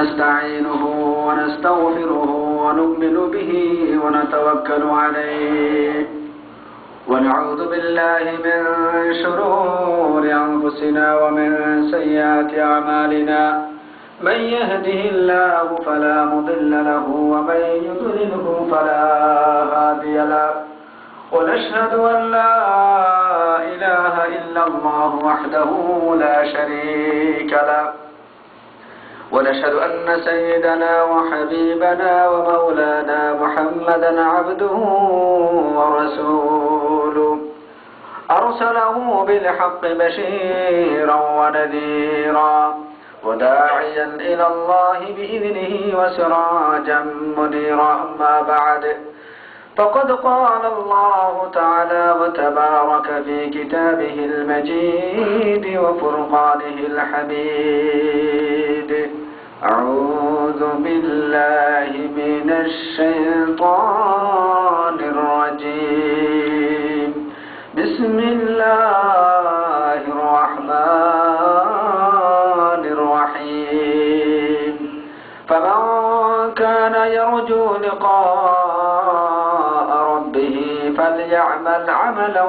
ونستعينه ونستغفره ونؤمن به ونتوكل عليه ونعوذ بالله من شرور أنفسنا ومن سيئات أعمالنا من يهده الله فلا مضل له ومن يضلله فلا هادي له ونشهد أن لا إله إلا الله وحده لا شريك له ونشهد أن سيدنا وحبيبنا ومولانا محمدا عبده ورسوله أرسله بالحق بشيرا ونذيرا وداعيا إلى الله بإذنه وسراجا منيرا أما بعد فقد قال الله تعالى وتبارك في كتابه المجيد وفرقانه الحميد أعوذ بالله من الشيطان الرجيم بسم الله الرحمن الرحيم فمن كان يرجو لقاء ربه فليعمل عملا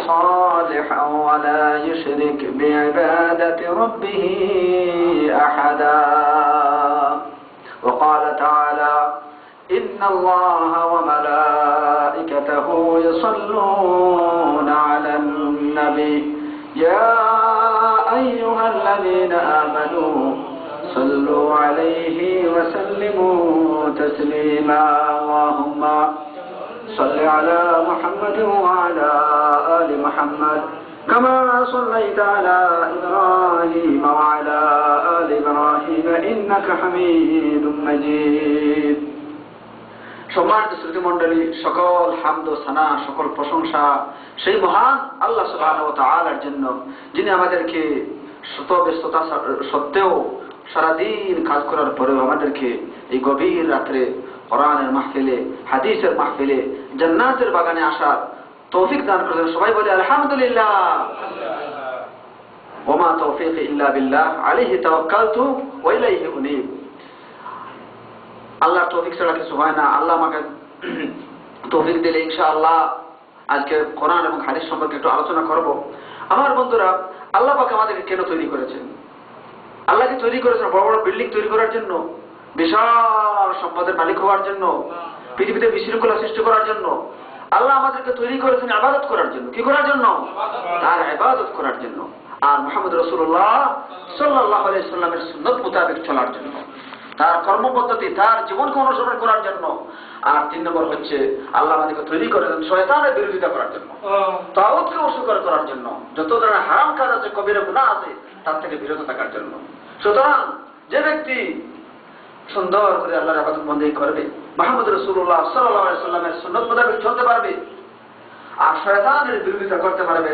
صالحا ولا يشرك بعبادة ربه أحدا وقال تعالى إن الله وملائكته يصلون على النبي يا أيها الذين آمنوا صلوا عليه وسلموا تسليما اللهم صل على محمد وعلى آل محمد كما صليت على إبراهيم وعلى آل إبراهيم إنك حميد مجيد সম্মানিত শ্রোতৃমণ্ডলী, সকল হামদ ও সানা, সকল প্রশংসা সেই মহান আল্লাহ সুবহানাহু ওয়া তাআলার জন্য, যিনি আমাদেরকে শত ব্যস্ততা সত্ত্বেও সারাদিন কাজ করার পরেও আমাদেরকে এই গভীর রাত্রে কোরআনের মাহফিলে, হাদিসের মাহফিলে, জান্নাতের বাগানে আসার তৌফিক দান করেছেন। সবাই বলে আলহামদুলিল্লাহ। ওমা তৌফিক ইল্লা বিল্লাহ আলাইহি তাওয়াক্কালতু ওয়া ইলাইহি উনীব। আল্লাহ তৌফিক ছাড়া কিছু হয় না। আল্লাহ আমাকে তৌফিক দিলে ইনশাআল্লাহ আজকে কোরআন এবং হাদিস সম্পর্কে একটু আলোচনা করব। আমার বন্ধুরা, আল্লাহ পাক আমাদেরকে কেন তৈরি করেছেন? আল্লাহ কি তৈরি করেছেন বড় বড় বিল্ডিং তৈরি করার জন্য, বিশাল সম্পদের মালিক হওয়ার জন্য, পৃথিবীতে বিশৃঙ্খলা সৃষ্টি করার জন্য? আল্লাহ আমাদেরকে তৈরি করেছেন ইবাদত করার জন্য। কি করার জন্য? তার ইবাদত করার জন্য, আর মুহাম্মদ রাসূলুল্লাহ সাল্লাল্লাহু আলাইহি সাল্লামের সুন্নাত মোতাবেক চলার জন্য, তার কর্মপদ্ধতি, তার জীবনকে অনুসরণ করার জন্য। আর 3 নম্বর হচ্ছে আল্লাহ আমাদেরকে তৈরি করেছেন শয়তানের বিরোধিতা করার জন্য, তাগুতকে অস্বীকার করার জন্য, যত ধরনের হারাম কাজ আছে, কবিরা গুনাহ আছে, তার থেকে বিরত থাকার জন্য। সুতরাং যে ব্যক্তি সুন্দর করে আল্লাহর ইবাদত বন্দেগী করবে, মুহাম্মদ রাসূলুল্লাহ সাল্লাল্লাহু আলাইহি সাল্লামের সুন্নাত মোতাবেক চলতে পারবে, আর শয়তানের বিরোধিতা করতে পারবে,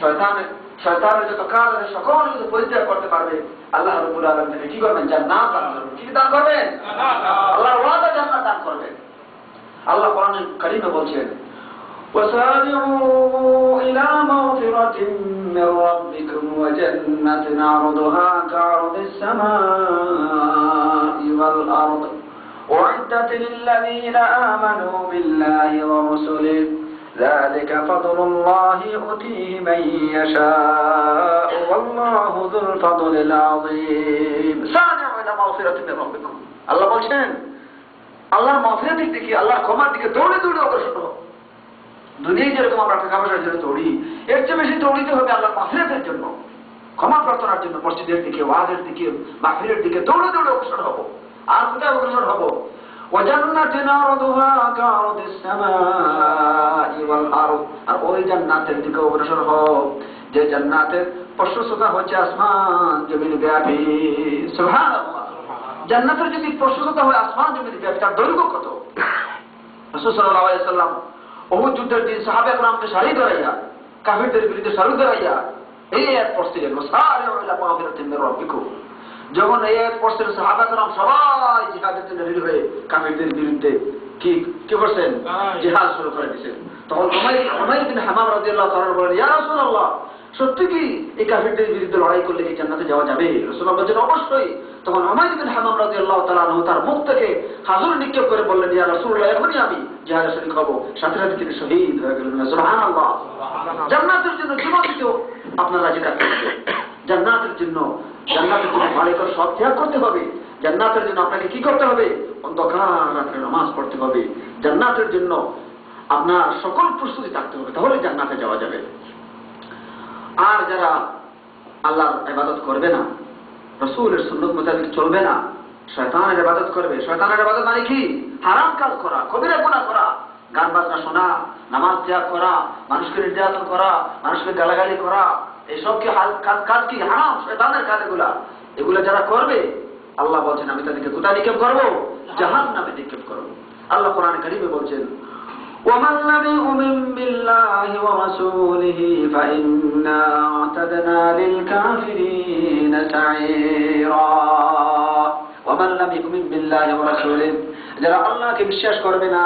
শয়তানের যত কাজ আছে সকল কিছু পরিত্যাগ করতে পারবে, আল্লাহ রাব্বুল আলামিন তাকে কি করবেন? জান্নাত দান করবেন। কি দান করবেন? আল্লাহর ওয়াদা জান্নাত দান করবেন। আল্লাহ কোরআনে কারীমে বলছেন, وسارعوا إلى مغفرة من ربكم وجنة عرضها كعرض السماء والأرض أعدت للذين آمنوا بالله ورسله ذلك فضل الله يؤتيه من يشاء والله ذو الفضل العظيم سارعوا إلى مغفرة من ربكم। আল্লাহ বলছেন আল্লাহর মাগফিরাতের দিকে, আল্লাহর ক্ষমার দিকে দৌড়ে দৌড়ে অগ্রসর হও। দুনিয়ায় যেরকম আমরা টাকা পয়সার জন্য দৌড়ি, এর চেয়ে বেশি দৌড়িতে হবে আল্লাহর মাগফিরাতের জন্য, ক্ষমা প্রার্থনার জন্য। মসজিদের দিকে, ওয়াজের দিকে, মাহফিলের দিকে দৌড়ে দৌড়ে অগ্রসর হব। আর কোথায় অগ্রসর হব? ওয়াজান্নাতিন আরদুহা কাআরদিস সামাই ওয়াল আরদ। আর ওই জান্নাতের দিকে অগ্রসর হও যে জান্নাতের প্রশস্ততা হচ্ছে আসমান জমিন ব্যাপী। সুবহানাল্লাহ। জান্নাতের যদি প্রশস্ততা হয় আসমান জমিন ব্যাপী, তার দৈর্ঘ্য কত? রাসূল সাল্লাল্লাহু আলাইহি সাল্লাম উহুদ যুদ্ধের দিন সাহাবায়ে কেরামকে সারি ধরাইয়া, কাফিরদের বিরুদ্ধে সারি ধরাইয়া এই আয়াত পড়ছিলেন, ওয়াসারিউ ইলা মাগফিরাতিন মির রাব্বিকুম। যখন এই আয়াত পড়ছিলেন সাহাবায়ে কেরাম সবাই জিহাদের জন্য রেডি হয়ে কাফিরদের বিরুদ্ধে কি কি করছেন? জিহাদ শুরু করে দিয়েছেন। তখন উমাইর বিন হামাম রাদিয়াল্লাহু তাআলা বলেন, ইয়া রাসূলুল্লাহ, সত্যি কি এই কাফিরদের বিরুদ্ধে লড়াই করলে কি জান্নাতে যাওয়া যাবে? রাসূলুল্লাহ বলেন, অবশ্যই। তখন উমাইর বিন হামাম রাদিয়াল্লাহু তাআলা আনহু তার মুখ থেকে খাজুর নিক্ষেপ করে বললেন, ইয়া রাসূলুল্লাহ, এখনই আমি জিহাদে শরীক হব। সাথে সাথে তিনি শহীদ হয়ে গেলেন। সুবহানাল্লাহ। জান্নাতের জন্য জীবন দিতেও আপনার রাজি থাকতে হবে। জান্নাতের জন্য মালিকের সব ত্যাগ করতে হবে। জান্নাতের জন্য আপনাকে কি করতে হবে? অন্ধকার রাত্রে নামাজ পড়তে হবে। জান্নাতের জন্য আপনার সকল প্রস্তুতি থাকতে হবে, তাহলে জান্নাতে যাওয়া যাবে। আর যারা আল্লাহর ইবাদত করবে না, রাসূলের সুন্নাত মোতাবেক চলবে না, শয়তানের ইবাদত করবে। শয়তানের ইবাদত মানে কি? হারাম কাজ করা, কবিরা গুনাহ করা, গান বাজনা শোনা, নামাজ ত্যাগ করা, মানুষকে নির্যাতন করা, মানুষকে গালাগালি করা, এইসব কি কাজ কি হারাম? শয়তানের কাজ এগুলা যারা করবে, আল্লাহ বলছেন আমি তাদেরকে কোথায় নিক্ষেপ করবো? জাহান্নামে নিক্ষেপ করবো। আল্লাহ কোরআনে কারীমে বলছেন, ومن لم يؤمن بالله ورسوله فإنا أعتدنا للكافرين سعيرا ومن لم يؤمن بالله ورسوله, যারা আল্লাহকে বিশ্বাস করবে না,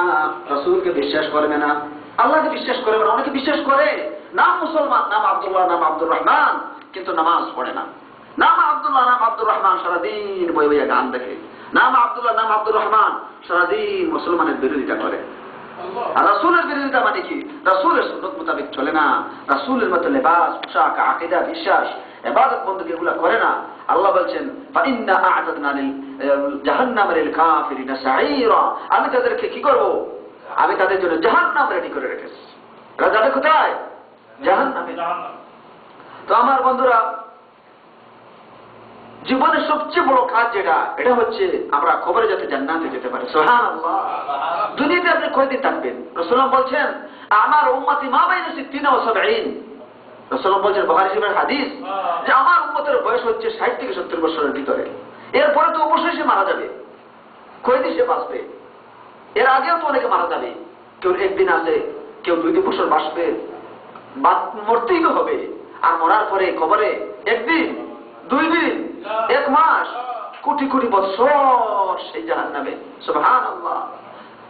রাসূলকে বিশ্বাস করবে না, আল্লাহকে বিশ্বাস করবে না। অনেকে বিশ্বাস করে, নাম মুসলমান, নাম আব্দুল্লাহ, নাম আব্দুর রহমান, কিন্তু নামাজ পড়ে না। নাম আব্দুল্লাহ, নাম আব্দুর রহমান, সারাদিন বই বইয়া গান দেখে। নাম আব্দুল্লাহ, নাম আব্দুর রহমান, সারাদিন মুসলমানের বিরোধিতা করে। আর রাসূলের বিরোধিতা মানে কি? রাসূলের সুন্নাত মোতাবেক চলে না, রাসূলের মতো লেবাস, পোশাক, আকীদা, বিশ্বাস, ইবাদত বندگی এগুলা করে না। আল্লাহ বলছেন, ফাইন্না আ'তাদনা লিল জাহান্নামের লিল কাফিরিনা সাঈরা, আমি তাদেরকে কি করব? আমি তাদের জন্য জাহান্নাম রেডি করে রেখেছি। এরা যাবে কোথায়? জাহান্নামে। তো আমার বন্ধুরা, জীবনের সবচেয়ে বড় কাজ যেটা, এটা হচ্ছে আমরা কবরে যাতে জান্নাতে যেতে পারি। সুবহানাল্লাহ। দুনিয়াতে আপনি কয়দিন থাকবেন? রাসূলুল্লাহ বলছেন, আমার উম্মতি মা বাইনা 60 ওয়া 70। রাসূলুল্লাহ বলছেন, বুখারী শরীফের হাদিস, যে আমার উম্মতের বয়স হচ্ছে 60 থেকে 70 বছরের ভিতরে। এরপরে তো অবশ্যই সে মারা যাবে। কয়দিন সে বাঁচবে? এর আগেও তো অনেকে মারা যাবে। কেউ একদিন আছে, কেউ 2 বছর বাঁচবে, মরতেই তো হবে। আর মরার পরে কবরে একদিন, 2 দিন, 1 মাস, কোটি কোটি বছর সেই জাহান্নামে। সুবহানাল্লাহ।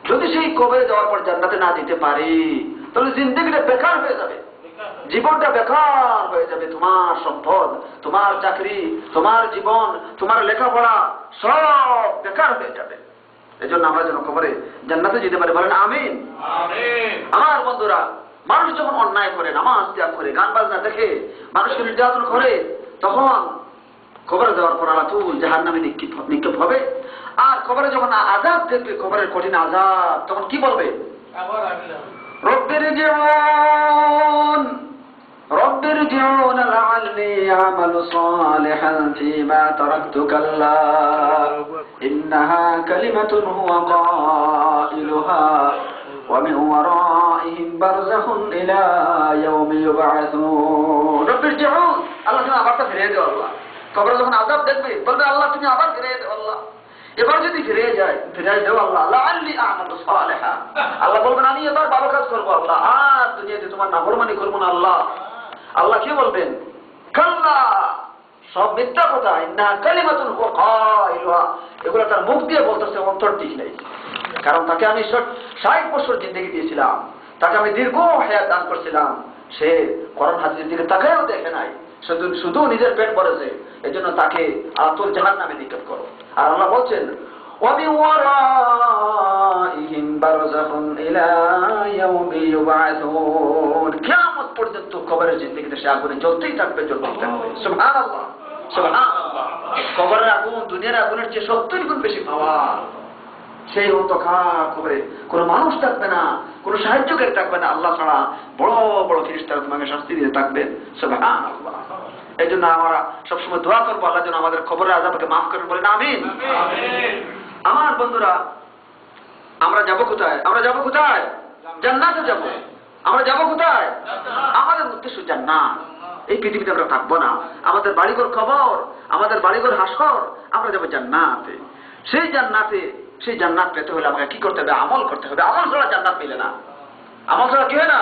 যদি সেই কবরে যাওয়ার পর জান্নাতে না যেতে পারি, তাহলে জিন্দেগিটা বেকার হয়ে যাবে, জীবনটা বেকার হয়ে যাবে। তোমার সম্পদ, তোমার চাকরি, তোমার জীবন, তোমার লেখাপড়া সব বেকার হয়ে যাবে। এজন্য আমরা যেন কবরে জান্নাতে যেতে পারি, বলেন আমিন। আমার বন্ধুরা, মানুষ যখন অন্যায় করে, নামাজ ত্যাগ করে, গান বাজনা দেখে, মানুষকে নির্যাতন করে, তখন কবরে যাওয়ার পর আলাতুল জাহান্নামে নিক্ষেপ হবে। আর কবরে যখন আযাব দেখবে, কবরের কঠিন আযাব, তখন কি বলবে? রব্বির জিউন লাআল্লি আমালু সালিহান ফীমা তারাকতু কাল্লা ইন্নাহা কালিমাতুন হুয়া কাইলুহা ওয়া মিন ওয়ারাইহিম বারযাখুন ইলা ইয়াউমি ইউবআসুন। রব্বির জিউন, আল্লাহ তুমি আবার ফিরিয়ে দাও। আল্লাহ কবরে যখন আযাব দেখবে, বলবে আল্লাহ তুমি আবার ফিরিয়ে দাও। আল্লাহ এবার যদি ফিরে দেও আল্লাহ, লাআল্লি আমালু সালিহা, আল্লাহ বলবেন আমি এবার ভালো কাজ করবো আল্লাহ, আর দুনিয়াতে তোমার নাফরমানি করবো না আল্লাহ। আল্লাহ কি বলবেন? কাল্লা, সব মিথ্যা কথা, ইন্নাহা কালিমাতুন হুয়া কাইলুহা, এগুলো তার মুখ দিয়ে বলতেছে, অন্তর ঠিক নাই। কারণ তাকে আমি 60 বছর জিন্দেগি দিয়েছিলাম, তাকে আমি দীর্ঘ হায়াত দান করছিলাম, সে কোরআন হাদিসের দিকে তাকায়ও দেখে নাই, শুধু নিজের পেট ভরেছে। এজন্য তাকে আলাতুল জাহান্নামে নিক্ষেপ করো। আর আল্লাহ বলছেন, ওয়া মিন ওয়ারাইহিম বারযাখুন ইলা ইয়াউমি ইউবআসুন, কিয়ামত পর্যন্ত কবরের জিন্দেগিতে সে আগুনে জ্বলতেই থাকবে, জ্বলতেই থাকবে। সুবহানাল্লাহ, সুবহানাল্লাহ। কবরের আগুন দুনিয়ার আগুনের চেয়ে 70 গুণ বেশি পাওয়ার। সেই অন্ধকার কবরে কোনো মানুষ থাকবে না, কোনো সাহায্যকারী থাকবে না, আল্লাহ ছাড়া বড় বড় ফেরেশতারা তোমাকে শাস্তি দিতে থাকবে। সুবহানাল্লাহ। এই জন্য আমরা সবসময় দোয়া করবো, আল্লাহ যেন আমাদের কবরের আযাবকে মাফ করেন, বলেন আমিন। আমার বন্ধুরা, আমরা যাব কোথায়? আমরা যাব কোথায়? জান্নাতে যাব। আমরা যাব কোথায়? আমাদের উদ্দেশ্য জান্নাত। এই পৃথিবীতে আমরা থাকবো না, আমাদের বাড়িঘর কবর, আমাদের বাড়িঘর হাসর, আমরা যাব জান্নাতে। সেই জান্নাত পেতে হলে আমাকে কি করতে হবে? আমল করতে হবে। আমল ছাড়া জান্নাত মিলে না। আমল ছাড়া কি হয় না?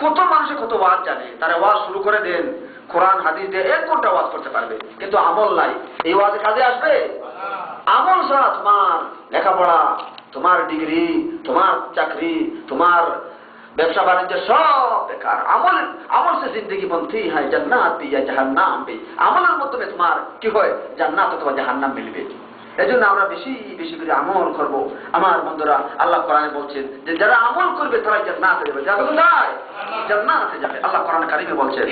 কত মানুষে কত ওয়াজ জানে, তারা ওয়াজ শুরু করে দেন, কোরআন হাদিস দিয়ে 1 ঘন্টা ওয়াজ করতে পারবে, কিন্তু আমল নাই। এই ওয়াজে কাজে আসবে? আমল ছাড়া তোমার লেখাপড়া, তোমার ডিগ্রি, তোমার চাকরি, তোমার ব্যবসা বাণিজ্য সব বেকার। আমল সে জিন্দগি বনতি হয় জান্নাত भी या জাহান্নাম भी। আমলের মাধ্যমে তোমার কি হয়, জান্নাত অথবা জাহান্নাম মিলবে। এজন্য আমরা বেশি বেশি করে আমল করব। আমার বন্ধুরা, আল্লাহ কোরআনে বলছেন যে যারা আমল করবে তারা জান্নাতে যাবে। যারা কোথায়? জান্নাতে যাবে। আল্লাহ কোরআনে কারিমে বলছেন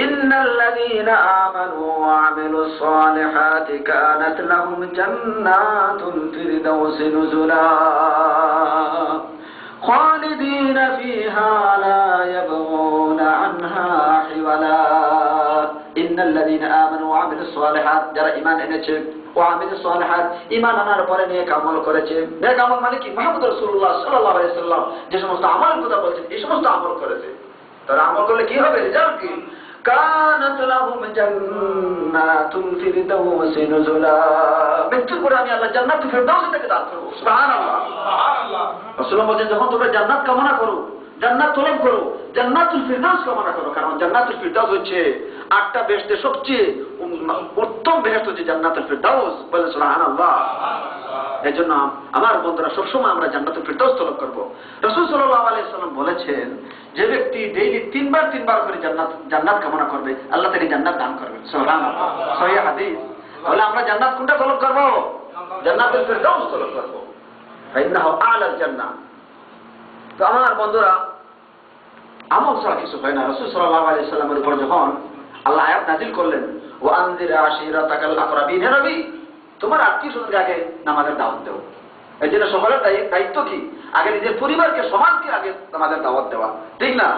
ইন্নাল্লাযীনা আমানু ওয়া আমিলুস সালিহাতি কানাত লাহুম জান্নাতুল ফিরদাউসি নুজুলা খালিদিন ফিহা লা ইয়াবগুনা আনহা হিওয়ালা। ইন্নাল্লাযীনা আমানু ওয়া আমিলুস সালিহাত, যারা ঈমান এনেছে, ওয়া আমিলুস সালিহাত, ঈমান আনার পরে নেক আমল করেছে। নেক আমল মানে কি? মুহাম্মদ রাসূলুল্লাহ সাল্লাল্লাহু আলাইহি সাল্লাম যে সমস্ত আমলের কথা বলছেন এই সমস্ত আমল করেছে। তারা আমল করলে কি হবে? রেজাল্ট কি? কানাত লাহুম জান্নাতুল ফিরদাউসি নুজুলা। মৃত্যুর পরে আমি আল্লাহ জান্নাতুল ফিরদাউস থেকে দান করব। সুবহানাল্লাহ, সুবহানাল্লাহ। রাসূলুল্লাহ বলেন যখন তোমরা জান্নাত কামনা করো, জান্নাত তলব করো, জান্নাতুল ফিরদাউস কামনা করো। কারণ জান্নাতুল ফিরদাউস হচ্ছে 8টা বেহেশতের সবচেয়ে উত্তম বেহেশত হচ্ছে জান্নাতুল ফিরদাউস। বলেন সুবহানাল্লাহ। এজন্য আমার বন্ধুরা সবসময় আমরা জান্নাতুল ফিরদাউস তলব করব। রাসূল সাল্লাল্লাহু আলাইহি সাল্লাম বলেছেন যে ব্যক্তি ডেইলি 3 বার করে জান্নাত কামনা করবে, আল্লাহ তাকে জান্নাত দান করবেন। সুবহানাল্লাহ, সহিহ হাদিস। তাহলে আমরা জান্নাত কোনটা তলব করব? জান্নাতুল ফিরদাউস তলব করব। ফাইন্নাহু আ'লাল জান্নাহ। তো আমার বন্ধুরা, আমল ছাড়া কিছু হয় না। রাসূল সাল্লাল্লাহু আলাইহি সাল্লামের উপর যখন আল্লাহ আয়াত নাযিল করলেন, ওয়া আনজির আশিরাতাকাল আকরাবিন, হে নবী তোমার আত্মীয়স্বজনকে আগে নামাজের দাওয়াত দাও। এই জন্য সকলের দায়িত্ব কি? আগে নিজের পরিবারকে, সমাজকে আগে নামাজের দাওয়াত দেওয়া, ঠিক না?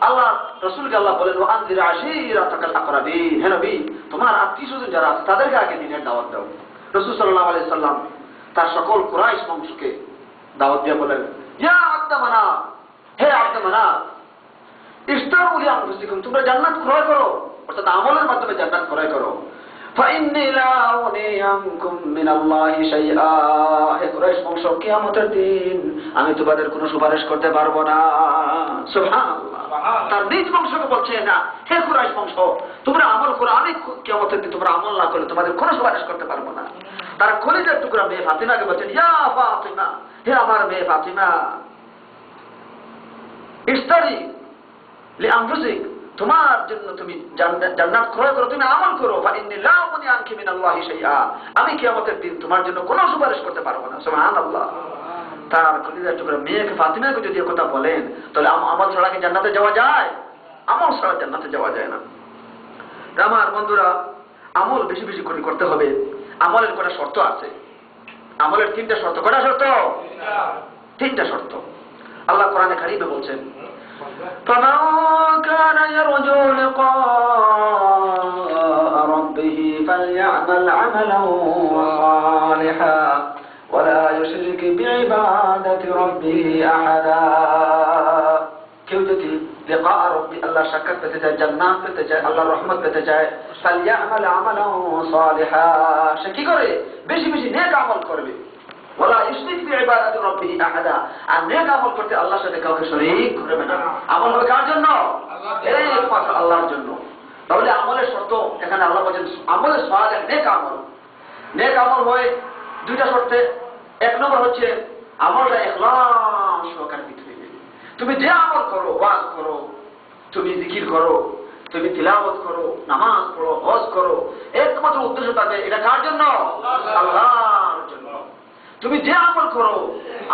আল্লাহ রাসূলকে আল্লাহ বলেন ওয়া আনজির আশিরাতাকাল আকরাবিন, হে নবী তোমার আত্মীয়স্বজন যারা আছে তাদেরকে আগে দিনের দাওয়াত দাও। রাসূল সাল্লাল্লাহু আলাইহি সাল্লাম তার সকল কুরাইশ বংশকে দাওয়াত দিয়ে বলেন, ইয়া আব্দ মানাফ, হে আব্দ মানাফ, ইশতারু লি আনফুসিকুম, তোমরা জান্নাত ক্রয় করো, অর্থাৎ আমলের মাধ্যমে জান্নাত ক্রয় করো। ফাইন্নী লা উগনি আনকুম মিনাল্লাহি শাইআ, হে কুরাইশ বংশ, কিয়ামতের দিন আমি তোমাদের কোনো সুপারিশ করতে পারবো না। সুবহানাল্লাহ। তার নিজ বংশকে বলছে না, হে কুরাইশ বংশ তোমরা আমল করো, আমি কিয়ামতের দিন তোমরা আমল না করলে তোমাদের কোনো সুপারিশ করতে পারবো না। তারা কলিজার টুকরা মেয়ে ফাতিমাকে বলছেন, ইয়া ফাতিমা, হে আমার মেয়ে ফাতিমা, ইশতারি লি আনফুসিক, তোমার জন্য তুমি জান্নাত ক্রয় করো, তুমি আমল করো। ফাইন্নী লা উগনি আনকি মিনাল্লাহি শাইআ, আমি কিয়ামতের দিন তোমার জন্য কোনো সুপারিশ করতে পারবো না। সুবহানাল্লাহ। তার কলিজার টুকরা মেয়েকে ফাতিমাকে যদি কথা বলেন, তাহলে আমল ছাড়া কি জান্নাতে যাওয়া যায়? আমল ছাড়া জান্নাতে যাওয়া যায় না। আমার বন্ধুরা, আমল বেশি বেশি করে করতে হবে। আমলের কটা শর্ত আছে। আমলের 3টা শর্ত। কটা শর্ত? 3টা শর্ত। আল্লাহ কোরআনে কারিমে বলছেন, فمن كان يرجو لقاء ربه فليعمل عملا صالحا ولا يشرك بعبادة ربه أحدا। কেউ যদি লিকা রব্বি, আল্লাহ সাক্ষাৎ পেতে চায়, জান্নাত পেতে চায়, আল্লাহর রহমত পেতে চায়, ফালইয়ামাল আমালান সালিহা, সে কি করে? বেশি বেশি নেক আমল করবে। ওয়ালা ইশরিক বিইবাদাতি রাব্বিহি আহাদা, আর নেক আমল করতে আল্লাহর সাথে কাউকে শরীক করবে না। আমল হবে কার জন্য? একমাত্র আল্লাহর জন্য। তাহলে আমলের শর্ত এখানে আল্লাহ বলেন আমলে সালেহ, নেক আমল। নেক আমল হয় 2টা শর্তে। 1 নম্বর হচ্ছে আমলটা ইখলাস সহকারে দিতে হবে। তুমি যে আমল করো, ওয়াজ করো, তুমি জিকির করো, তুমি তিলাওয়াত করো, নামাজ পড়ো, হজ করো, একমাত্র উদ্দেশ্য থাকবে এটা কার জন্য? আল্লাহর জন্য। তুমি যে আমল করো,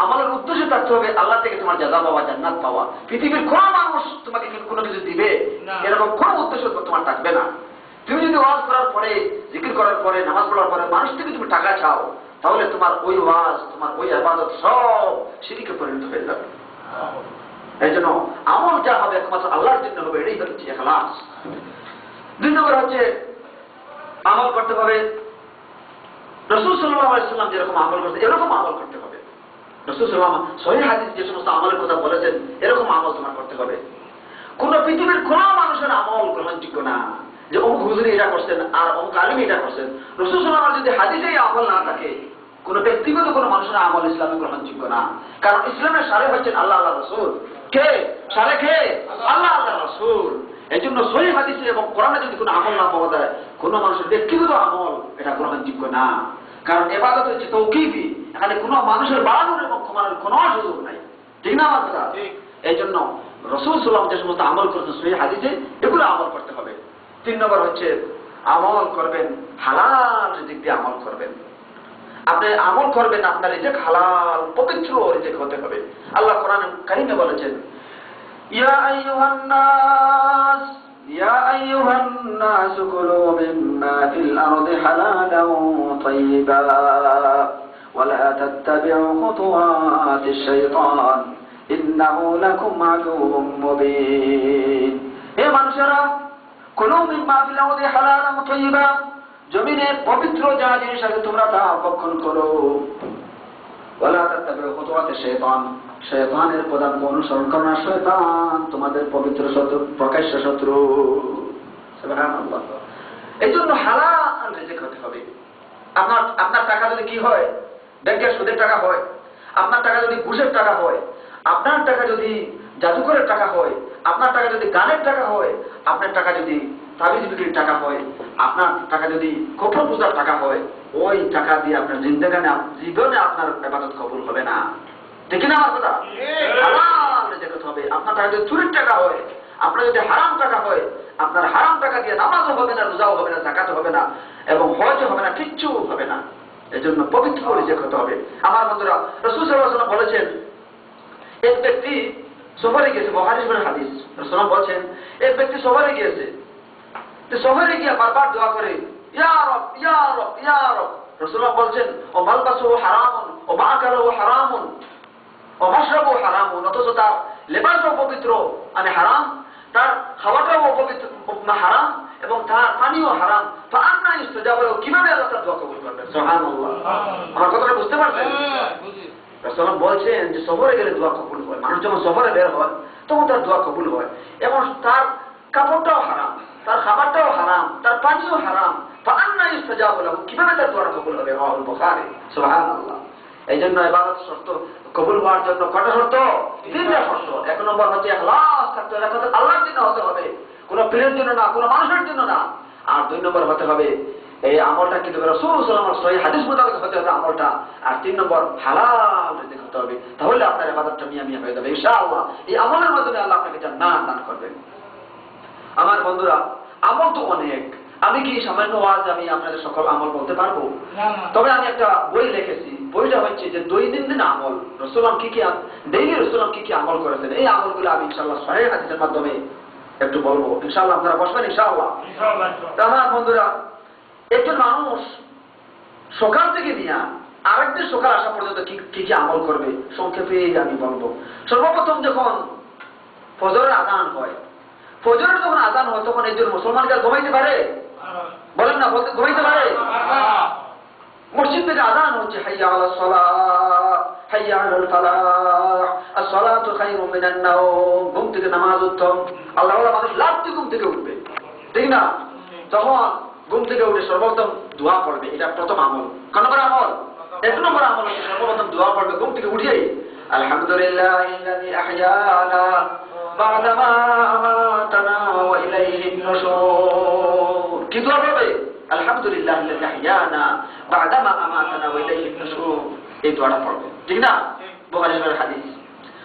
আমলের উদ্দেশ্য থাকতে হবে আল্লাহ থেকে তোমার জাযা পাওয়া, জান্নাত পাওয়া। পৃথিবীর কোনো মানুষ তোমাকে কোনো কিছু দিবে এরকম কোনো উদ্দেশ্য তোমার থাকবে না। তুমি যদি ওয়াজ করার পরে, জিকির করার পরে, নামাজ পড়ার পরে মানুষ থেকে তুমি টাকা চাও, তাহলে তোমার ওই ওয়াজ, তোমার ওই ইবাদত সব শিরকে পরিণত হয়ে যাবে। এই জন্য আমল যা হবে একমাত্র আল্লাহর জন্য হবে, এটাই হচ্ছে ইখলাস। 2 নম্বর হচ্ছে আমল করতে হবে রাসূল সাল্লাল্লাহু আলাইহি সাল্লাম যেরকম আমল করতে এরকম আমল করতে হবে। রাসূল সাল্লাল্লাহু আলাইহি ওয়াসাল্লাম সহিহ হাদিস যে সমস্ত আমলের কথা বলেছেন এরকম আমল তোমার করতে হবে। কোন পৃথিবীর কোন মানুষের আমল গ্রহণযোগ্য না যে অমুক হুজুরি এটা করছেন আর অমুক আলিম এটা করছেন। রাসূল সাল্লাল্লাহু আলাইহি যদি হাদিসেই আমল না থাকে, কোন ব্যক্তিগত কোন মানুষের আমল ইসলামে গ্রহণযোগ্য না। কারণ ইসলামের সারে হচ্ছেন আল্লাহ আল্লাহ রাসূল। কে সারে? কে? আল্লাহ আল্লাহ রাসূল। এই জন্য সহিহ হাদিসে এবং কোরআনে যদি কোনো আমল না পাওয়া যায়, কোন মানুষের ব্যক্তিগত আমল এটা গ্রহণযোগ্য না। কারণ ইবাদত হচ্ছে তৌকিফি, এখানে কোনো মানুষের বাড়ানোর এবং কমানোর কোনো সুযোগ নাই, ঠিক না আমার কথা? এই জন্য রাসূল সাল্লাল্লাহু আলাইহি ওয়াসাল্লাম যে সমস্ত আমল করেছেন সহিহ হাদিসে, এগুলো আমল করতে হবে। 3 নম্বর হচ্ছে আমল করবেন হালাল রিজিক দিয়ে আমল করবেন। আপনি আমল করবেন, আপনার রিজিক হালাল পবিত্র রিজিক হতে হবে। আল্লাহ কোরআন কারীমে বলেছেন, ইয়া আইয়ুহান নাস কুলু মিম্মা ফিল আরদি হালালান তাইয়্যিবা ওয়া লা তাত্তাবি'ু খুতুওয়াতিশ শাইতান ইন্নাহু লাকুম আদুউম মুবিন। হে মানুষেরা, কুলু মিম্মা ফিল আরদি হালালান তাইয়্যিবা, জমিনে পবিত্র যা জিনিস আছে তোমরা তা ভক্ষণ করো। ওয়ালা তাত্তাবি'ু খুতুওয়াতিশ শাইতান, শয়তানের পদাঙ্ক অনুসরণ করো না, শয়তান তোমাদের পবিত্র শত্রু, প্রকাশ্য শত্রু। সুবহানাল্লাহ। এই জন্য হালাল রিজিক হতে হবে। আপনার টাকা যদি কি হয়, ব্যাংকের সুদের টাকা হয়, আপনার টাকা যদি ঘুষের টাকা হয়, আপনার টাকা যদি জাদুকরের টাকা হয়, আপনার টাকা যদি গানের টাকা হয়, আপনার টাকা যদি তাবিজ বিক্রির টাকা হয়, আপনার টাকা যদি কবর পূজার টাকা হয়, ওই টাকা দিয়ে আপনার জীবনে আপনার ইবাদত কবুল হবে না, ঠিক না আমার কথা? হালাল রিজিক হতে হবে। আপনার টাকা যদি চুরির টাকা হয়, আপনার যদি হারাম টাকা হয়, আপনার হারাম টাকা দিয়ে নামাজও হবে না, রোজাও হবে না, যাকাতও হবে না, এবং হজও হবে না, কিচ্ছু হবে না। এজন্য পবিত্র রিজিক হতে হবে। আমার বন্ধুরা, রাসূল সাল্লাল্লাহু আলাইহি ওয়াসাল্লাম বলেছেন, এক ব্যক্তি সফরে গেছে, বুখারী শরীফের হাদিস। রাসূল বলেছেন, এক ব্যক্তি সফরে গিয়েছে, তো সফরে গিয়ে বারবার দোয়া করে, ইয়া রব ইয়া রব ইয়া রব। রাসূল বলেছেন, ও মালবাসুহু হারামুন ও মাআকালুহু হারামুন ও মাশরাবুহু হারামুন, অথচ তার লেবাসও পবিত্র মানে হারাম, তার খাওয়াটাও পবিত্র হারাম, এবং তার পানিও হারাম। ফাআন্না ইস্তাজাবু লাহু, কিভাবে আল্লাহ তার দোয়া কবুল করবেন? সুবহানাল্লাহ। আমার কথাটা বুঝতে পারছেন? রাসূল বলছেন যে সফরে গেলে দোয়া কবুল হয়। মানুষ যখন সফরে বের হয় তখন তার দোয়া কবুল হয়, এবং তার কাপড়টাও হারাম, তার খাবারটাও হারাম, তার পানিও হারাম। ফাআন্না ইস্তাজাবু লাহু, কিভাবে তার দোয়া কবুল হবে? রাওয়াহুল বুখারী। সুবহানাল্লাহ। এই জন্য ইবাদত শর্ত কবুল হওয়ার জন্য কয়টা শর্ত? 3টা শর্ত। 1 নম্বর হচ্ছে ইখলাস থাকতে হবে, আল্লাহর জন্য হতে হবে, কোনো পীরের জন্য না, কোনো মানুষের জন্য না। আর 2 নম্বর হতে হবে এই আমলটা কিন্তু রাসূল সাল্লাল্লাহু আলাইহি ওয়াসাল্লাম সহিহ হাদিস মোতাবেক হতে হবে আমলটা। আর 3 নম্বর হালাল রিজিক হতে হবে। তাহলে আপনার ইবাদতটা মিয়া মিয়া হয়ে যাবে ইনশাআল্লাহ। এই আমলের মাধ্যমে আল্লাহ আপনাকে জান্নাত দান করবেন। আমার বন্ধুরা, আমল তো অনেক, আমি কি সামান্য ওয়াজ আমি আপনাদের সকল আমল বলতে পারবো? তবে আমি একটা বই লিখেছি, বইটা হচ্ছে যে দৈনন্দিন আমল, রাসূলুল্লাহ কি কি ডেইলি রাসূলুল্লাহ কি কি আমল করেছেন, এই আমলগুলো আমি ইনশাআল্লাহ সহিহ হাদিসের মাধ্যমে একটু বলবো ইনশাআল্লাহ। আপনারা বসবেন ইনশাআল্লাহ? আমার বন্ধুরা, একজন মানুষ সকাল থেকে নিয়ে আরেকদিন সকাল আসা পর্যন্ত কি কি আমল করবে সংক্ষেপে আমি বলবো। সর্বপ্রথম যখন ফজরের আযান হয়, ফজরের যখন আযান হয় তখন একজন মুসলমান কি ঘুমাইতে পারে? বলেন না, বলতে ঘুমাইতে পারে? মসজিদ থেকে আযান হচ্ছে, হাইয়া আলাস সালাহ হাইয়া আলাল ফালাহ আস-সালাতু খায়রুম মিনান নাওম, ঘুম থেকে নামাজ উত্তম। আল্লাহ ওয়ালা মানুষ লাফতে ঘুম থেকে উঠবে, ঠিক না? তখন ঘুম থেকে উঠে সর্বপ্রথম দোয়া পড়বে, এটা প্রথম আমল। কত নম্বর আমল? 1 নম্বর আমল হচ্ছে সর্বপ্রথম দোয়া পড়বে ঘুম থেকে উঠেই, আলহামদুলিল্লাহিল্লাযী আহইয়ানা বা'দামা আমাতানা ওয়া ইলাইহিন নুশুর। কি দোয়া পড়বে? আলহামদুলিল্লাহিল্লাযী আহইয়ানা বা'দামা আমাতানা ওয়া ইলাইহিন নুশুর, এই দোয়াটা পড়বে, ঠিক না? বুখারী শরীফের হাদিস।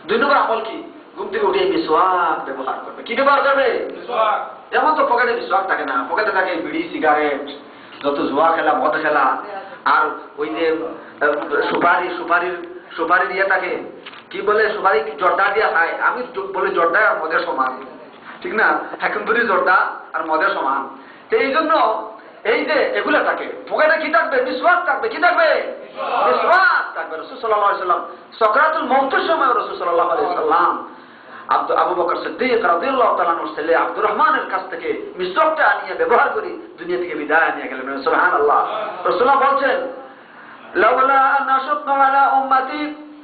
2 নম্বর আমল কি? ঘুম থেকে উঠে মিসওয়াক ব্যবহার করবে। কি ব্যবহার করবে? মিসওয়াক। এমন তো পকেটে মিসওয়াক থাকে না, পকেটে থাকে বিড়ি, সিগারেট, যত জুয়া খেলা, মদ খেলা, আর ওই যে সুপারি দিয়ে থাকে, কি বলে সুপারি জর্দা দিয়ে খায়, আমি বলি জর্দা আর মদের সমান, ঠিক না? হাকিমপুরি জর্দা আর মদের সমান। তো এই জন্য এই যে এগুলো থাকে, পকেটে কি থাকবে? মিসওয়াক থাকবে। কি থাকবে? মিসওয়াক থাকবে। রাসূল সাল্লাল্লাহু আলাইহি ওয়াসাল্লাম সাকরাতুল মউতের সময় রাসূল সাল্লাল্লাহু আলাইহি ওয়াসাল্লাম আবু বকর সিদ্দিক রাদিয়াল্লাহু তাআলা আনহুর ছেলে আব্দুর রহমানের কাছ থেকে মিসওয়াকটা আনিয়ে ব্যবহার করে দুনিয়া থেকে বিদায় নিয়ে গেলেন। সুবহানাল্লাহ। রাসূলুল্লাহ বলছেন, লাউলা আন আশুক্কা আলা উম্মতি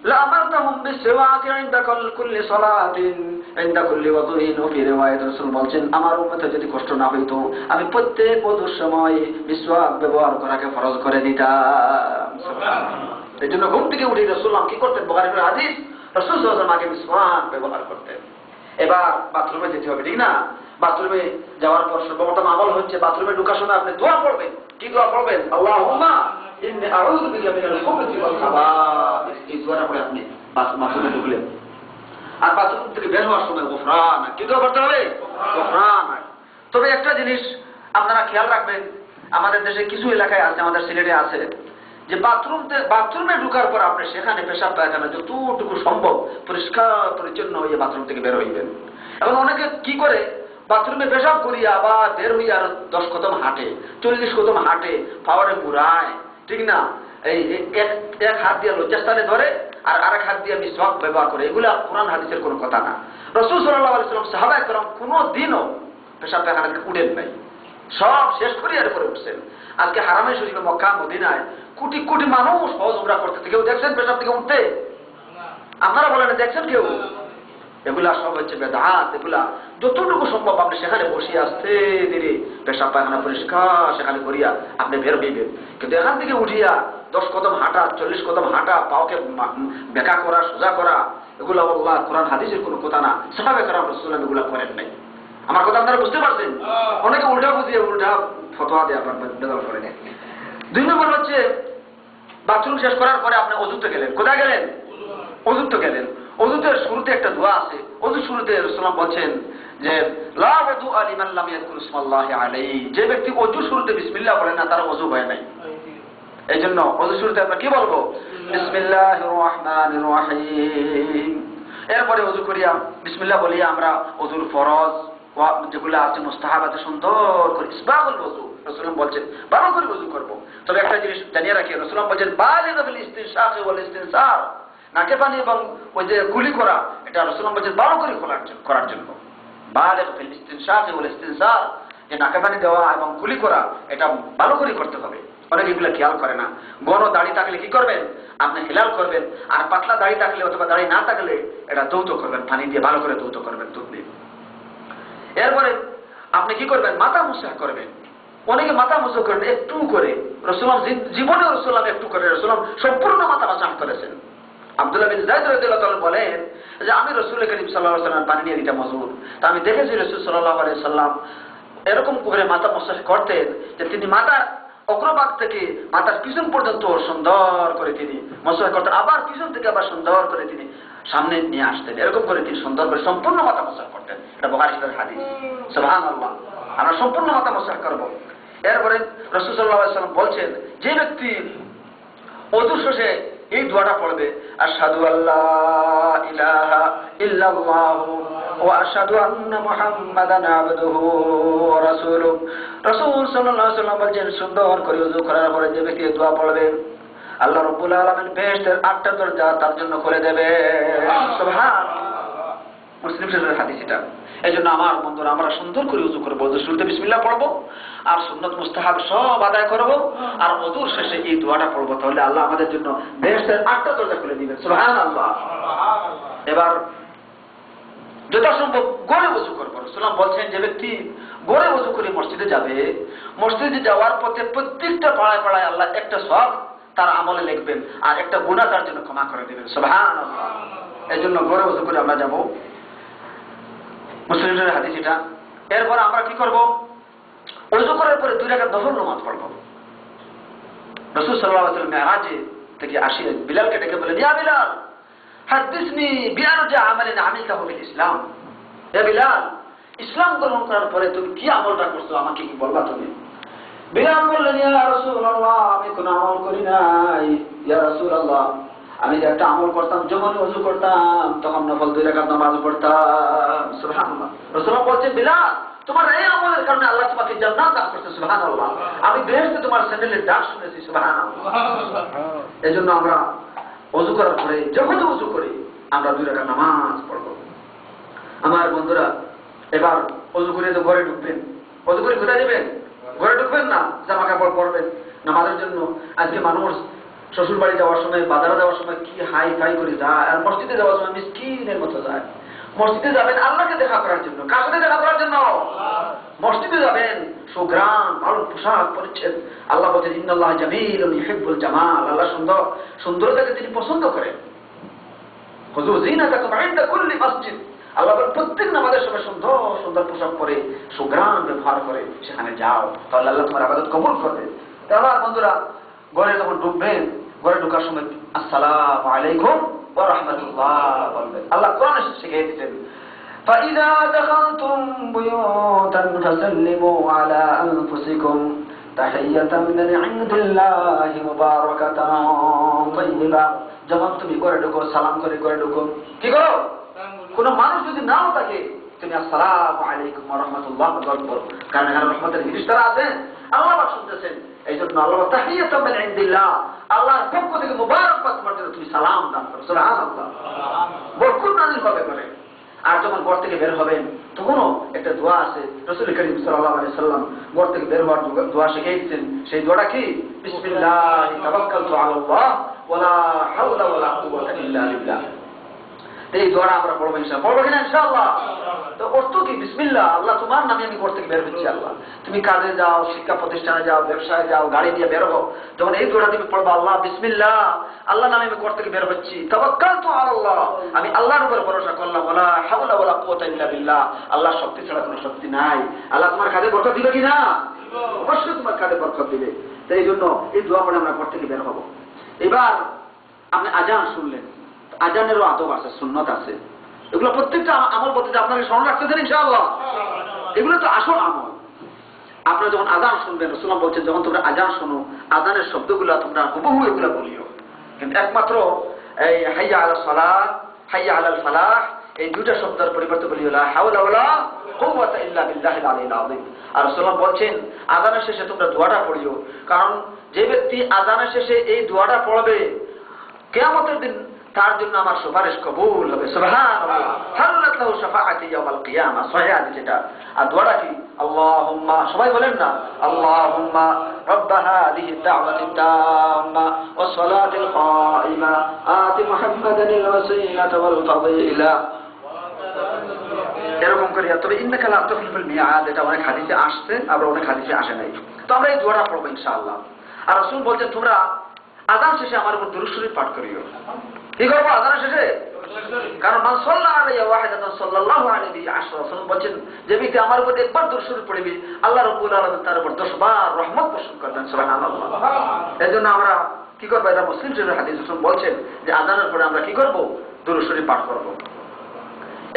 লা'আমারতুহুম বিসওয়াক ইনদা কুল্লি সালাতিন ইনদা কুল্লি ওযুইন। ফি রিওয়ায়াত রাসূল বলছেন, আমার উম্মতে যদি কষ্ট না হইতো আমি প্রত্যেক ওযুর সময় মিসওয়াক ব্যবহার করাকে ফরজ করে দিতাম। সুবহানাল্লাহ। এজন্য ঘুম থেকে উঠে রাসূলুল্লাহ কি করতেন? বুখারীর হাদিস, রাসূল সাল্লাল্লাহু আলাইহি ওয়াসাল্লাম মিসওয়াক ব্যবহার করতেন। এবার বাথরুমে যেতে হবে, ঠিক না? বাথরুমে যাওয়ার পর সর্বপ্রথম আমল হচ্ছে বাথরুমে ঢোকার সময় আপনি দোয়া পড়বেন। কি দোয়া পড়বেন? আল্লাহুম্মা ইন্নী আউযু বিকা মিনাল খুবুসি ওয়াল খাবাইস, এই দোয়াটা পড়ে আপনি বাথরুমে ঢুকলেন। আর বাথরুম থেকে বের হওয়ার সময় গফরান, কি দোয়া করতে হবে? গফরান। তবে একটা জিনিস আপনারা খেয়াল রাখবেন, আমাদের দেশে কিছু এলাকায় আছে, আমাদের সিলেটে আছে, যে বাথরুমে ঢুকার পর আপনি সেখানে পেশাব পায়খানা যতটুকু সম্ভব পরিষ্কার পরিচ্ছন্ন হয়ে বাথরুম থেকে বের হইবেন। এবং অনেকে কি করে, বাথরুমে পেশাব করিয়া আবার বের হইয়া আর 10 কদম হাঁটে, 40 কদম হাঁটে, পাওয়ারে ঘুরায়, ঠিক না? এই এক হাত দিয়ে লজ্জাস্থানে ধরে আর আরেক হাত দিয়ে মিসওয়াক ব্যবহার করে। এগুলা কোরআন হাদিসের কোনো কথা না। রাসূল সাল্লাল্লাহু আলাইহি ওয়াসাল্লাম সাহাবায়ে কেরাম কোনো দিনও পেশাব পায়খানা থেকে উঠেন নাই, সব শেষ করে এর পরে উঠছেন। আজকে হারামে শরীফে মক্কা মদিনায় কোটি কোটি মানুষ হজ উমরা করতে, কেউ দেখছেন পেশাব থেকে উঠতে? আপনারা বলেন দেখছেন কেউ? এগুলা সব হচ্ছে বেদাত। এগুলা যতটুকু সম্ভব আপনি সেখানে বসিয়ে আসতে ধীরে পেশাব পায়খানা পরিষ্কার সেখানে করিয়া আপনি বের হইবেন। কিন্তু এখান থেকে উঠিয়া 10 কদম হাঁটা, 40 কদম হাঁটা, পাওকে বেঁকা করা, সোজা করা, এগুলা আল্লাহ কোরআন হাদিসের কোনো কথা না। সাহাবায়ে কেরাম রাসূলুল্লাহ এগুলা করেন নাই। আমার কথা আপনারা বুঝতে পারছেন? অনেকে উল্টা বুঝিয়ে উল্টা ফতোয়া দেয়, আপনার বেদল করে নেয়। 2 নম্বর হচ্ছে বাথরুম শেষ করার পরে আপনি অজুতে গেলেন। কোথায় গেলেন? অজুতে গেলেন। অজুতের শুরুতে একটা দোয়া আছে। অজুর শুরুতে রাসূলুল্লাহ বলেন যে লা ওযুআ লিমান লাম ইয়াযকুর ইসমাল্লাহি আলাইহি, যে ব্যক্তি অজুর শুরুতে বিসমিল্লাহ বলে না তার ওযু হয় নাই। এইজন্য অজুর শুরুতে আমরা কি বলবো? বিসমিল্লাহির রহমানির রহিম। এরপরে অজু করিয়া বিসমিল্লাহ বলিয়া আমরা অজুর ফরজ যেগুলো আছে মুস্তাহাবাতে সুন্দর করে ইসবাগুল ওযু রাসূলুল্লাহ বলেন ভালো করে ওযু করব। তবে একটা জিনিস জানিয়ে রাখি, রাসূলুল্লাহ বলেন বালিগ বিল ইস্তিনশাক ওয়াল ইস্তিনসার, নাকে পানি এবং ওই যে কুলি করা, এটা রাসূলুল্লাহ বলেন ভালো করে করার জন্য। বালিগ বিল ইস্তিনশাক ওয়াল ইস্তিনসার, যে নাকে পানি দেওয়া এবং কুলি করা এটা ভালো করে করতে হবে। অনেকে এগুলো খেয়াল করে না। ঘন দাড়ি থাকলে কি করবেন? আপনি হেলাল করবেন। আর পাতলা দাড়ি থাকলে অথবা দাড়ি না থাকলে এটা দৌত করবেন, পানি দিয়ে ভালো করে দৌত করবেন, দুধ দিয়ে। এরপরে আপনি কি করবেন? মাথা মুসা করবেন। অনেকে মাথা মুসা করেন একটু করে, রাসূলুল্লাহ জীবনে রাসূলুল্লাহ একটু করে, রাসূলুল্লাহ সম্পূর্ণ মাথা মাসাহ করেছেন। আব্দুল্লাহ বিন যায়েদ রাদিয়াল্লাহু তাআলা বলেন যে আমি রাসূল করিম সাল্লাল্লাহু আলাইহি ওয়াসাল্লাম পানি নিয়ে দিতাম মজুর, তা আমি দেখেছি রাসূল সাল্লাল্লাহু আলাইহি ওয়াসাল্লাম এরকম করে মাথা মাসাহ করতেন যে তিনি মাথা অগ্রভাগ থেকে মাথার পিছন পর্যন্ত সুন্দর করে তিনি মাসাহ করতেন, আবার পিছন থেকে আবার সুন্দর করে তিনি সামনে নিয়ে আসতেন। এরকম করে তিনি সুন্দর করে সম্পূর্ণ মাথা মাসাহ করতেন। এটা বুখারী শরীফের হাদিস। সুবহানাল্লাহ, আমরা সম্পূর্ণ মাথা মাসাহ করব। এরপরে রাসূল সাল্লাল্লাহু আলাইহি ওয়াসাল্লাম বলছেন যে ব্যক্তি ওযু শেষে এই দোয়াটা পড়বে, আশহাদু আল্লা ইলাহা ইল্লাল্লাহু ওয়া আশহাদু আন্না মুহাম্মাদান আবদুহু ওয়া রাসূলুহু। রাসূল সাল্লাল্লাহু আলাইহি ওয়াসাল্লাম বলেন সুন্দর করে ওযু করার পরে যে ব্যক্তি দোয়া পড়বে আল্লাহ রাব্বুল আলামিন বেহেশতের 8টা দরজা তার জন্য করে দেবে। সুবহানাল্লাহ, মুসলিম শরীফের হাদিস এটা। এইজন্য আমার বন্ধুরা আমরা সুন্দর করে ওযু করব, ওযুর শুরুতে বিসমিল্লাহ পড়ব আর সুন্নাত মুস্তাহাব সব আদায় করব আর ওযুর শেষে এই দোয়াটা পড়ব, তাহলে আল্লাহ আমাদের জন্য বেহেশতের 8টা দরজা খুলে দিবেন। সুবহানাল্লাহ। এবার যথাসম্ভব গড়ে ওযু করব। রাসূলুল্লাহ বলছেন যে ব্যক্তি গড়ে ওযু করে মসজিদে যাবে, মসজিদে যাওয়ার পথে প্রত্যেকটা পাড়ায় পাড়ায় আল্লাহ একটা সওয়াব তার আমলে লিখবেন আর একটা গুনাহ তার জন্য ক্ষমা করে দিবেন। সুবহানাল্লাহ। এইজন্য গড়ে ওযু করে আমরা যাব, মুসলিমের হাদিস এটা। এরপর আমরা কি করব? ওযু করার পরে 2 রাকাত নফল নামাজ পড়ব। রাসূল সাল্লাল্লাহু আলাইহি ওয়াসাল্লাম মেরাজে থেকে আসি বিলালকে ডেকে বলেন, ইয়া বিলাল হাদিসনি বিআরজা আমালিন আমিলতাহু ফিল ইসলাম। হে বিলাল, ইসলাম গ্রহণ করার পরে তুমি কি আমলটা করছো আমাকে কি বলবা তুমি? বিলাল বললেন, ইয়া রাসূলুল্লাহ আমি কোনো আমল করি নাই। ইয়া রাসূলুল্লাহ আমি যে একটা আমল করতাম, যখন ওযু করতাম তখন নফল 2 রাকাত নামাজ পড়তাম। সুবহানাল্লাহ। রাসূলুল্লাহ বলছেন, বিলাল তোমার এই আমলের কারণে আল্লাহ তোমাকে জান্নাত দান করতে। সুবহানাল্লাহ। আমি বেহেশতে তোমার স্যান্ডেলের ডাক শুনেছি। সুবহানাল্লাহ। এজন্য আমরা ওযু করার পরে যখন ওযু করি আমরা 2 রাকাত নামাজ পড়ব। আমার বন্ধুরা এবার ওযু করে তো ঘরে ঢুকবেন, ওযু করে কোথায় যাবেন? ঘরে ঢুকবেন না, জামা কাপড় পরবেন নামাজের জন্য। আজকে মানুষ শ্বশুর বাড়ি যাওয়ার সময়, বাজারে যাওয়ার সময় কি হাই ফাই করে যায়, আর মসজিদে যাওয়ার সময় মিসকিনের মতো যায়। মসজিদে যাবেন আল্লাহকে দেখা করার জন্য। কার সাথে দেখা করার জন্য? মসজিদে যাবেন সুগ্রাম ভালো পোশাক পরিচ্ছেদ। আল্লাহ বলেন, ইন্নাল্লাহা জামিলুন ইউহিব্বুল জামাল। আল্লাহ সুন্দরতাকে তিনি পছন্দ করেন। খুযু যিনাতাকুম ইনদা কুল্লি মসজিদ। আল্লাহ বলেন প্রত্যেক নামাজের সময় সুন্দর সুন্দর পোশাক পরে সুগ্রাম ব্যবহার করে সেখানে যাও, তাহলে আল্লাহ তোমার ইবাদত কবুল করবে। তাহলে বন্ধুরা ঘরে যখন ঢুকবেন, ঘরে ঢোকার সময় আসসালামু আলাইকুম ওয়া রাহমাতুল্লাহ বলবেন। আল্লাহ কোরআনে শিখিয়ে দিয়েছেন, فإذا دخلتم بيوتا فسلموا على أنفسكم تحية من عند الله مباركة طيبة। যখন তুমি ঘরে ঢোকো সালাম করে ঘরে ঢোকো, কি করো? কোন মানুষ যদি নাও থাকে তুমি আসসালামু আলাইকুম ওয়া রাহমাতুল্লাহ বলো, কারণ এখানে রহমতের ফেরেশতারা আছেন, আল্লাহ পাক শুনতেছেন। এই জন্য আল্লাহ তাহিয়াতুম মিন ইনদিল্লাহ, আল্লাহর পক্ষ থেকে মুবারকবাদ তোমার জন্য, তুমি সালাম দান করো। সুবহানাল্লাহ, বরকত নাযিল হবে করে। আর যখন ঘর থেকে বের হবেন তখনও একটা দোয়া আছে, রাসূল করিম সাল্লাল্লাহু আলাইহি সাল্লাম ঘর থেকে বের হওয়ার দোয়া শিখিয়ে দিয়েছেন। সেই দোয়াটা কি? বিসমিল্লাহি তাওয়াক্কালতু আলাল্লাহ ওয়ালা হাওলা ওয়ালা কুওয়াতা ইল্লা বিল্লাহ। এই দোয়াটা আমরা পড়বো ইনশাআল্লাহ। পড়বো কিনা ইনশাআল্লাহ? তো অর্থ কি? বিসমিল্লাহ, আল্লাহ তোমার নামে আমি ঘর থেকে বের হচ্ছি। আল্লাহ, তুমি কাজে যাও, শিক্ষা প্রতিষ্ঠানে যাও, ব্যবসায় যাও, গাড়ি দিয়ে বের হও, যখন এই দোয়াটা তুমি পড়বো, আল্লাহ বিসমিল্লাহ, আল্লাহ নামে আমি ঘর থেকে বের হচ্ছি, তাওয়াক্কালতু আলাল্লাহ, আমি আল্লাহর উপর ভরসা করলাম, ওয়ালা হাওলা ওয়ালা কুওয়াতা ইল্লা বিল্লাহ, আল্লাহর শক্তি ছাড়া কোনো শক্তি নাই। আল্লাহ তোমার কাজে বরকত দিবে কিনা? অবশ্যই তোমার কাজে বরকত দিবে। তো এই জন্য এই দোয়া পড়ে আমরা ঘর থেকে বের হব। এবার আপনি আজান শুনলেন, আজানেরও আদব আছে, সুন্নত আছে, এগুলো প্রত্যেকটা আমল পদ্ধতি আপনাকে স্মরণ রাখতেছেন ইনশাআল্লাহ। এগুলো তো আসল আমল। আপনারা যখন আজান শুনবেন, রাসূলুল্লাহ বলছেন যখন তোমরা আজান শোনো, আজানের শব্দগুলো তোমরা হুবহু এগুলো বলিও, কিন্তু একমাত্র এই হাইয়া আলাস সালাহ, হাইয়া আলাল ফালাহ, এই দুইটা শব্দের পরিবর্তে বলিও লা হাওলা ওয়ালা কুওয়াতা ইল্লা বিল্লাহিল আলিয়্যিল আযীম। আর রাসূলুল্লাহ বলছেন আজানের শেষে তোমরা দোয়াটা পড়িও, কারণ যে ব্যক্তি আজানের শেষে এই দোয়াটা পড়বে কিয়ামতের দিন তার জন্য আমার সুপারিশ কবুল হবে। সুবহানাল্লাহ, হাল্লাত লাহু শাফাআতি ইয়াউমাল কিয়ামাহ, সহিহ হাদিস এটা। আর দোয়াটা কি? আল্লাহুম্মা, সবাই বলেন না, আল্লাহুম্মা রাব্বা হাযিহি দাওয়াতিত তাম্মা ওয়াস সালাতিল কায়িমা আতি মুহাম্মাদানিল ওয়াসিলাতা ওয়াল ফাদিলা, এরকম করি। তবে ইন্নাকা লা তুখলিফুল মিআদ, এটা অনেক হাদিসে আসছে, আবার অনেক হাদিসে আসে নাই। তো আমরা এই দোয়াটা পড়বো ইনশাআল্লাহ। আর রাসূল বলছেন তোমরা আযান শেষে আমার উপর দুরূদ শরীফ পাঠ করিও। কি করবো আযানের শেষে? কারণ মান সাল্লা আলাইহি ওয়াহিদাতান সাল্লাল্লাহু আলাইহি আশরা, রাসূল বলেন যে ব্যক্তি আমার উপর একবার দুরূদ শরীফ পড়বে, আল্লাহ রাব্বুল আলামিন তার উপর 10 বার রহমত বর্ষণ করবেন। সুবহানাল্লাহ। এজন্য আমরা কি করব? এটা মুসলিম শরীফের হাদিস, রাসূল বলেন যে আযানের পরে আমরা কি করব? দুরূদ শরীফ পাঠ করব।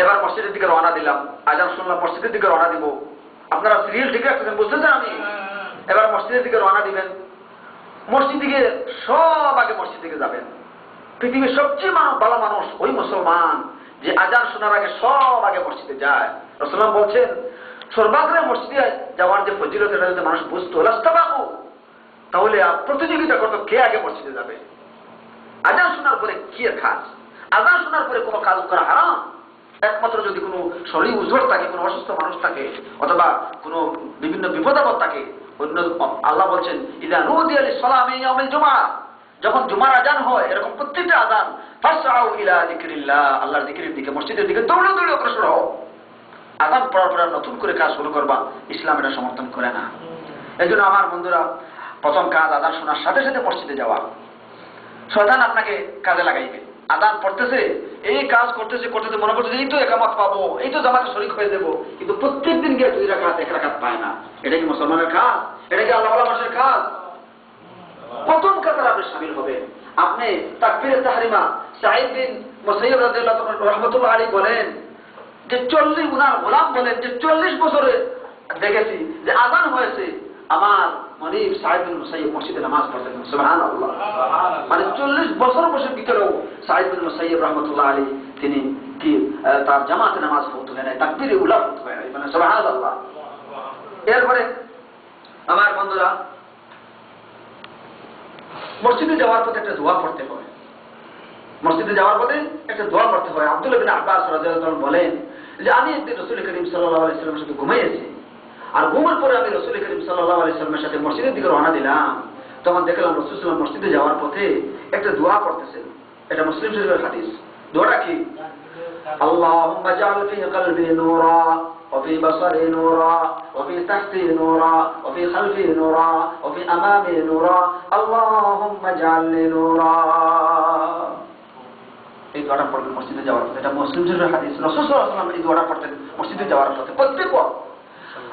এবার মসজিদের দিকে রওনা দিলাম, আযান শুনলাম, মসজিদের দিকে রওনা দিব। আপনারা সিরিয়াল ঠিক রাখতেছেন, বুঝতেছেন? আমি এবার মসজিদের দিকে রওনা দিবেন। মসজিদ দিকে সব আগে মসজিদ দিকে যাবেন। পৃথিবীর সবচেয়ে ভালো মানুষ ওই মুসলমান যে আজান শোনার আগে সব আগে মসজিদে যায়। রাসূলুল্লাহ বলছেন সর্বাগ্রে মসজিদে যাওয়ার যে ফজিলত, এটা যদি মানুষ বুঝতো লাস্তাবাকু, তাহলে প্রতিযোগিতা করতো কে আগে মসজিদে যাবে। আজান শোনার পরে কি এর কাজ? আজান শোনার পরে কোনো কাজ করা হারাম, একমাত্র যদি কোনো শরীর উজ্জ্বল থাকে, কোনো অসুস্থ মানুষ থাকে, অথবা কোনো বিভিন্ন বিপদাপদ থাকে। অন্য আল্লাহ বলছেন ইযা নুদিয়া লিস-সালাতি মিন ইয়াউমিল জুমআহ, যখন জুমার আজান হয়, এরকম প্রত্যেকটা আজান, ফাসআউ ইলা যিকরিল্লাহ, আল্লাহর যিকিরের দিকে, মসজিদের দিকে দৌড়ে দৌড়ে অগ্রসর হও। আজান পড়ার পর নতুন করে কাজ শুরু করবা, ইসলাম এটা সমর্থন করে না। এজন্য আমার বন্ধুরা, প্রথম কাজ আজান শোনার সাথে সাথে মসজিদে যাওয়া। শয়তান আপনাকে কাজে লাগাইবে। আজান পড়তেছে, এই কাজ করতেছে করতেছে, মনে করতেছে এই তো একামত পাবো, এই তো জামাতে শরীক হয়ে দেবো, কিন্তু প্রত্যেক দিন গিয়ে 2 রাকাত 1 রাকাত পায় না। এটা কি মুসলমানের কাজ? এটা কি আল্লাহ ওয়ালা মানুষের কাজ? প্রথম কাতারে আপনি শামিল হবেন। আপনি তাকবীরে তাহরিমা, সাঈদ বিন মুসাইয়্যিব রাদিয়াল্লাহু রাহমাতুল্লাহ আলাইহি বলেন যে 40 উনার গোলাম বলেন যে 40 বছরে দেখেছি যে আজান হয়েছে, আমার মনিব সাঈদ বিন মুসাইয়্যিব মসজিদে নামাজ পড়তেন। সুবহানাল্লাহ। মানে 40 বছর বসে ভিতরেও সাঈদ বিন মুসাইয়্যিব রাহমাতুল্লাহ আলাইহি তিনি কি তার জামাতে নামাজ পড়তে হয় না, তাকবীরে উলা পড়তে হয় না। মানে সুবহানাল্লাহ। এরপরে আমার বন্ধুরা, মসজিদে যাওয়ার পথে একটা দোয়া পড়তে হয়। মসজিদে যাওয়ার পথে একটা দোয়া পড়তে হয়। আব্দুল্লাহ বিন আব্বাস রাদিয়াল্লাহু আনহু বলেন যে আমি একদিন রাসূল করিম সাল্লাল্লাহু আলাইহি ওয়াসাল্লামের সাথে ঘুমিয়েছি, আর ঘুমের পরে আমি রাসূল করিম সাল্লাল্লাহু আলাইহি ওয়াসাল্লামের সাথে মসজিদের দিকে রওনা দিলাম। তখন দেখলাম রাসূল সাল্লাল্লাহু আলাইহি ওয়াসাল্লাম মসজিদে যাওয়ার পথে একটা দোয়া পড়তেছেন। এটা মুসলিম শরীফের হাদিস। দোয়াটা কি? আল্লাহুম্মা জাআল ফি কলবি নূরা وفي بصري نورا وفي تحتي نورا وفي خلفي نورا وفي أمامي نورا اللهم اجعلني نورا। এই দোয়াটা পড়বেন মসজিদে যাওয়ার পথে। এটা মুসলিম শরীফের হাদিস। রাসূল সাল্লাল্লাহু আলাইহি ওয়াসাল্লাম এই দোয়াটা পড়তেন মসজিদে যাওয়ার পথে প্রত্যেক ওয়াক্ত।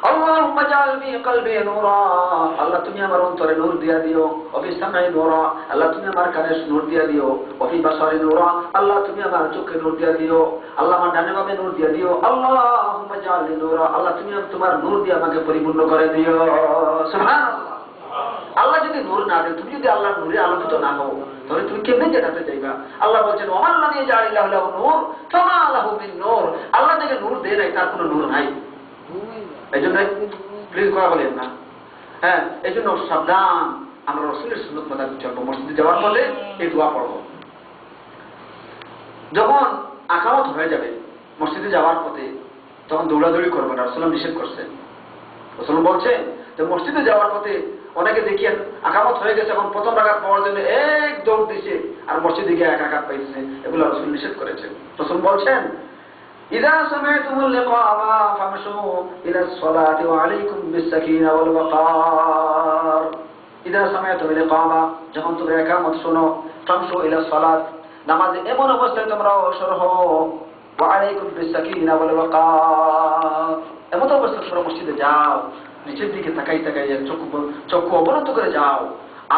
আল্লাহুম্মা জাআল ফি কলবি নূরা, আল্লাহ তুমি আমার অন্তরে নূর দিয়া দিও। ওয়া ফি সামঈ নূরা, আল্লাহ তুমি আমার কানে নূর দিয়া দিও। ওয়া ফি বাসারি নূরা, আল্লাহ তুমি আমার চোখে নূর দিয়া দিও। আল্লাহ আমার ডানে বামে নূর দিয়া দিও। আল্লাহুম্মা জাআল লি নূরা, আল্লাহ তুমি তোমার নূর দিয়ে আমাকে পরিপূর্ণ করে দিও। সুবহানাল্লাহ। আল্লাহ যদি নূর না দেন, তুমি যদি আল্লাহর নূরে আলোকিত না হও, তাহলে তুমি কেমনে যেতে চাইবা? আল্লাহ বলছেন ওমান লাম ইয়াজআলিল্লাহু লাহু নূর ফামা লাহু মিন নূর, আল্লাহ যাকে নূর দেয় নাই তার কোনো নূর নাই। এই জন্য প্লিজ কথা বলেন না। হ্যাঁ, এই জন্য সাবধান, আমরা রাসূলের সুন্নাত মোতাবেক চলবো। মসজিদে যাওয়ার পরে এই দোয়া পড়বো। যখন আকামত হয়ে যাবে মসজিদে যাওয়ার পথে, তখন দৌড়াদৌড়ি করবেন, রাসূল নিষেধ করছেন। রাসূল বলছেন যে মসজিদে যাওয়ার পথে অনেকে দেখিয়েন আকামত হয়ে গেছে, এখন প্রথম রাকাত পাওয়ার জন্য এক দৌড় দিছে আর মসজিদে গিয়ে এক রাকাত পাইছে, এগুলো রাসূল নিষেধ করেছেন। রাসূল বলছেন ইযা সামি'তুমুল ইকামা ফামশু ইলাস সালাতি ওয়া আলাইকুম বিস-সাকিনা ওয়াল ওয়াকার। ইযা সামি'তুমুল ইকামা, যখন তোমরা ইকামত শোনো, ফামশু ইলাস সালাত, নামাজে এমন অবস্থায় তোমরা অগ্রসর হও, ওয়া আলাইকুম বিস-সাকিনা ওয়াল ওয়াকার, এমন অবস্থায় তোমরা মসজিদে যাও, নিচের দিকে তাকাই তাকাই চক্ষু অবনত করে যাও,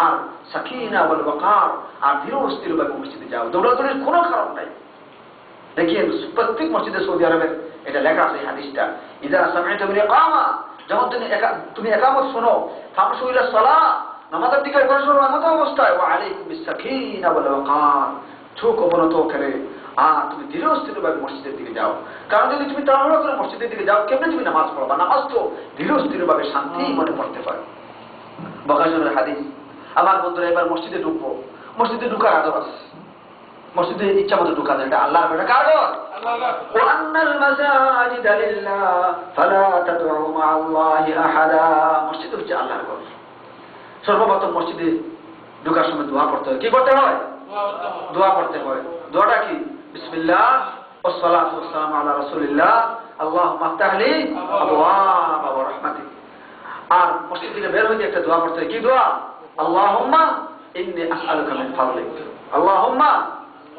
আর সাকিনা ওয়াল ওয়াকার, আর ধীর স্থিরভাবে মসজিদে যাও। দৌড়াদৌড়ির কোনো কারণ নাই। দেখেন প্রত্যেক মসজিদে সৌদি আরবে এটা লেখা আছে হাদিসটা, ইযা সামি'তুমুল ইকামা, যখন তুমি ইকামত শোনো, ফামশু ইলাস সালাহ, নামাজের দিকে অগ্রসর হও এমন অবস্থায়, ওয়া আলাইকুম বিস-সাকিনা ওয়াল ওয়াকার, চোখ অবনত করে আর তুমি ধীর স্থিরভাবে মসজিদের দিকে যাও। কারণ যদি তুমি তাড়াহুড়ো করে মসজিদের দিকে যাও, কেমনে তুমি নামাজ পড়বা? নামাজ তো ধীর স্থিরভাবে শান্তি মনে পড়তে পারে। বখাশুরের হাদিস। আমার বন্ধুরা, এবার মসজিদে ঢুকবো। মসজিদে ঢুকার আদব আছে, মসজিদে ইচ্ছা মতো ঢুকা যায়, এটা আল্লাহর বেটা কার ঘর? ওয়া আন্নাল মাসাজিদা লিল্লাহ ফালা তাদউ মা আল্লাহি আহাদা, মসজিদ হচ্ছে আল্লাহর ঘর। সর্বপ্রথম মসজিদে ঢোকার সময় দোয়া পড়তে হয়। কি করতে হয়? দোয়া পড়তে হয়। দোয়াটা কি? বিসমিল্লাহ ওয়াস সালাতু ওয়াস সালামু আলা রাসূলিল্লাহ আল্লাহুম্মা আফতাহ লি আবওয়াব রাহমাতিক। আর মসজিদ থেকে বের হয়ে একটা দোয়া পড়তে হয়। কি দোয়া? আল্লাহুম্মা ইন্নী আসআলুকা মিন ফাদলিক, আল্লাহুম্মা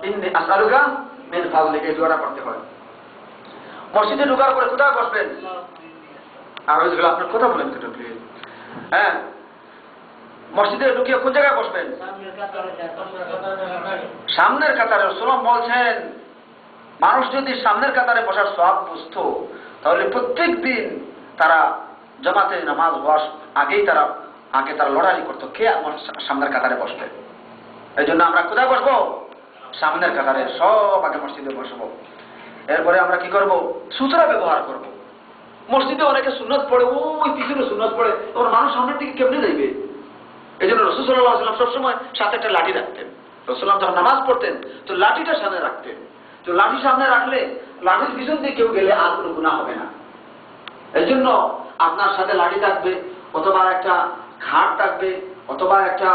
ইন্নী আসআলুকা মিন ফাদলিক, এই দোয়াটা পড়তে হয়। মসজিদে ঢোকার পরে কোথায় বসবেন? আর ওই যেগুলো আপনার কথা বলেন তো প্লিজ। হ্যাঁ, মসজিদে ঢুকে কোন জায়গায় বসবেন? সামনের কাতারে। রাসূল বলছেন মানুষ যদি সামনের কাতারে বসার সওয়াব বুঝতো, তাহলে প্রত্যেক দিন তারা জামাতে নামাজ হওয়ার আগেই তারা লড়াই করতো, কে সামনের কাতারে বসবে। এই জন্য আমরা কোথায় বসবো? সামনের কাতারে। সব আগে মসজিদে বসবো। এরপরে আমরা কি করব? সুতরা ব্যবহার করব। মসজিদে অনেকে সুন্নাত পড়ে, ওই পিছনে সুন্নাত পড়ে, তখন মানুষ সামনের দিকে কেমনে যাইবে? এই জন্য রাসূল সাল্লাল্লাহু আলাইহি ওয়াসাল্লাম সবসময় সাথে একটা লাঠি রাখতেন। রাসূল যখন নামাজ পড়তেন তো লাঠিটা সামনে রাখতেন। তো লাঠি সামনে রাখলে লাঠির পিছন দিয়ে কেউ গেলে আর কোনো গুনাহ হবে না। এই জন্য আপনার সাথে লাঠি থাকবে, অথবা একটা ঘাট থাকবে, অথবা একটা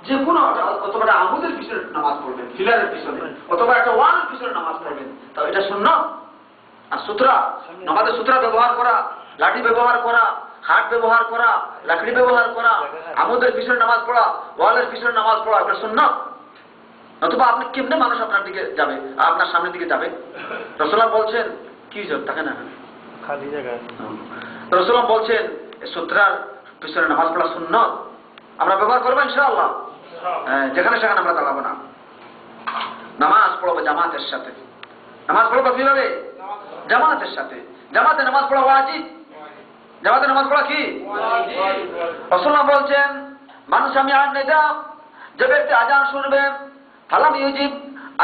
যে কোনো, অথবা একটা আগুনের পিছনে নামাজ পড়বেন, ফিলারের পিছনে, অথবা একটা ওয়ালের পিছনে নামাজ পড়বেন, তাও এটা সুন্নাত। আর সুতরা, নামাজের সুতরা ব্যবহার করা, লাঠি ব্যবহার করা, হাত ব্যবহার করা, লাকড়ি ব্যবহার করা, আমুদের পিছনে নামাজ পড়া, ওয়ালের পিছনে নামাজ পড়া, এটা সুন্নাত। অথবা আপনি কেমনে মানুষ আপনার দিকে যাবে, আপনার সামনের দিকে যাবে? রাসূল বলছেন কি জব থাকে না খালি জায়গা। রাসূল বলছেন সুতরার পিছনে নামাজ পড়া সুন্নাত। আমরা ব্যবহার করবো ইনশাআল্লাহ। যেখানে সেখানে আমরা দাঁড়াবো না। নামাজ পড়বো জামাতের সাথে। নামাজ পড়বো কিভাবে? জামাতের সাথে। জামাতে নামাজ পড়া ওয়াজিব। জামাতে নামাজ পড়া কি? রাসূল বলছেন মানুষ আমি আর নেতা, যে ব্যক্তি আজান শুনবে ফালাম ইউজিব,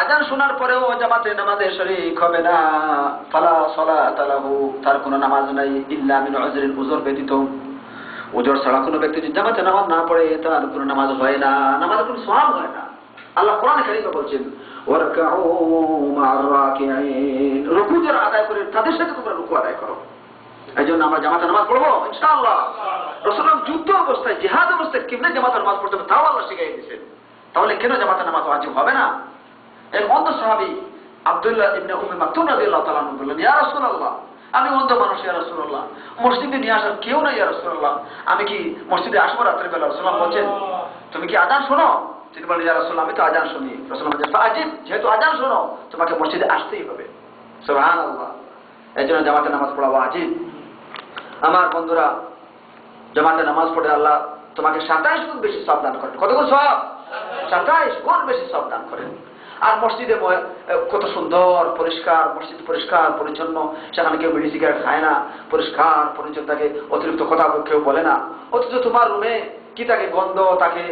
আজান শোনার পরেও জামাতে নামাজে শরীক হবে না, ফালা সালাতা লাহু, তার কোনো নামাজ নাই, ইল্লা মিন উযরিন, উযর ব্যতীত। উযর ছাড়া কোনো ব্যক্তি যদি জামাতে নামাজ না পড়ে তার কোনো নামাজ হয় না, নামাজের কোনো সওয়াব হয় না। আল্লাহ কোরআনে কারীমে বলছেন ওয়ারকাউ মা'আর রাকিঈন, রুকু যারা আদায় করে তাদের সাথে তোমরা রুকু আদায় করো। এই জন্য আমরা জামাতে নামাজ পড়বো ইনশাআল্লাহ। রাসূল যুদ্ধ অবস্থায়, জিহাদ অবস্থায় কেমনে জামাতে নামাজ পড়তে হবে তাও আল্লাহ শিখিয়ে দিয়েছেন। তাহলে কেন জামাতে নামাজ ওয়াজিব হবে না? এক অন্ধ সাহাবী আব্দুল্লাহ ইবনে উম্মে মাকতুম রাদিয়াল্লাহু তাআলা আনহু বললেন, ইয়া রাসূলুল্লাহ, আমি অন্ধ মানুষ ইয়া রাসূলুল্লাহ, মসজিদে নিয়ে আসার কেউ নাই ইয়া রাসূলুল্লাহ, আমি কি মসজিদে আসবো রাতের বেলা? রাসূল বলছেন তুমি কি আজান শোনো? তিনি বললেন ইয়া রাসূলুল্লাহ, আমি তো আজান শুনি। রাসূল বললেন ফাজিব, যেহেতু আজান শোনো তোমাকে মসজিদে আসতেই হবে। সুবহানাল্লাহ। এই জন্য জামাতে নামাজ পড়া ওয়াজিব। আমার বন্ধুরা, জামাতে নামাজ পড়ে আল্লাহ তোমাকে 27 গুণ বেশি সওয়াব দান করেন। কত গুণ সওয়াব? 27 গুণ বেশি সওয়াব দান করেন। আর মসজিদে কত সুন্দর পরিষ্কার, মসজিদ পরিষ্কার পরিচ্ছন্ন, সেখানে কেউ বিড়ি সিগারেট খায় না, পরিষ্কার পরিচ্ছন্ন থাকে, অতিরিক্ত কথা কেউ বলে না। অথচ তোমার রুমে কি থাকে? গন্ধ থাকে,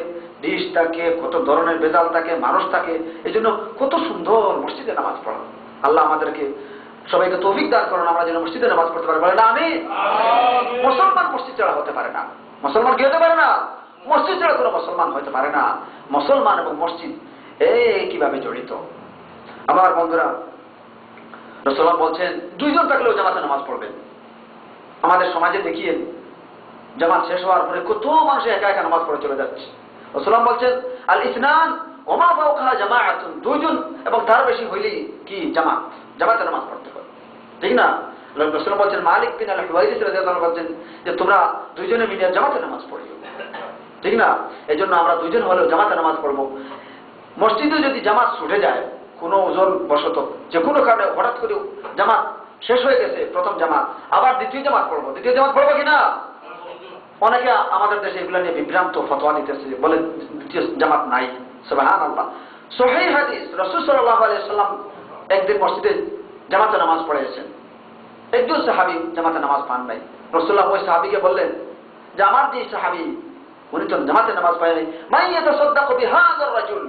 ডিশ থাকে, কত ধরনের বেজাল থাকে, মানুষ থাকে। এই জন্য কত সুন্দর মসজিদে নামাজ পড়া। আল্লাহ আমাদেরকে সবাইকে তৌফিক দান করুন, আমরা যেন মসজিদে নামাজ পড়তে পারি। বলে না আমি মুসলমান মসজিদ ছাড়া হতে পারে না। মুসলমান কি হতে পারে না? মসজিদ ছাড়া কোনো মুসলমান হতে পারে না। মুসলমান এবং মসজিদ কিভাবে জড়িত। আমার বন্ধুরা, রাসূলুল্লাহ বলছেন 2 জন থাকলেও জামাতে নামাজ পড়বেন। আমাদের সমাজে দেখিয়ে জামাত শেষ হওয়ার পরে কত মানুষ একা একা নামাজ পড়ে চলে যাচ্ছে। রাসূলুল্লাহ বলছেন আল ইসনান ওয়া মা ফাওকাহা জামাআতুন, 2 জন এবং তার বেশি হইলেই কি জামাত, জামাতে নামাজ পড়তে হবে, ঠিক না? রাসূলুল্লাহ বলছেন মালিক বিন আল হুয়াইরিস রাদিয়াল্লাহু আনহু বলছেন যে তোমরা 2 জনে মিলে জামাতে নামাজ পড়িও, ঠিক না? এজন্য আমরা 2 জন হলেও জামাতে নামাজ পড়বো। মসজিদে যদি জামাত ছুটে যায় কোনো ওজন বশত, যে কোনো কারণে হঠাৎ করে জামাত শেষ হয়ে গেছে, প্রথম জামাত, আবার দ্বিতীয় জামাত পড়বো, দ্বিতীয় জামাত পড়বো কিনা? অনেকে আমাদের দেশে এগুলো নিয়ে বিভ্রান্ত ফতোয়া দিতেছে, বলে দ্বিতীয় জামাত নাই। সুবহানাল্লাহ, সহিহ হাদিস, রাসূল সাল্লাল্লাহু আলাইহি ওয়াসাল্লাম একদিন মসজিদে জামাতে নামাজ পড়িয়েছেন। একজন সাহাবী জামাতে নামাজ পান নাই। রাসূলুল্লাহ ওই সাহাবীকে বললেন যে আমার যে সাহাবী উনি তো জামাতে নামাজ পড়ে নাই, মান ইয়াতাসাদ্দাকু বিহাযার রাজুল,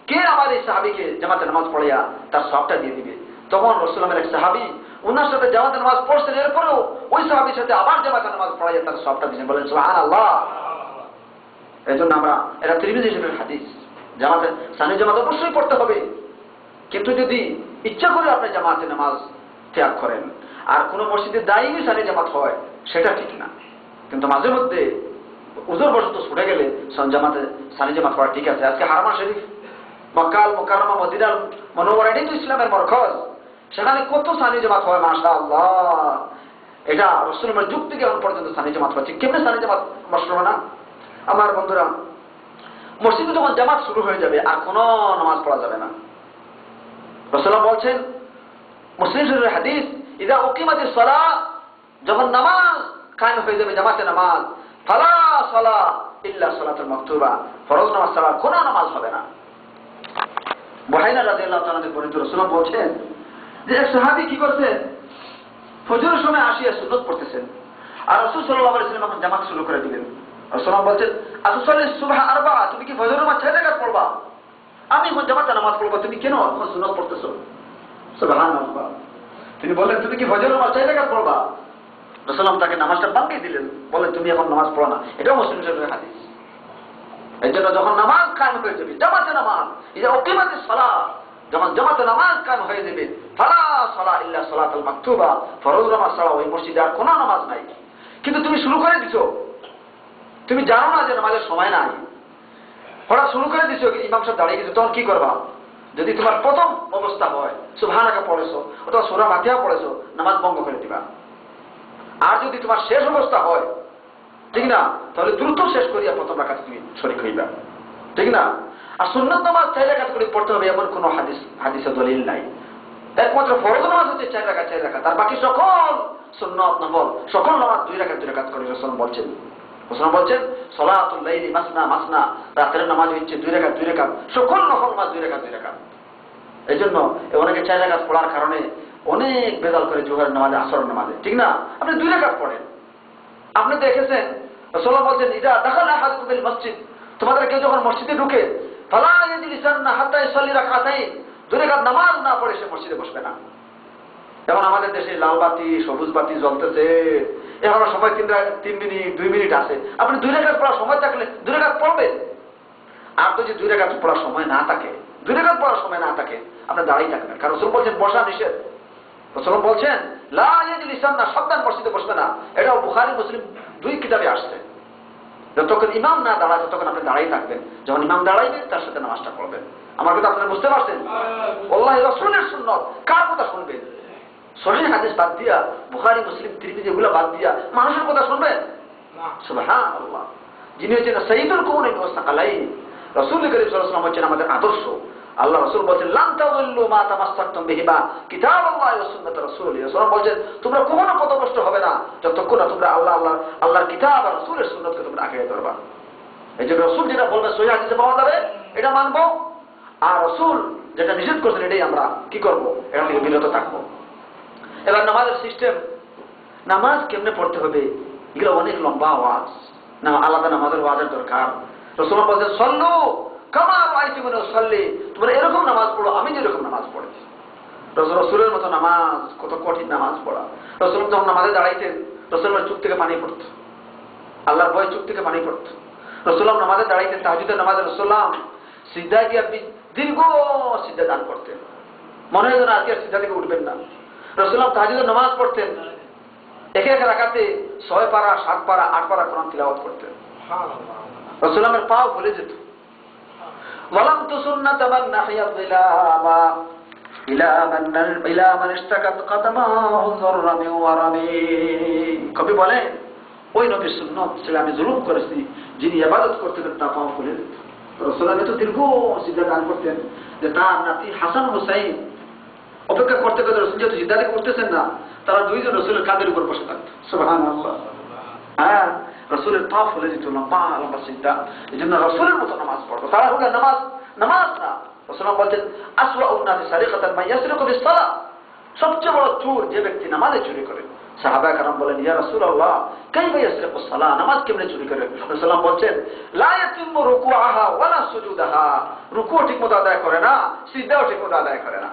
কে আমার এই সাহাবীকে জামাতে নামাজ পড়িয়া তার সওয়াবটা দিয়ে দিবে। তখন রাসূলুল্লাহর এক সাহাবী ওনার সাথে জামাতে নামাজ পড়ছেন, এরপরেও ওই সাহাবীর সাথে আবার জামাতে নামাজ পড়াইয়া তার সওয়াবটা দিয়েছেন। বলেন সুবহানাল্লাহ। এজন্য আমরা, এটা তিরমিজি শরীফের হাদিস, জামাতে সানি জামাত অবশ্যই পড়তে হবে। কিন্তু যদি ইচ্ছা করে আপনি জামাতে নামাজ ত্যাগ করেন আর কোন মসজিদে দায়ী সানি জামাত হয়, সেটা ঠিক না। কিন্তু মাঝে মধ্যে উযর বশত ছুটে গেলে জামাতে সানি জামাত পড়া ঠিক আছে। আজকে হারামা শরীফ, মক্কা আল মুকাররমা, মদিনা আল মুনাওয়ারা, এটাই তো ইসলামের মরকজ। সেখানে কত সানি জামাত হয়, মাশাআল্লাহ। এটা রাসূলের যুগ থেকে এখন পর্যন্ত সানি জামাত হচ্ছে। কেমনে সানি জামাত মশরুম না? আমার বন্ধুরা, মসজিদে যখন জামাত শুরু হয়ে যাবে আর কোনো নামাজ পড়া যাবে না। রাসূলুল্লাহ বলছেন, মুসলিম শরীফের হাদিস, ইযা উকিমাতিস সালাহ, যখন নামাজ কায়েম হয়ে যাবে, জামাতে নামাজ, ফালা সালাহ ইল্লা সালাতুল মাকতুবা, ফরজ নামাজ ছাড়া কোনো নামাজ হবে না। বুহাইরা রাদিয়াল্লাহু তাআলা থেকে বর্ণিত, রাসূলুল্লাহ বলছেন যে এক সাহাবী কি করছে, ফজরের সময় আসিয়া সুন্নত পড়তেছেন, আর রাসূল সাল্লাল্লাহু আলাইহি ওয়াসাল্লাম যখন জামাত শুরু করে দিলেন। রাসূলুল্লাহ বলছেন আতুসাল্লি সুবহা আরবা, তুমি কি ফজরের নামাজ 6 রাকাত পড়বা? আমি এখন জামাতে নামাজ পড়বো, তুমি কেন এখন সুন্নত পড়তেছো? সুবহানাল্লাহ। তিনি বললেন তুমি কি ফজরের নামাজ 6 রাকাত পড়বা? রাসূলুল্লাহ তাকে নামাজটা বাঙ্গিয়ে দিলেন, বলেন তুমি এখন নামাজ পড়ো না। এটাও মুসলিম শরীফের হাদিস। এই জন্য যখন নামাজ কায়েম হয়ে যাবে, জামাতে নামাজ, ইযা উকিমাতিস সালাহ, যখন জামাতে নামাজ কায়েম হয়ে যাবে, ফালা সালাহ ইল্লা সালাতুল মাকতুবা, ফরজ নামাজ ছাড়া ওই মসজিদে আর কোনো নামাজ নাই। কিন্তু তুমি শুরু করে দিছো, তুমি জানো না যে নামাজের সময় নাই, হঠাৎ শুরু করে দিছো, ইমাম সাহেব দাঁড়িয়ে গেছে, তখন কি করবা? যদি তোমার প্রথম অবস্থা হয় সুবহানাকা পড়েছো অথবা সূরা ফাতিহা পড়েছো, নামাজ ভঙ্গ করে দিবা। আর যদি তোমার শেষ অবস্থা হয়, ঠিক না, তাহলে দ্রুত শেষ করিয়া প্রথম রাকাত তুমি শরীক হইবা, ঠিক না? আর সুন্নত নামাজ 4 রাকাত করে পড়তে হবে এমন কোনো হাদিসে দলিল নাই। একমাত্র ফরজ নামাজ হচ্ছে 4 রাকাত, আর বাকি সকল সুন্নাত নফল সকল নামাজ 2 রাকাত করে রাসূল বলছেন। রাসূল বলছেন সালাতুল লাইলি মাসনা মাসনা, রাতের নামাজ হচ্ছে 2 রাকাত, সকল নফল নামাজ 2 রাকাত। এই জন্য অনেকে 4 রাকাত পড়ার কারণে অনেক বেজাল করে জোহরের নামাজে, আসরের নামাজে, ঠিক না? আপনি 2 রাকাত পড়েন। আপনি দেখেছেন রাসূল বলছেন ইদা দাখালা আহাদুকুম বিল মসজিদ, তোমাদের কেউ যখন মসজিদে ঢুকে, ফালা ইয়াজলিসান্না হাত্তা ইসাল্লি রাকাতাইন, 2 রাকাত নামাজ না পড়ে সে মসজিদে বসবে না। এখন আমাদের দেশে লাল বাতি সবুজ বাতি জ্বলতেছে, এখনো সময় 3 মিনিট 2 মিনিট আছে, আপনি 2 রাকাত পড়ার সময় থাকলে 2 রাকাত পড়বেন। আর যদি 2 রাকাত পড়ার সময় না থাকে, 2 রাকাত পড়ার সময় না থাকে, আপনি দাঁড়িয়ে থাকবেন। কারণ রাসূল বলছেন বসা নিষেধ। রাসূল বলছেন লা ইয়াজলিসান্না, সাবধান মসজিদে বসবে না। এটাও বুখারী মুসলিম 2 কিতাবে আসছে। যতক্ষণ ইমাম না দাঁড়ায় ততক্ষণ আপনি দাঁড়িয়ে থাকবেন, যখন ইমাম দাঁড়াইবে তার সাথে নামাজটা পড়বেন। আমার কথা আপনারা বুঝতে পারছেন? আল্লাহ রাসূলের সুন্নাত, কার কথা শুনবেন? সহিহ হাদিস বাদ দিয়া, বুখারী মুসলিম তিরমিজি এগুলো বাদ দিয়া মানুষের কথা শুনবেন? সুবহানাল্লাহ। যিনি হচ্ছেন সাইয়্যিদুল কাউনাইন ওয়াস সাকালাইন, রাসূল করিম সাল্লাল্লাহু আলাইহি ওয়াসাল্লাম হচ্ছেন আমাদের আদর্শ। আল্লাহ রাসূল বলেন লান তাযিল্লু মা তামাসসাকতুম বিহিমা কিতাবাল্লাহি ওয়া সুন্নাত রাসূলিহি রাসূল বলেন তোমরা কখনো পথভ্রষ্ট হবে না যতক্ষণ না তোমরা আল্লাহর কিতাব আর রাসূলের সুন্নাতকে তোমরা আঁকড়ে ধরবা। এই যে রাসূল যেটা বলবে সহিহ হাদিসে পাওয়া যাবে এটা মানবো, আর রাসূল যেটা নিষেধ করেছেন এটাই আমরা কি করব, এটা থেকে বিরত থাকবো। এবার নামাজের সিস্টেম, নামাজ কেমনে পড়তে হবে এগুলো অনেক লম্বা ওয়াজ না, আলাদা নামাজের ওয়াজের দরকার। রাসূল বলেন সল্লু কামা রাআইতুমুনি উসাল্লি, তোমরা এরকম নামাজ পড়ো আমি যেরকম নামাজ পড়েছি। রাসূলের মতো নামাজ, কত কঠিন নামাজ পড়া। রাসূল যখন নামাজে দাঁড়াইতেন রাসূলের চোখ থেকে পানি পড়ত, আল্লাহর ভয় চোখ থেকে পানি পড়ত। রাসূল নামাজে দাঁড়াইতেন তাহাজ্জুদের নামাজে রাসূল সিজদায় গিয়ে দীর্ঘ সিজদা দান করতেন, মনে হয় যেন আজকে সিজদা থেকে উঠবেন না। রাসূল তাহাজ্জুদের নামাজ পড়তেন, এক এক রাকাতে 6 পারা 7 পারা 8 পারা কোরআন তিলাওয়াত করতেন। রাসূলের পা ভুলে যেত। ওয়ালাম তুসুন্নাত মান নাহিয়াত ইলামা ইলা মান ইশতাকাত কদমাহু যররামি ওয়ারামি। কবি বলেন ওই নবীর সুন্নাত ছিল আমি জুলুম করেছি, যিনি ইবাদত করতেন তা পা ভুলে যেত। রাসূল তো দীর্ঘ সিজদা দান করতেন যে তার নাতি হাসান হুসাইন অপেক্ষা করতে করতে রাসূল যেহেতু সিজদা করতেছেন না, তারা দুইজন রাসূলের কাঁধের উপর বসে থাকতো। সুবহানাল্লাহ। হ্যাঁ, রাসূলের পা ফুলে যেত, লম্বা লম্বা সিজদা। এই জন্য রাসূলের মতো নামাজ পড়তো। তারা হলো নামাজ না। রাসূল বলতেন আসওয়াউন নাসি সারিকাতান মান ইয়াসরিকু বিস-সালাহ, সবচেয়ে বড় চোর যে ব্যক্তি নামাজে চুরি করে। সাহাবা کرام বলেন ইয়া রাসূলুল্লাহ কাইফা ইয়াসরিকু সালাহ, নামাজ কেমনে চুরি করে? রাসূল বলছেন লা ইয়াতিমু রুকুআহা ওয়ালা সুজুদাহা, রুকু ঠিকমতো আদায় করে না, সিজদাও ঠিকমতো আদায় করে না।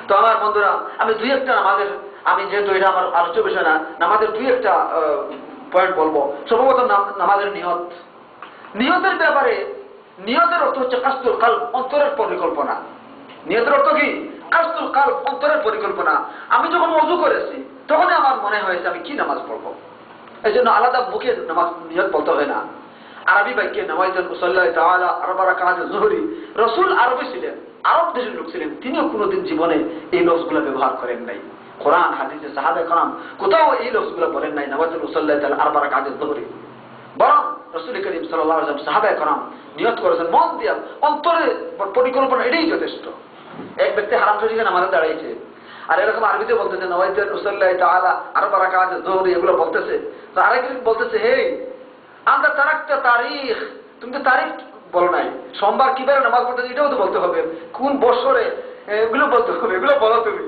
তো আমার বন্ধুরা আমি দুই একটা নামাজের, আমি যেহেতু এটা আমার আলোচ্য বিষয় না, নামাজের দুই একটা পয়েন্ট বলবো। সর্বপ্রথম নামাজের নিয়ত। নিয়তের ব্যাপারে নিয়তের অর্থ হচ্ছে কাসদুল কলব, অন্তরের পরিকল্পনা। নিয়তের অর্থ কি? কাসদুল কলব, অন্তরের পরিকল্পনা। আমি যখন ওযু করেছি তখনই আমার মনে হয়েছে আমি কি নামাজ পড়বো। এই জন্য আলাদা মুখে নামাজ নিয়ত বলতে হয় না। আরবি বাক্যে নামাইতুল মুসাল্লি তাআলা আরবা রাকাত যুহরি, রাসূল আরবি ছিলেন, আরব দেশের লোক ছিলেন, তিনিও কোনোদিন জীবনে এই লফজগুলো ব্যবহার করেন নাই। কোরআন হাদিসে সাহাবা کرام কোথাও এই লফজগুলো বলেন নাই নামাইতুল মুসাল্লি তাআলা আরবা রাকাত যুহরি। বরং রাসূল করিম সাল্লাল্লাহু আলাইহি ওয়াসাল্লাম সাহাবা کرام নিয়ত করেছেন মন দিয়া, অন্তরে পরিকল্পনা, এটাই যথেষ্ট। এক ব্যক্তি হারাম শরীফে নামাজে দাঁড়াইছে আর এরকম আরবিতে বলতেছে নামাইতুল মুসাল্লি তাআলা আরবা রাকাত যুহরি, এগুলো বলতেছে। তো আরেকজন বলতেছে হে আনতা তারাকতা তারিখ, তুমি তো তারিখ বলো নাই, সোমবার কিভাবে নামাজ পড়তে এটাও তো বলতে হবে, কোন বছরে এগুলো বলতে হবে, এগুলো বলো তুমি,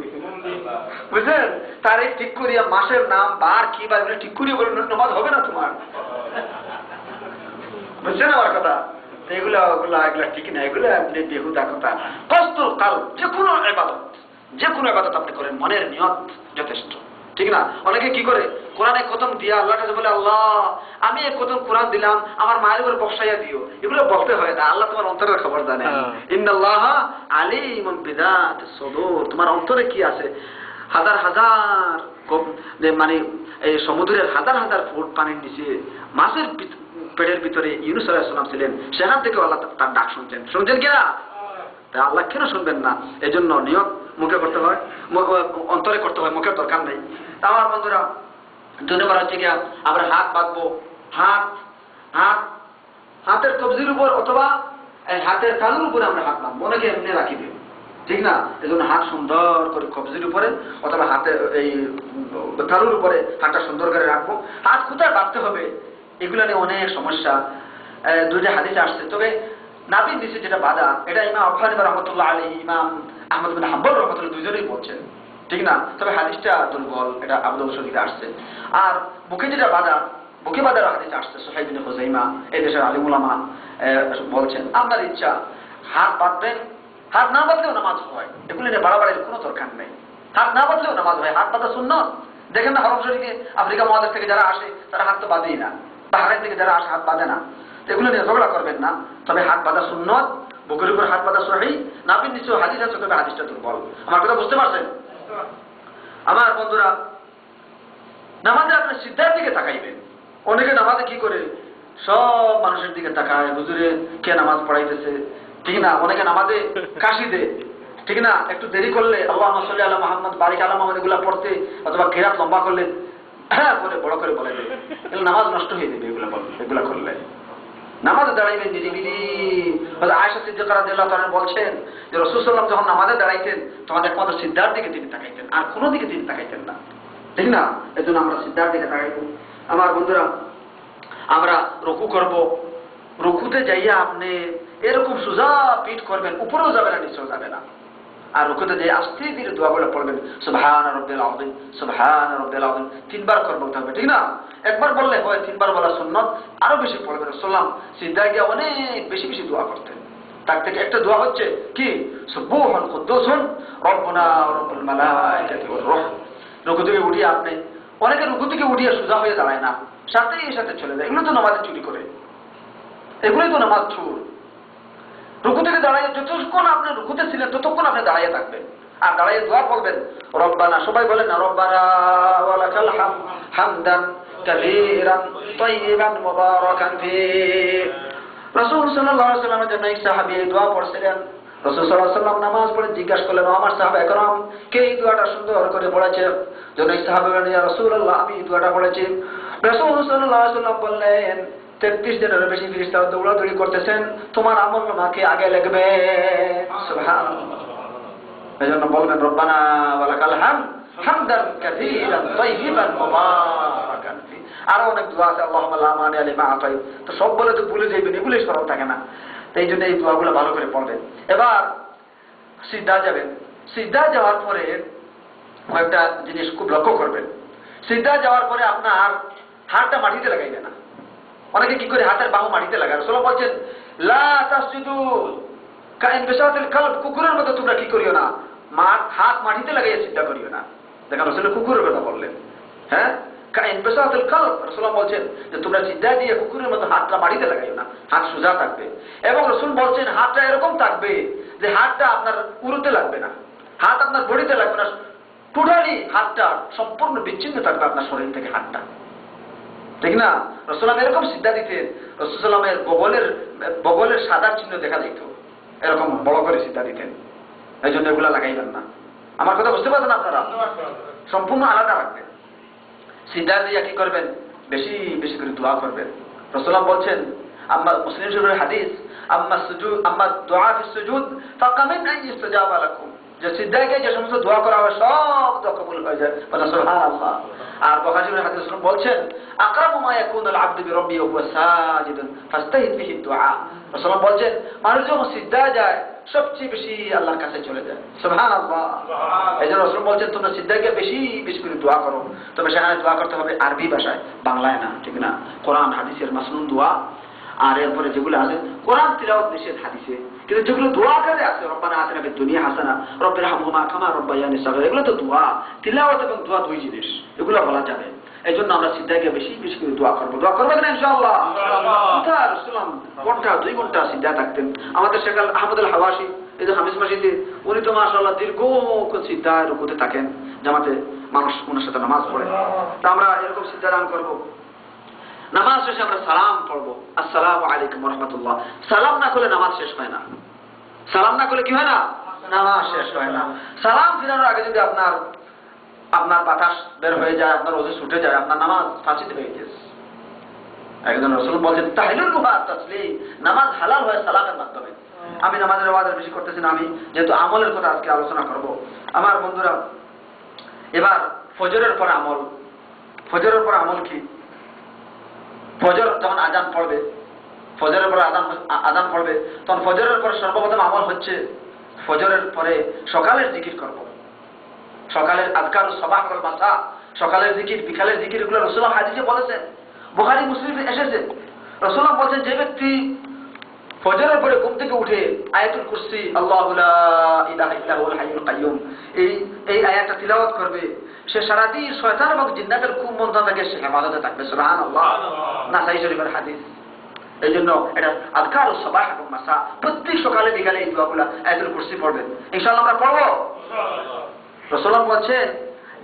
বুঝলেন? তারিখ ঠিক করিয়া মাসের নাম বার কি বার এগুলো ঠিক করিয়া বলে নামাজ হবে না তোমার, বুঝছেন আমার কথা? এগুলা ঠিক না, এগুলো আপনি বেহুদা কথা। কসদুল কলব, যে কোনো ইবাদত আপনি করেন মনের নিয়ত যথেষ্ট, ঠিক না? অনেকে কি করে কোরআনে খতম দিয়া আল্লাহর কাছে বলে আল্লাহ আমি এই খতম কোরআন দিলাম আমার মায়ের উপর বসাইয়া দিও, এগুলো বলতে হয় না। আল্লাহ তোমার অন্তরের খবর জানে। ইন্নাল্লাহা আলিমুন বিযাতিস সুদূর, তোমার অন্তরে কি আছে। হাজার হাজার মানে এই সমুদ্রের হাজার হাজার ফুট পানির নিচে মাছের পেটের ভিতরে ইউনূস আলাইহিস সালাম ছিলেন, সেখান থেকে আল্লাহ তার ডাক শুনছেন কিনা? তাই আল্লাহ কেন শুনবেন না? এই জন্য নিয়ত মুখে করতে হয়, অন্তরে করতে হয়, মুখের দরকার নেই। আমার বন্ধুরা 2 নম্বর হচ্ছে গিয়া আমরা হাত বাঁধবো। হাতের কবজির উপর অথবা হাতের তালুর উপরে আমরা হাত বাঁধবো, অনেকে এমনি রাখি দেব, ঠিক না? এই জন্য হাত সুন্দর করে কবজির উপরে অথবা হাতের এই তালুর উপরে হাতটা সুন্দর করে রাখবো। হাত কোথায় বাঁধতে হবে এগুলো নিয়ে অনেক সমস্যা। 2টা হাদিস আসছে, তবে নাভির নিচে যেটা বাঁধা এটা ইমাম আবু হানিফা রাহমাতুল্লাহ আলাইহি, ইমাম আহমদ বিন হাম্বল রাহমাতুল্লাহ দুইজনেই বলছেন, ঠিক না? তবে হাদিসটা দুর্বল, এটা আবু দাউদ শরীফে আসছে। আর বুকে যেটা বাঁধা, বুকে বাঁধার হাদিস আসছে সুহাইব বিন খুযাইমা, এই দেশের আলিম উলামা বলছেন আপনার ইচ্ছা হাত বাঁধবেন, হাত না বাঁধলেও নামাজ হয়, এগুলো নিয়ে বাড়াবাড়ির কোনো দরকার নেই। হাত না বাঁধলেও নামাজ হয়, হাত বাঁধা সুন্নাত। দেখেন না হরম শরীফে আফ্রিকা মহাদেশ থেকে যারা আসে তারা হাত তো বাঁধেই না, বাহারের থেকে যারা আসে হাত বাঁধে না। এগুলো নিয়ে ঝগড়া করবেন না, তবে হাত বাঁধা সুন্নাত, বুকের উপর হাত বাঁধা সহিহ, নাভির নিচেও হাদিস আছে, তবে হাদিসটা দুর্বল। আমার কথা বুঝতে পারছেন? আমার বন্ধুরা নামাজে আপনি সিদ্ধার দিকে তাকাইবেন। অনেকে নামাজে কি করে সব মানুষের দিকে তাকায়, হুজুরে কে নামাজ পড়াইতেছে, ঠিক না? অনেকে নামাজে কাশি দেয়, ঠিক না? একটু দেরি করলে আল্লাহুম্মা সাল্লি আলা মুহাম্মদ বারিক আলা মুহাম্মদ এগুলা পড়তে, অথবা কিরাত লম্বা করলে হ্যাঁ বলে বড় করে বলে দেবে, এগুলো নামাজ নষ্ট হয়ে যাবে এগুলা করলে। নামাজে দাঁড়াইবেন নিরিবিলি। আয়েশা সিদ্দিকা রাদিয়াল্লাহু তাআলা বলছেন যে রাসূল সাল্লাল্লাহু আলাইহি ওয়াসাল্লাম যখন নামাজে দাঁড়াইতেন তখন একমাত্র সিজদার দিকে তিনি তাকাইতেন, আর কোনো দিকে তিনি তাকাইতেন না, ঠিক না? এজন্য আমরা সিজদার দিকে তাকাইব। আমার বন্ধুরা, আমরা রুকু করব, রুকুতে যাইয়া আপনি এরকম সোজা পিঠ করবেন, উপরেও যাবে না নিচেও যাবে না। আর রুকুতে যাই আস্তে ধীরে দোয়া বলে পড়বেন, সুবহান রাব্বিল আযীম, সুবহান রাব্বিল আযীম, 3 বার করতে হবে, ঠিক না? একবার বললে হয়, 3 বার বলা সুন্নাত, আরো বেশি পড়বেন। রাসূলুল্লাহ সিজদায় গিয়ে অনেক বেশি বেশি দোয়া করতেন। তার থেকে একটা দোয়া হচ্ছে কি, সুবহান কুদ্দুসুন রব্বুনা ওয়া রব্বুল মালায়েকাতি ওয়ার রূহ। রুকু থেকে উঠিয়ে আপনি, অনেকে রুকু থেকে উঠিয়ে সোজা হয়ে দাঁড়ায় না, সাথে চলে যায়। এগুলো তো নামাজে চুরি করে, এগুলোই তো নামাজ চুর। রুকু থেকে দাঁড়াইয়ে যতক্ষণ আপনি রুকুতে ছিলেন ততক্ষণ আপনি দাঁড়িয়ে থাকবেন, আর দাঁড়িয়ে দোয়া করবেন রব্বানা, সবাই বলেন না, রব্বানা ওয়া লাকাল হামদ হামদান কাসীরান তাইয়িবান মুবারাকান ফীহি। রাসূল সাল্লাল্লাহু আলাইহি ওয়াসাল্লামের জন্য এক সাহাবী এই দোয়া পড়ছিলেন। রাসূল সাল্লাল্লাহু আলাইহি ওয়াসাল্লাম নামাজ পড়ে জিজ্ঞাসা করলেন, আমার সাহাবা একরাম কে এই দোয়াটা সুন্দর করে পড়েছে? জন্য এক সাহাবী বললেন, ইয়া রাসূলুল্লাহ, আমি এই দোয়াটা পড়েছি। রাসূল সাল্লাল্লাহু আলাইহি ওয়াসাল্লাম বললেন, 33 জনের বেশি ফেরেশতা দৌড়াদৌড়ি করতেছেন, তোমার আমলনামাকে আগে লিখবে। সুবহানাল্লাহ। এজন্য বলবেন রব্বানা ওয়া লাকাল হামদ হামদান কাসীরান তাইয়িবান মুবারাকান ফি। আরো অনেক দোয়া আছে, আল্লাহুম্মা লা মানিআ লিমা আতাইত, তো সব বলে তো ভুলে যাবেন, এগুলো স্মরণ থাকে না। এই জন্য এই দোয়াগুলো ভালো করে পড়বেন। এবার সিজদা যাবেন। সিজদা যাওয়ার পরে কয়েকটা জিনিস খুব লক্ষ্য করবেন। সিজদা যাওয়ার পরে আপনার হাতটা মাটিতে লাগাইবে না। অনেকে কি করে হাতের বাহু মাটিতে লাগায়। রাসূলুল্লাহ বলছেন, লা তাসজুদু কাইনবিসাতিল কলব, কুকুরের মতো তোমরা কি করিও না, হাত মাটিতে লাগাইয়া সিজদা করিও না। দেখেন রাসূল কুকুরের কথা বললেন, হ্যাঁ, কাইনবিসাতিল কলব। রাসূলুল্লাহ বলছেন যে তোমরা সিজদা দিয়ে কুকুরের মতো হাতটা মাটিতে লাগাইও না, হাত সোজা থাকবে। এবং রাসূল বলছেন হাতটা এরকম থাকবে যে হাতটা আপনার উরুতে লাগবে না, হাত আপনার বডিতে লাগবে না, টোটালি হাতটা সম্পূর্ণ বিচ্ছিন্ন থাকবে আপনার শরীর থেকে হাতটা, ঠিক না? রাসূলুল্লাহ এরকম সিজদা দিতেন, রাসূলের বগলের সাদা চিহ্ন দেখা যেত, এরকম বড় করে সিজদা দিতেন। এই জন্য এগুলা লাগাইবেন না। আমার কথা বুঝতে পারছেন আপনারা? সম্পূর্ণ আলাদা রাখবেন। সিজদা দিয়ে কি করবেন, বেশি বেশি করে দোয়া করবেন। রাসূলুল্লাহ বলছেন, আম্মা মুসলিম শরীফের হাদিস, আম্মা দুআ ফিস সুজুদ ফাকামিন আন ইস্তাজাবা লাকুম, যে সিজদায় গিয়ে যে সমস্ত দোয়া করা হয় সব দোয়া কবুল হয়ে যায়, বলেন সুবহানাল্লাহ। আর বুখারী শরীফের হাদিস বলছেন, আকরামু মা ইয়াকুনুল আবদু বিরাব্বিহি ওয়া হুয়া সাজিদুন ফাস্তাহিদ বিহি দুআ। রাসূলুল্লাহ বলছেন মানুষ যখন সিজদায় যায় সবচেয়ে বেশি আল্লাহর কাছে চলে যায়, সুবহানাল্লাহ। এইজন্য রাসূল বলছেন তোমরা সিজদায় গিয়ে বেশি বেশি করে দোয়া করো, তবে সেখানে দোয়া করতে হবে আরবি ভাষায়, বাংলায় না, ঠিক না? কোরআন হাদিসের মাসনুন দোয়া, আর এরপরে যেগুলো আছে কোরআন তিলাওয়াত নিষেধ হাদিসে, কিন্তু যেগুলো দোয়া আকারে আছে, রব্বানা আতিনা ফিদ দুনিয়া হাসানা রব্বিরহামহুমা কামা রাব্বায়ানি সাগীরা, এগুলো তো দোয়া। তিলাওয়াত এবং দোয়া দুই জিনিস, এগুলো বলা যাবে। এই জন্য আমরা সিজদায় গিয়ে বেশি বেশি করে দোয়া করবো। দোয়া করবেন না ইনশাআল্লাহ? ইনশাআল্লাহ। রাসূলুল্লাহ ঘন্টা 2 ঘন্টা সিজদায় থাকতেন। আমাদের শেখ আহমদ আল হাওয়াশি, এই যে হামিস মসজিদে, উনি তো মাশাআল্লাহ দীর্ঘ সিজদায় রুকুতে থাকেন, জামাতে মানুষ ওনার সাথে নামাজ পড়ে। তা আমরা এরকম সিজদা দান করবো। নামাজ শেষে আমরা সালাম পড়বো, আসসালামু আলাইকুম ওয়া রাহমাতুল্লাহ। সালাম না করলে নামাজ শেষ হয় না। সালাম না করলে কি হয় না? নামাজ শেষ হয় না। সালাম ফিরানোর আগে যদি আপনার বাতাস বের হয়ে যায়, আপনার ওযু ছুটে যায়, আপনার নামাজ ফাঁসিতে হয়ে গেছে। একজন রাসূল বলেন, তাহলিলুল মুবাহ তাসলিম, নামাজ হালাল হয় সালামের মাধ্যমে। আমি নামাজের ওয়াজ বেশি করতেছি না, আমি যেহেতু আমলের কথা আজকে আলোচনা করব। আমার বন্ধুরা, এবার ফজরের পর আমল। ফজরের পর আমল কি? ফজর যখন আজান পড়বে, ফজরের পরে আজান পড়বে, তখন ফজরের পরে সর্বপ্রথম আমল হচ্ছে ফজরের পরে সকালের জিকির করব। সকালের আযকারুস সাবাহ ওয়াল মাসা, সকালের জিকির, বিকালের জিকির, এগুলো রাসূলুল্লাহ হাদিসে বলেছেন, বুখারী মুসলিমে এসেছে। রাসূলুল্লাহ বলেন যে ব্যক্তি ফজরের পরে ঘুম থেকে উঠে আয়াতুল কুরসি, আল্লাহু লা ইলাহা ইল্লা হুয়াল হাইয়ুল কাইয়্যুম, এই আয়াতটা তিলাওয়াত করবে, সে সারাদিন শয়তান এবং জিন্নাতের কুমন্ত্রণা থেকে সে হেফাজতে থাকবে। সুবহানাল্লাহ। নাসাই শরীফের হাদিস। এই জন্য এটা আযকারুস সাবাহ এবং মাসা, প্রত্যেক সকালে বিকালে এই দোয়াগুলো আয়াতুল কুরসি পড়বেন। ইনশাআল্লাহ আমরা পড়ব। রাসূলুল্লাহ বলেন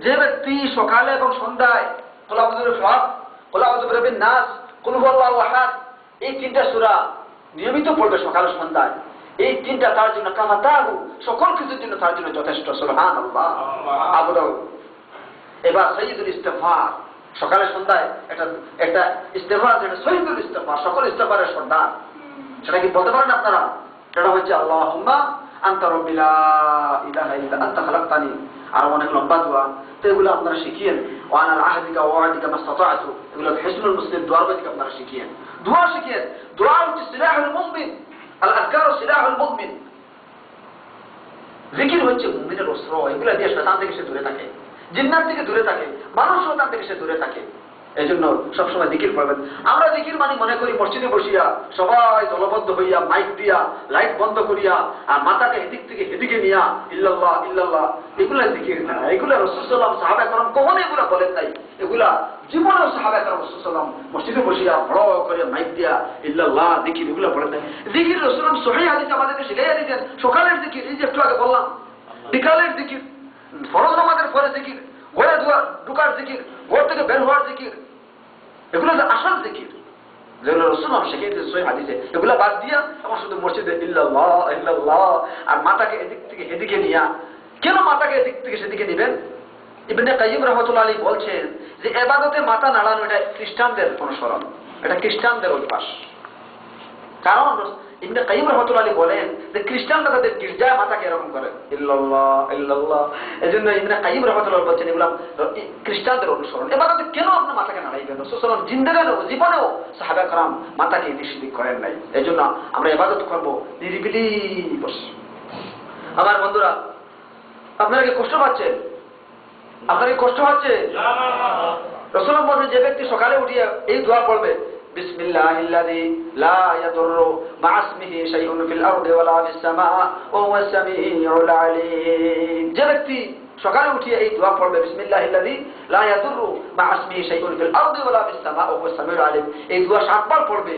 যে ব্যক্তি সকালে এবং সন্ধ্যায় কুল আউযু বিল ফালাক, কুল আউযু বিরাব্বিন নাস, কুল হুয়াল্লাহু আহাদ, এই 3টা সূরা নিয়মিত পড়বে সকালে সন্ধ্যায়। এই 3টা তার জন্য কামাতাহু, সকল কিছুর জন্য তার জন্য যথেষ্ট। সুবহানাল্লাহ। আবু দাউদ। এবার সাইয়্যিদুল ইস্তিগফার, সকালে সন্ধ্যায় একটা ইস্তেগফার আছে, এটা শহীদুল ইস্তেগফার, সকল ইস্তেগফারের সর্দার। সেটা কি বলতে পারেন আপনারা? সেটা হচ্ছে আল্লাহুম্মা আনতা রাব্বি লা ইলাহা ইল্লা আনতা খালাকতানি। আর অনেক লম্বা দোয়া, তো এগুলো আপনারা শিখিয়েন। ওয়ান আল আহদিকা ওয়াদিকা মাস্তাতাতু, এগুলো হিসনুল মুসলিম দোয়ার মধ্যে আপনারা শিখিয়েন, দোয়া শিখিয়েন। দোয়া হচ্ছে সিলাহুল মুমিন, আল আযকারু সিলাহুল মুমিন। জিকির হচ্ছে মুমিনের অস্ত্র, এগুলো দিয়ে শয়তান থেকে সে দূরে থাকে, জিন্নাত থেকে দূরে থাকে, মানুষ শয়তান থেকে সে দূরে থাকে। এই জন্য সবসময় জিকির পড়বেন। আমরা জিকির মানে মনে করি মসজিদে বসিয়া সবাই দলবদ্ধ হইয়া মাইক দিয়া লাইট বন্ধ করিয়া আর মাথাকে এদিক থেকে এদিকে নিয়া ইল্লাল্লাহ ইল্লাল্লাহ, এগুলা জিকির না। এগুলা রাসূল সাল্লাল্লাহু আলাইহি ওয়াসাল্লাম সাহাবা کرام কখনো এগুলা বলেন নাই। এগুলা জীবনেও সাহাবা کرام রাসূল সাল্লাল্লাহু আলাইহি ওয়াসাল্লাম মসজিদে বসিয়া বড় করে মাইক দিয়া ইল্লাল্লাহ জিকির এগুলা বলেন নাই। জিকির রাসূল সাল্লাল্লাহু সহিহ হাদিসে আমাদেরকে শিখাইয়া দিয়েছেন। সকালের জিকির, এই যে একটু আগে বললাম, বিকালের জিকির, ফরজ নামাজের পরে জিকির, ঘরে ঢোকার জিকির, ঘর থেকে বের হওয়ার জিকির, এগুলো আসল জিকির যেগুলো রাসূল শিখিয়েছেন সহিহ হাদিসে। এগুলো বাদ দিয়া আমার শুধু মসজিদে ইল্লাল্লাহ ইল্লাল্লাহ আর মাথাকে এদিক থেকে এদিকে নিয়া। কেন মাথাকে এদিক থেকে সেদিকে নিবেন? ইবনে কাইয়িম রাহমাতুল্লাহ আলাইহি বলছেন যে ইবাদতে মাথা নাড়ানো এটা খ্রিস্টানদের অনুসরণ, এটা খ্রিস্টানদের অভ্যাস। কারণ ইবনে কাইয়িম রাহমাতুল্লাহ আলাইহি বলেন যে খ্রিস্টানরা তাদের গির্জায় মাথাকে এরকম করে ইল্লাল্লাহ ইল্লাল্লাহ। এজন্য ইবনে কাইয়িম রাহমাতুল্লাহ বলছেন এগুলো খ্রিস্টানদের অনুসরণ। এবাদতে কেন আপনি মাথাকে নাড়াইবেন? রাসূল সাল্লাল্লাহু আলাইহি ওয়াসাল্লাম জিন্দেগানেও জীবনেও সাহাবা کرام মাথাকে এদিক করেন নাই। এজন্য আমরা ইবাদত করব নিরিবিলি বসে। আমার বন্ধুরা, আপনারা কি কষ্ট পাচ্ছেন? আপনারা কি কষ্ট হচ্ছে? রাসূল বলেন যে ব্যক্তি সকালে উঠিয়ে এই দোয়া পড়বে, বিসমিল্লাহিল্লাযী লা ইয়াদুররু মা'a ইসমিহি শাইউন ফিল আরদি ওয়ালা ফিস সামা ওয়া হুয়াস সামিউল আলীম। যে ব্যক্তি সকালে উঠিয়ে এই দোয়া পড়বে, বিসমিল্লাহিল্লাযী লা ইয়াদুররু মা'a ইসমিহি শাইউন ফিল আরদি ওয়ালা ফিস সামা ওয়া হুয়াস সামিউল আলীম, এই দোয়া 7 বার পড়বে,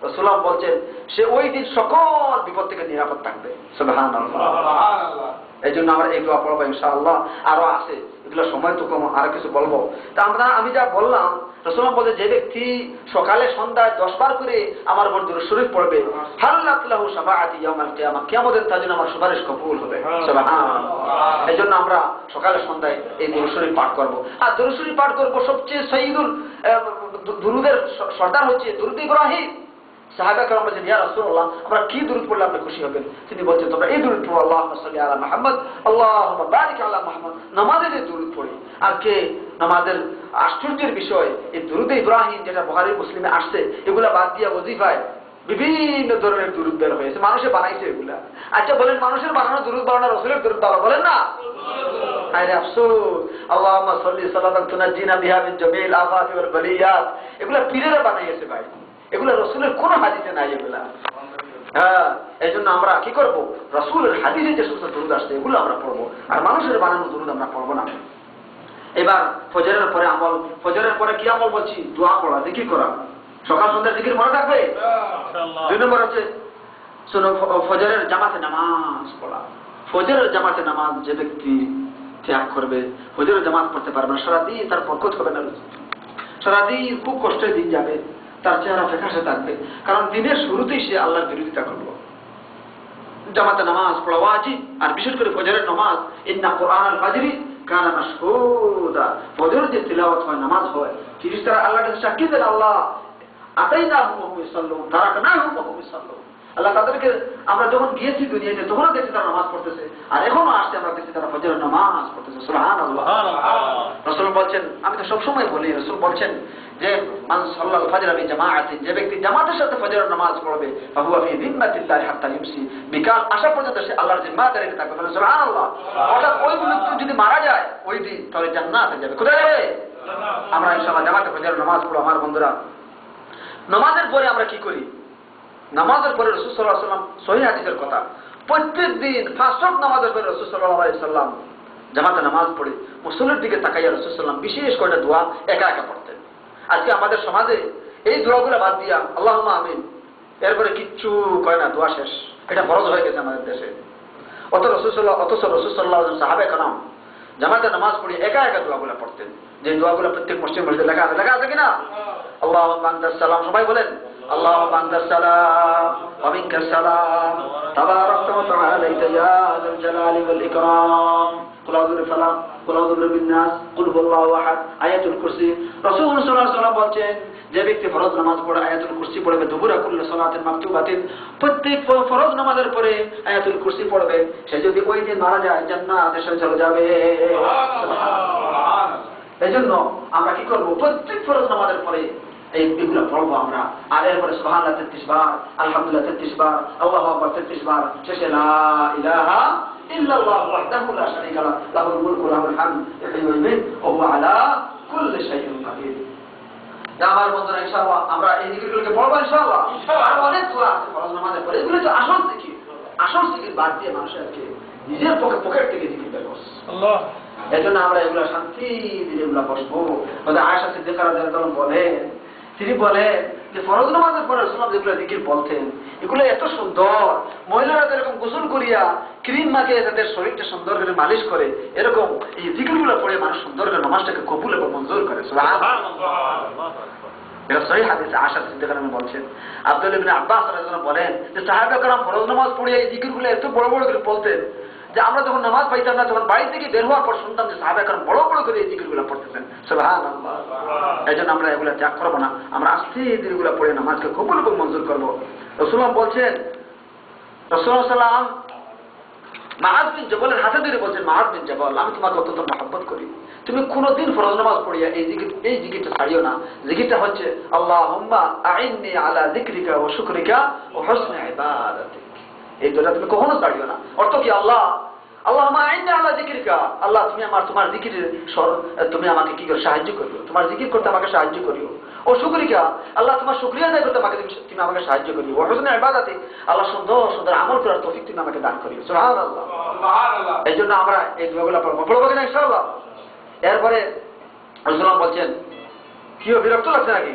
রাসূলুল্লাহ বলছেন সে ওই দিন সকল বিপদ থেকে নিরাপদ থাকবে। সুবহানাল্লাহ, সুবহানাল্লাহ। এই জন্য আমরা এই দোয়া পড়বো ইনশাআল্লাহ। আরো আছে, এগুলো সময় তো কম, আর কিছু বলবো। তা আমি যা বললাম, রাসূলুল্লাহ বলে যে ব্যক্তি সকালে সন্ধ্যায় 10 বার করে আমার উপর দুরূদ শরীফ পড়বে, হাল্লাত লাহু শাফাআতি ইয়াউমাল কিয়ামা, কিয়ামতের তার জন্য আমার সুপারিশ কবুল হবে। সুবহানাল্লাহ। এই জন্য আমরা সকালে সন্ধ্যায় এই দুরূদ শরীফ পাঠ করব। আর দুরূদ শরীফ পাঠ করব সবচেয়ে সাইয়্যিদুল দুরূদের সর্দার হচ্ছে দুরূদ ইব্রাহিম। সাহাবা کرام বলেন ইয়া রাসূলুল্লাহ আমরা কি দুরূদ পড়লে আপনি খুশি হবেন? তিনি বলছেন তোমরা এই দুরূদ পড়ো, আল্লাহুম্মা সাল্লি আলা মুহাম্মদ আল্লাহুম্মা বারিক আলা মুহাম্মদ। নামাজের এই দুরূদ পড়ি। আর কে নামাজের আশ্চর্যের বিষয় এই দুরূদ ইব্রাহিম যেটা বুখারী মুসলিমে আসছে, এগুলা বাদ দিয়া ওজিফায় বিভিন্ন ধরনের দুরূদ বের হয়েছে, মানুষে বানাইছে এগুলা। আচ্ছা বলেন, মানুষের বানানো দুরূদ বানানো রাসূলের দুরূদ বাবা বলেন না? আরে আফসোস, আল্লাহুম্মা সাল্লি সাল্লাতান তুনাজ্জিনা বিহা মিন জামিল আফাতি ওয়াল বালিয়াত, এগুলা পীরেরা বানাইছে ভাই, এগুলো রাসূলের কোন হাদিসে নাই এগুলা। এই জন্য আমরা কি করব? রাসূলের হাদিসে যে সমস্ত দুরূদ আসছে এগুলো আমরা পড়বো, আর মানুষের বানানো দুরূদ আমরা পড়বো না। এবার ফজরের পরে আমল, ফজরের পরে কি আমল বলছি? দোয়া পড়া, জিকির করা। সকাল সন্ধ্যা জিকির মনে থাকবে। ইনশাআল্লাহ। 2 নম্বর হচ্ছে শুনো ফজরের জামাতে নামাজ পড়া। ফজরের জামাতে নামাজ যে ব্যক্তি ত্যাগ করবে, ফজরের জামাত পড়তে পারবে না, সারাদিন তার বরকত হবে না, সারাদিন খুব কষ্টের দিন যাবে, তার চেহারা ফ্যাকাশে থাকবে। কারণ দিনের শুরুতেই সে আল্লাহর বিরোধিতা করলো। জামাতে নামাজ পড়া ওয়াজিব, আর বিশেষ করে ফজরের নামাজ। ইন্না কুরআনাল ফাজরি কানা মাশহুদা, ফজর যে তিলাওয়াত হয়, নামাজ হয়, ফেরেশতারা আল্লাহর কাছে সাক্ষী দেন, আল্লাহ আতাইনাহুম ওয়া হুম ইউসাল্লুন তারাকনাহুম ওয়া হুম ইউসাল্লুন। আল্লাহ তাদেরকে আমরা যখন গিয়েছি দুনিয়াতে তখনও দেখছি তারা নামাজ পড়তেছে, আর এখনো আসছে আমরা দেখছি তারা ফজরের নামাজ পড়তেছে। সুবহানাল্লাহ। রাসূল বলছেন, আমি তো সবসময় বলি, রাসূল বলছেন যে মান সাল্লাল ফাজরা বিজামাআতি, যে ব্যক্তি জামাতের সাথে ফজরের নামাজ পড়বে, ফাহুয়া ফি যিম্মাতিল্লাহি হাত্তা ইউমসি, বিকাল আসা পর্যন্ত সে আল্লাহর জিম্মাদারি থাকবে। বলেন সুবহানাল্লাহ। অর্থাৎ ওই ব্যক্তি যদি মারা যায় ওই দিন, তাহলে জান্নাতে যাবে। কোথায় যাবে? আমরা ইনশাআল্লাহ জামাতে ফজরের নামাজ পড়ব। আমার বন্ধুরা, নামাজের পরে আমরা কি করি? নামাজের পরে রাসূল সাল্লাল্লাহু আলাইহি ওয়াসাল্লাম সহিহ হাদিসের কথা, প্রত্যেক দিন ফার্স্ট ওয়াক্ত নামাজের পরে রাসূল সাল্লাল্লাহু আলাইহি ওয়াসাল্লাম জামাতে নামাজ পড়ে মুসল্লির দিকে তাকাইয়া রাসূল সাল্লাল্লাহু আলাইহি ওয়াসাল্লাম বিশেষ কয়টা দোয়া একা একা পড়তেন। আজকে আমাদের সমাজে এই দোয়াগুলো বাদ দিয়া আল্লাহুম্মা আমিন এরপরে কিচ্ছু কয় না, দোয়া শেষ। এটা ফরজ হয়ে গেছে আমাদের দেশে। অথচ রাসূল সাল্লাল্লাহু আলাইহি ওয়াসাল্লাম সাহাবা کرام জামাতে নামাজ পড়ে একা একা দোয়াগুলো পড়তেন, যে দোয়াগুলো প্রত্যেক মুসলিম মসজিদে লেখা আছে কিনা? আল্লাহুম্মা আনতাস সালাম, সবাই বলেন اللهم أنت السلام ومنك السلام تباركت وتعاليت يا ذا الجلال والإكرام قل أعوذ بالفلق قل أعوذ برب الناس قل هو الله أحد আয়াতুল কুরসি রাসূল সাল্লাল্লাহু আলাইহি ওয়াসাল্লাম বলেন যে ব্যক্তি ফরজ নামাজ পড়ে আয়াতুল কুরসি পড়বে দুবুরা কুল্লি সালাতিন মাকতুবাতিন প্রত্যেক ফরজ নামাজের পরে আয়াতুল কুরসি পড়বে সে যদি ওই দিন মারা যায় জান্নাতে চলে যাবে সুবহানাল্লাহ। এজন্য আমরা কি করব প্রত্যেক ফরজ নামাজের পরে এইগুলো পড়বো আমরা আর এরপরে সুবহানাল্লাহ 33 বার আলহামদুলিল্লাহ 33 বার আল্লাহু আকবার 33 বার শেষে লা ইলাহা ইল্লাল্লাহু ওয়াহদাহু লা শারীকা লাহু লাহুল মুলকু ওয়া লাহুল হামদ ইহয়ি ওয়া ইউমীত ওয়া হুয়া আলা কুল্লি শাইইন কাদির। আমার বন্ধুরা ইনশাআল্লাহ আমরা এই জিকিরগুলোকে পড়বো ইনশাআল্লাহ। আর অনেক দোয়া আছে ফরজ নামাজের পরে, এগুলো তো আসল জিকির। আসল জিকির বাদ দিয়ে মানুষকে নিজের পকেট থেকে জিকির বের করছে আল্লাহ। এজন্য আমরা এগুলো শান্তি দিয়ে এগুলো বসবো। আমাদের আয়েশা সিদ্দিকা রাদিয়াল্লাহু আনহা বলেন, তিনি বলেন যে ফরজ নামাজের পরে রাসূলুল্লাহ যেগুলো জিকির বলতেন এগুলো এত সুন্দর, মহিলারা এরকম গোসল করিয়া ক্রিম মাখিয়ে তাদের শরীরটা সুন্দর করে মালিশ করে, এরকম এই জিকিরগুলো পড়ে মানুষ সুন্দর করে নামাজটাকে কবুল এবং মঞ্জুর করে। সুবহানাল্লাহ। এটা সহিহ হাদিস আয়েশা সিদ্দিকা রাদিয়াল্লাহু আনহা বলছেন। আব্দুল্লাহ ইবনে আব্বাস রাদিয়াল্লাহু আনহু বলেন যে সাহাবা کرام ফরজ নামাজ পড়ে এই জিকিরগুলো এত বড় বড় করে বলতেন যে আমরা যখন নামাজ পাইতাম না তখন বাড়ি থেকে বের হওয়ার পর শুনতাম যে সাহাবা کرام বড় বড় করে এই জিকিরগুলো পড়তেছেন। সুবহানাল্লাহ। এজন্য আমরা এগুলো ত্যাগ করব না, আমরা আস্তে ধীরে এগুলো পড়ে নামাজকে কবুল এবং মঞ্জুর করব। রাসূলুল্লাহ বলছেন, রাসূলুল্লাহ সাল্লাল্লাহু আলাইহি ওয়াসাল্লাম মুআয বিন জাবালের হাতে ধরে বলছেন, মুআয বিন জাবাল আমি তোমাকে অত্যন্ত মহব্বত করি, তুমি কোনদিন ফরজ নামাজ পড়িয়া এই জিকিরটা ছাড়িও না। জিকিরটা হচ্ছে আল্লাহুম্মা আইন্নি আলা যিকরিকা ওয়া শুকরিকা ওয়া হুসনি ইবাদাতিক। এই দুটো তুমি কখনো ছাড়িও না। অর্থ কি? আল্লাহুম্মা আইন্নি আলা যিকরিকা, আল্লাহ তুমি তোমার জিকিরের তুমি আমাকে কি করে সাহায্য করিও, তোমার জিকির করতে আমাকে সাহায্য করিও। ও শুকরিকা, আল্লাহ তোমার শুকরিয়া আদায় করতে তুমি আমাকে সাহায্য করিও। ওয়া হুসনি ইবাদাতিক, আল্লাহ সুন্দর সুন্দর আমল করার তৌফিক তুমি আমাকে দান করিও। সুবহানাল্লাহ। সুবহানাল্লাহ। এইজন্য আমরা এই দোয়াগুলো পড়বো কিনা ইনশাআল্লাহ। এরপরে রাসূলুল্লাহ বলছেন, কি বিরক্ত লাগছে নাকি?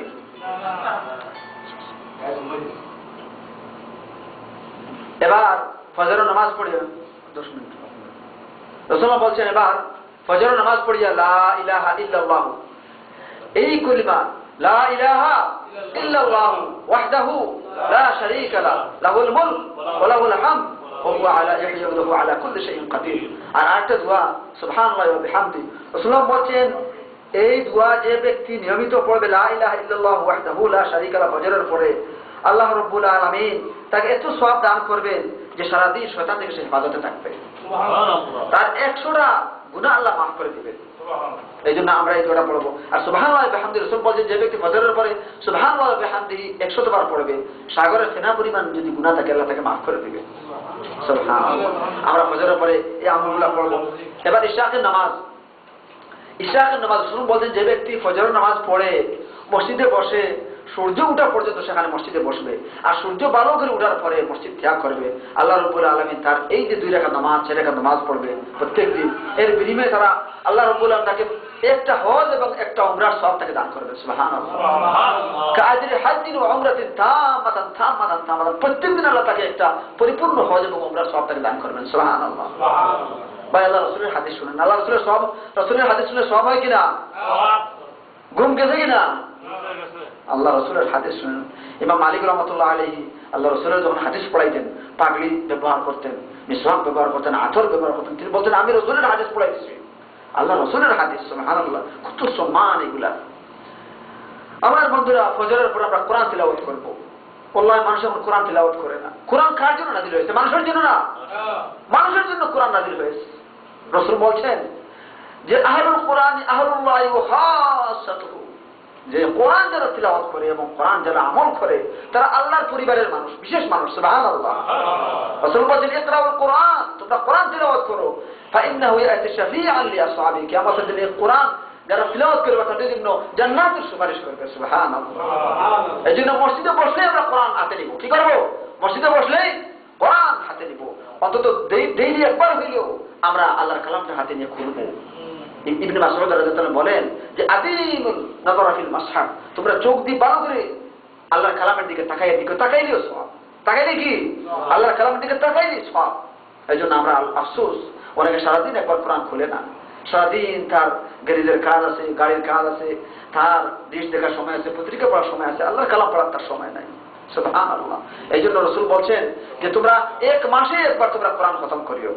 এবার ফজরের নামাজ পড়িয়া 10 মিনিট রাসূলুল্লাহ বলছেন, এবার ফজরের নামাজ পড়িয়া লা ইলাহা ইল্লাল্লাহ, এই কলিমা লা ইলাহা ইল্লাল্লাহ ওয়াহদাহু লা শারীকা লাহু লাহুল মুলক ওয়া লাহুল হামদ ওয়া হুয়া আলা ইহয়ি ওয়া হুয়া আলা কুল্লি শাইইন কাদির। আর আরেকটা দোয়া সুবহানাল্লাহি ওয়া বিহামদি, রাসূলুল্লাহ বলছেন এই দোয়া যে ব্যক্তি নিয়মিত পড়বে লা ইলাহা ইল্লাল্লাহ ওয়াহদাহু লা শারীকা লাহু ফজরের পরে, আল্লাহ রাব্বুল আলামিন তাকে এত সওয়াব দান করবেন যে সারা দিন শয়তান থেকে সে হেফাজতে থাকবে। সুবহানাল্লাহ। তার 100টা গুনাহ আল্লাহ মাফ করে দিবেন। সুবহানাল্লাহ। এইজন্য আমরা এই দোয়াটা পড়ব। আর সুবহানাল্লাহি ওয়া বিহামদি, রাসূল বলেন যে ব্যক্তি ফজরের পরে সুবহানাল্লাহি ওয়া বিহামদিহি 100 বার পড়বে, সাগরের ফেনা পরিমাণ যদি গুনাহ থাকে আল্লাহ তাকে মাফ করে দিবেন। সুবহানাল্লাহ। আমরা ফজরের পরে এই আমলগুলো পড়ব। এবার ইশরাকের নামাজ, ইশরাকের নামাজ রাসূল বলেন যে ব্যক্তি ফজরের নামাজ পড়ে মসজিদে বসে সূর্য ওঠা পর্যন্ত সেখানে মসজিদে বসবে, আর সূর্য ভালো করে ওঠার পরে মসজিদ ত্যাগ করবে, আল্লাহ রাব্বুল আলামিন তার এই যে 2 রাকাত নামাজ 4 রাকাত নামাজ পড়বে প্রত্যেক দিন, এর বিনিময়ে তারা আল্লাহ রাব্বুল আলামিন তাকে একটা হজ এবং একটা উমরার সওয়াব তাকে দান করবে। সুবহানাল্লাহ। সুবহানাল্লাহ। কাজরি হাজ্জিন ওয়া উমরাতিন তামাতান, প্রত্যেক দিন আল্লাহ তাকে একটা পরিপূর্ণ হজ এবং উমরার সওয়াব তাকে দান করবেন। সুবহানাল্লাহ। সুবহানাল্লাহ। ভাই আল্লাহ রাসূলের হাদিস শুনেন, আল্লাহ রাসূলের সওয়াব, রাসূলের হাদিস শুনে সওয়াব হয় কিনা? ঘুম গেছে কিনা? আল্লাহ রাসূলের হাদিস শুনেন। ইমাম মালিক রাহমাতুল্লাহ আলাইহি আল্লাহ রাসূলের যখন হাদিস পড়াইতেন পাগড়ি ব্যবহার করতেন, মিসওয়াক ব্যবহার করতেন, আতর ব্যবহার করতেন, তিনি বলতেন আমি রাসূলের হাদিস পড়াইছি। আল্লাহ রাসূলের হাদিস, সুবহানাল্লাহ, কত সম্মান এগুলা। আমার বন্ধুরা ফজরের পর আমরা কোরআন তিলাওয়াত করব। আল্লাহ মানুষ এখন কোরআন তিলাওয়াত করে না। কোরআন কার জন্য নাযিল হয়েছে? মানুষের জন্য না, মানুষের জন্য কোরআন নাযিল হয়েছে। রাসূল বলছেন যে আহলুল কোরআন আহলুল্লাহি ওয়া খাসাতুহু, যে কোরআন যারা তিলাওয়াত করে এবং কোরআন যারা আমল করে তারা আল্লাহর পরিবারের মানুষ, বিশেষ মানুষ। সুবহানাল্লাহ। রাসূল বলেন ইকরাউল কোরআন, তোমরা কোরআন তিলাওয়াত করো, ফাইন্নাহু ইয়াতি শাফিআন লিআসহাবি, কিয়ামতের দিনে কোরআন যারা তিলাওয়াত করবে তাদের জন্য জান্নাতের সুপারিশ করবে। সুবহানাল্লাহ। এইজন্য মসজিদে বসলে আমরা কোরআন হাতে নিব। কি করব? মসজিদে বসলেই কোরআন হাতে নিব, অন্তত ডেইলি একবার হইলেও আমরা আল্লাহর কালামটা হাতে নিয়ে খুলব। ইবনে মাসউদ রাদিয়াল্লাহু আনহু বলেন যে আদিমুল নাযারা ফিল মাসহাফ, তোমরা চোখ দিয়ে ভালো করে আল্লাহর কালামের দিকে তাকাইলেও সওয়াব। তাকাইলে কি? আল্লাহর কালামের দিকে তাকাইলেই সওয়াব। এইজন্য আমরা আফসোস, অনেকে সারাদিন একবার কোরআন খুলে না, সারাদিন তার গ্যারেজের কাজ আছে, গাড়ির কাজ আছে, তার দেশ দেখার সময় আছে, পত্রিকা পড়ার সময় আছে, আল্লাহর কালাম পড়ার তার সময় নাই। সুবহানাল্লাহ। এই জন্য রাসূল বলছেন যে তোমরা এক মাসে একবার তোমরা কোরআন খতম করিও।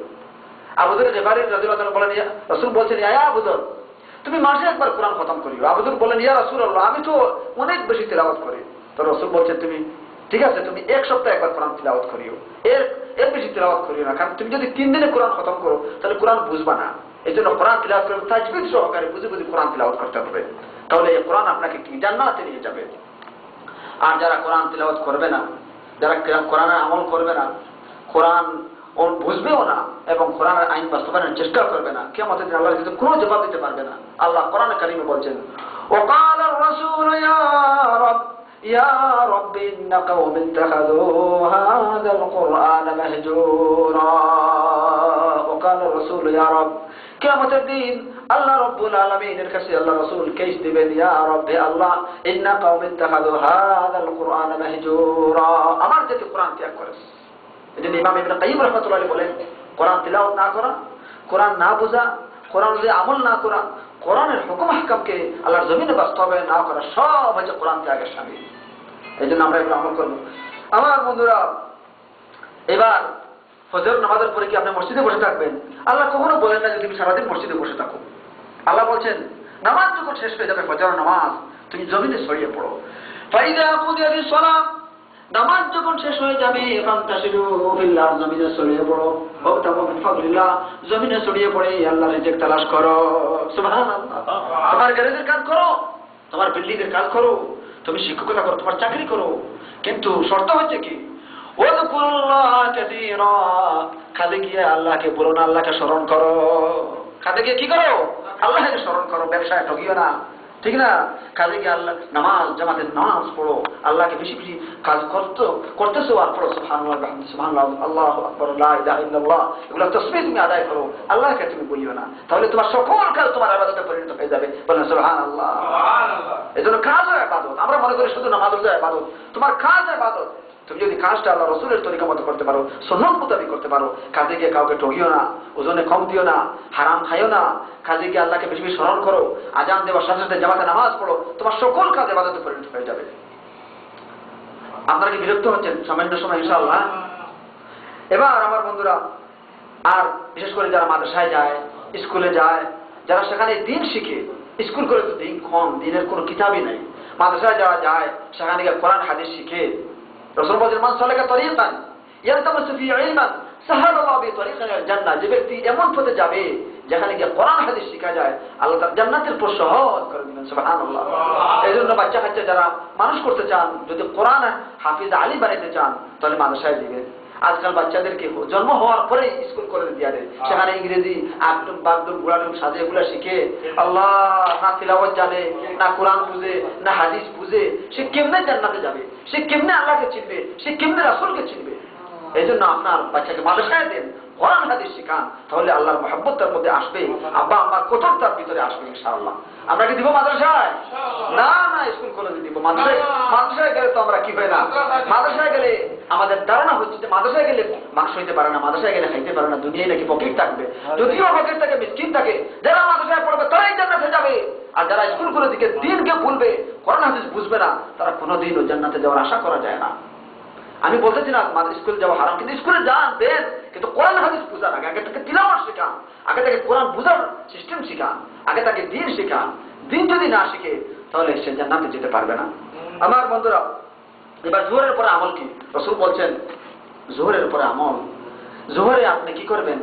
আবু যর গিফারী রাদিয়াল্লাহু তাআলা বলেন, রাসূল বলছেন, ইয়া আবু যর, তুমি মাসে একবার কোরআন খতম করিও। আবু যর বলেন, ইয়া রাসূলুল্লাহ, আমি তো অনেক বেশি তিলাওয়াত করি। তো রাসূল বলছেন, তুমি ঠিক আছে, তুমি এক সপ্তাহে একবার কোরআন তিলাওয়াত করিও, এর বেশি তিলাওয়াত করিও না। কারণ তুমি যদি 3 দিনে কোরআন খতম করো তাহলে কোরআন বুঝবা না। এই জন্য কোরআন তিলাওয়াত করবে তাজবিদ সহকারে, বুঝে বুঝে কোরআন তিলাওয়াত করতে হবে। তাহলে এই কোরআন আপনাকে কি জান্নাতে নিয়ে যাবে। আর যারা কোরআন তিলাওয়াত করবে না, যারা কোরআনের আমল করবে না, কোরআন বুঝবেও না এবং কোরআনের আইন বাস্তবায়নের চেষ্টা করবে না, কিয়ামতের দিন আল্লাহর কাছে কোনো জবাব দিতে পারবে না। আল্লাহ কোরআনে কারিমে বলছেন, ওয়াকাল আর-রাসূল ইয়া রাব্বি ইন্না কওমি ইত্তাখাযু হাযাল কুরআনা মাহজুরা। ওয়াকাল আর-রাসূল ইয়া রাব, কিয়ামতের দিন আল্লাহ রাব্বুল আলামিনের কাছে আল্লাহ রাসূল কেস দিবেন, ইয়া রাব্বি আল্লাহ, ইন্না কওমি ইত্তাখাযু হাযাল কুরআনা মাহজুরা, আমার জাতি কোরআন ত্যাগ করেছে। এজন্য ইমাম ইবনে কাইয়িম রাহমাতুল্লাহ আলাইহি বলেন, কোরআন তিলাওয়াত না করা, কোরআন না বোঝা, কোরআন অনুযায়ী আমল না করা, কোরআনের হুকুম আহকামকে আল্লাহর জমিনে বাস্তবায়ন না করা, সব হচ্ছে কোরআন ত্যাগের শামিল। এই জন্য আমরা এগুলো আমল করব। আমার বন্ধুরা, এবার ফজর নামাজের পরে কি আপনি মসজিদে বসে থাকবেন? আল্লাহ কখনো বলেন না যে তুমি সারাদিন মসজিদে বসে থাকো। আল্লাহ বলছেন, নামাজ যখন শেষ হয়ে যাবে, ফজর নামাজ, তুমি জমিনে ছড়িয়ে পড়ো। ফাইদা কুদিয়াতিস সালাত, নামাজ যখন শেষ হয়ে যাবে, ফান্তাশিরু ফিল আরদ, জমিনে ছড়িয়ে পড়ো। ওয়াবতাগু মিন ফাদলিল্লাহ, জমিনে ছড়িয়ে পড়ে আল্লাহর রিজিক তালাশ করো। সুবহানাল্লাহ। তোমার গ্যারেজের কাজ করো, তোমার বিল্ডিং এর কাজ করো, তুমি শিক্ষকতা করো, তোমার চাকরি করো, কিন্তু শর্ত হচ্ছে কি, ওয়াযকুরুল্লাহ কাসীরা, কাজে গিয়ে আল্লাহকে বলো না, আল্লাহকে স্মরণ করো। কাজে গিয়ে কি করো? আল্লাহকে স্মরণ করো, ব্যবসায় ঠকিও না, ঠিক না? কাজে গিয়ে আল্লাহ নামাজ, জামাতের নামাজ পড়ো, আল্লাহকে বেশি বেশি কাজ করতেছো আর পড়ো সুবহানাল্লাহ বিহামদিহি সুবহানাল্লাহ আল্লাহু আকবার লা ইলাহা ইল্লাল্লাহ, এগুলো তাসবিহ তুমি আদায় করো, আল্লাহকে তুমি বলিও না, তাহলে তোমার সকল কাজ তোমার ইবাদতে পরিণত হয়ে যাবে। বলেন সুবহানাল্লাহ। এজন্য কাজও ইবাদত। আমরা মনে করি শুধু নামাজ রোজা ইবাদত, তোমার কাজ ইবাদত। তুমি যদি কাজটা আল্লাহ রাসূলের তরিকা মতো করতে পারো, সুন্নাত মোতাবেক করতে পারো, কাজে গিয়ে কাউকে ঠকিও না, ওজনে কম দিও না, হারাম খাইও না, কাজে গিয়ে আল্লাহকে বেশি বেশি স্মরণ করো, আজান দেওয়ার সাথে সাথে জামাতে নামাজ পড়ো, তোমার সকল কাজ ইবাদতে পরিণত হয়ে যাবে। আপনারা কি বিরক্ত হচ্ছেন? সামান্য সময় ইনশাআল্লাহ। এবার আমার বন্ধুরা, আর বিশেষ করে যারা মাদ্রাসায় যায়, স্কুলে যায়, যারা সেখানে দিন শিখে, স্কুল করে তো দিন কম, দিনের কোনো কিতাবই নাই, মাদ্রাসায় যারা যায় সেখানে গিয়ে কোরআন হাদিস শিখে, রাসূল বলেন, মান সালাকা তরিকান ইয়ালতামিসু ফিহি ইলমান সাহালাল্লাহু বিহি তরিকান ইলাল জান্নাহ, যে ব্যক্তি এমন পথে যাবে যেখানে গিয়ে কোরআন হাদিস শিখা যায়, আল্লাহ তার জান্নাতের পথ সহজ করে দিবেন। সুবহানাল্লাহ। এইজন্য বাচ্চা কাচ্চা যারা মানুষ করতে চান, যদি কোরআন হাফিজ আলিম বানাইতে চান, তাহলে মাদ্রাসায় দিবেন। আজকাল বাচ্চাদেরকে জন্ম হওয়ার পরে স্কুল কলেজে দিয়ে দেয়, সেখানে ইংরেজি আবদুম বাগদুম গুলাডুম সাজে এগুলা শিখে, আল্লাহ না তিলাওয়াত জানে, না কোরআন বুঝে, না হাদিস বুঝে, সে কেমনে জান্নাতে যাবে? সে কেমনে আল্লাহকে চিনবে? সে কেমনে রাসূলকে চিনবে? এই জন্য আপনার বাচ্চাকে মাদ্রাসায় দেন, কোরআন হাদিস শিখান, তাহলে আল্লাহর মহব্বত তার মধ্যে আসবে, আব্বা আম্মার কদর তার ভিতরে আসবে ইনশাআল্লাহ। আমরা কি দিব মাদ্রাসায়? না না, স্কুল কলেজে দিব। মাদ্রাসায় গেলে তো আমরা কি হয় না, মাদ্রাসায় গেলে আমাদের ধারণা হচ্ছে যে মাদ্রাসায় গেলে মানুষ হইতে পারে না, মাদ্রাসায় গেলে খাইতে পারে না, দুনিয়ায় নাকি ফকির থাকবে। যদিও ফকির থাকে, মিসকিন থাকে, যারা মাদ্রাসায় পড়বে তারাই জান্নাতে যাবে, আর যারা স্কুল কলেজে দিকে দিনকে ভুলবে, কোরআন হাদিস বুঝবে না, তারা কোনোদিনও জান্নাতে যাওয়ার আশা করা যায় না। আমি বলতেছি না স্কুলে যাওয়া হারাম, কিন্তু স্কুলে যান দেন, কিন্তু কোরআন হাদিস বুঝার আগে তাকে তিলাওয়াত শেখান, আগে তাকে কোরআন বুঝার সিস্টেম শেখান, আগে তাকে দিন শেখান। দিন যদি না শিখে তাহলে সে জান্নাতে যেতে পারবে না। আমার বন্ধুরা, এবার জোহরের পরে আমল কি? রাসূল বলছেন জোহরের পরে আমল, জোহরে আপনি কি করবেন?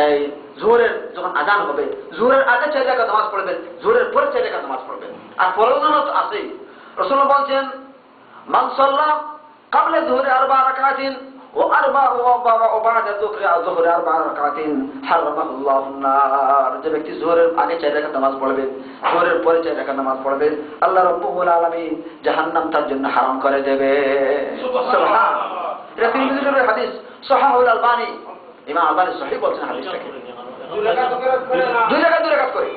এই জোহরের যখন আজান হবে, জোহরের আগে 4 রাকাত নামাজ পড়বেন, জোহরের পরে 4 রাকাত নামাজ পড়বেন। আর ফরজও তো আছেই। রাসূল বলছেন, মান সাল্লা ক্বাবলা যুহরি 4 রাকাতিন وبعد الظهر 4 রাকাতিন হারামাহুল্লাহু নার, যে ব্যক্তি জোহরের আগে 4 রাকাত নামাজ পড়বে, জোহরের পরে 4 রাকাত নামাজ পড়বে, আল্লাহ রাব্বুল আলামিন জাহান্নাম তার জন্য হারাম করে দেবে। সুবহানাল্লাহ। এটা তিরমিজির হাদিস, সাহাহুল আলবানী, ইমাম আলবানী সহিহ বলছেন হাদিসটাকে। 2 রাকাত করে,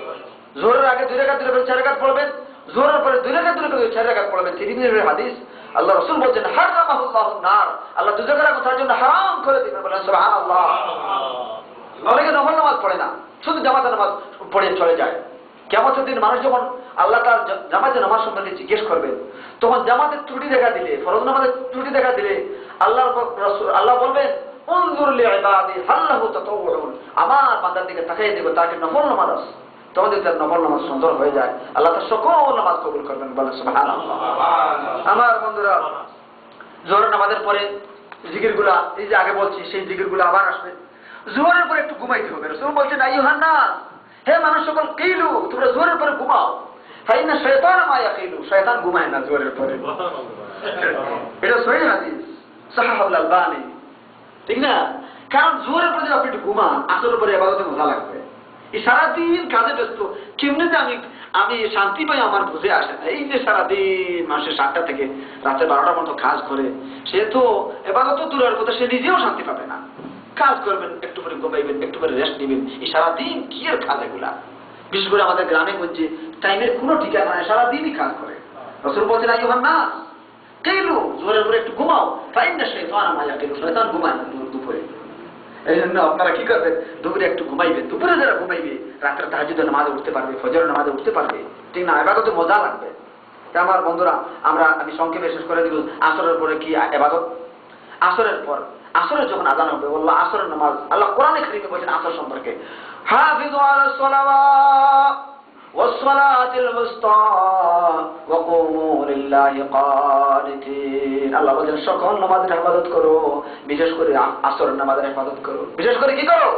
জোহরের আগে 2 রাকাত, 4 রাকাত পড়বেন, জোহরের পরে 2 রাকাত, 4 রাকাত পড়বেন। তিরমিজির হাদিস। আল্লাহ রাসূল বলেন, হারামাহুল্লাহু নার, আল্লাহ দুজকের তার জন্য হারাম করে দিবেন। বলেন সুবহানাল্লাহ। অনেকে নফল নামাজ পড়ে না, শুধু জামাতে নামাজ পড়ে চলে যায়, কিয়ামতের দিন মানুষ যখন আল্লাহ তার জামাতে নামাজ সম্পর্কে জিজ্ঞেস করবেন, তখন জামাতের ত্রুটি দেখা দিলে, ফরজ নামাজের ত্রুটি দেখা দিলে আল্লাহ বলবেন উনজুর লিইবাদি হাল লাহু তাতাওউন, আমার বান্দার দিকে তাকিয়ে দেখো তাকে নফল নামাজ আছে। তখন যদি তার নফল নামাজ সুন্দর হয়ে যায়, আল্লাহ তার সকল নামাজ কবুল করবেন, বলেন সুবহানাল্লাহ। আমার বন্ধুরা, জোহরের নামাজের পরে জিকিরগুলা, এই যে আগে বলছি সেই জিকিরগুলো আবার আসবে। জোহরের পরে একটু ঘুমাইতে হবে। রাসূল বলছেন আইয়ুহান নাস, হে মানুষ সকল, কিলু, তোমরা জোহরের পরে ঘুমাও। ফাইন্না শাইতান মা ইয়াকিলু, শয়তান ঘুমায় না জোহরের পরে। এটা সহিহ হাদিস, সাহাহুল আলবানী, ঠিক না? কারণ জোহরের পরে আপনি একটু ঘুমান, আসরের পরে ইবাদতে মজা লাগবে। এই সারাদিন কাজে ব্যস্ত, কেমনে যে আমি শান্তি পাই আমার বুঝে আসে না। এই যে সারাদিন মানুষের 7টা থেকে রাতে 12টা পর্যন্ত কাজ করে, সে তো ইবাদত দূরের কথা, সে নিজেও শান্তি পাবে না। কাজ করবেন, একটু করে ঘুমাইবেন, একটু করে রেস্ট নেবেন, এই সারাদিন কি এর কাজ এগুলা? বিশেষ করে আমাদের গ্রামে গঞ্জে টাইমের কোনো ঠিকানা নাই, সারাদিনই কাজ করে। রাসূল বলছেন আইয়ুহান নাস, কিলু, জোহরের পরে একটু ঘুমাও। ফাইন্না শাইতান মা ইয়াকিলু, শয়তান ঘুমায় না দুপুরে। এই জন্য আপনারা কি করবেন, দুপুরে একটু ঘুমাইবেন। দুপুরে যারা ঘুমাইবে, রাত্রে তাহাজ্জুদের নামাজে উঠতে পারবে, ফজরের নামাজে উঠতে পারবে, ঠিক না? ইবাদতে মজা লাগবে। আমার বন্ধুরা, আমি সংক্ষেপে শেষ করে দিব। আসরের পরে কি ইবাদত? আসরের পর, আসরের যখন আযান হবে, আল্লাহ আসরের নামাজ, আল্লাহ কোরআনে কারীমে বলেছেন আসর সম্পর্কে, হাফিজু আলাস সালাওয়াত ওয়াস সালাতিল মুস্তা ওয়া কুমু লিল্লাহি কানিতিন। আল্লাহ বলেন সকল নামাজের হেফাজত করো, বিশেষ করে আসরের নামাজের হেফাজত করো। বিশেষ করে কি করো?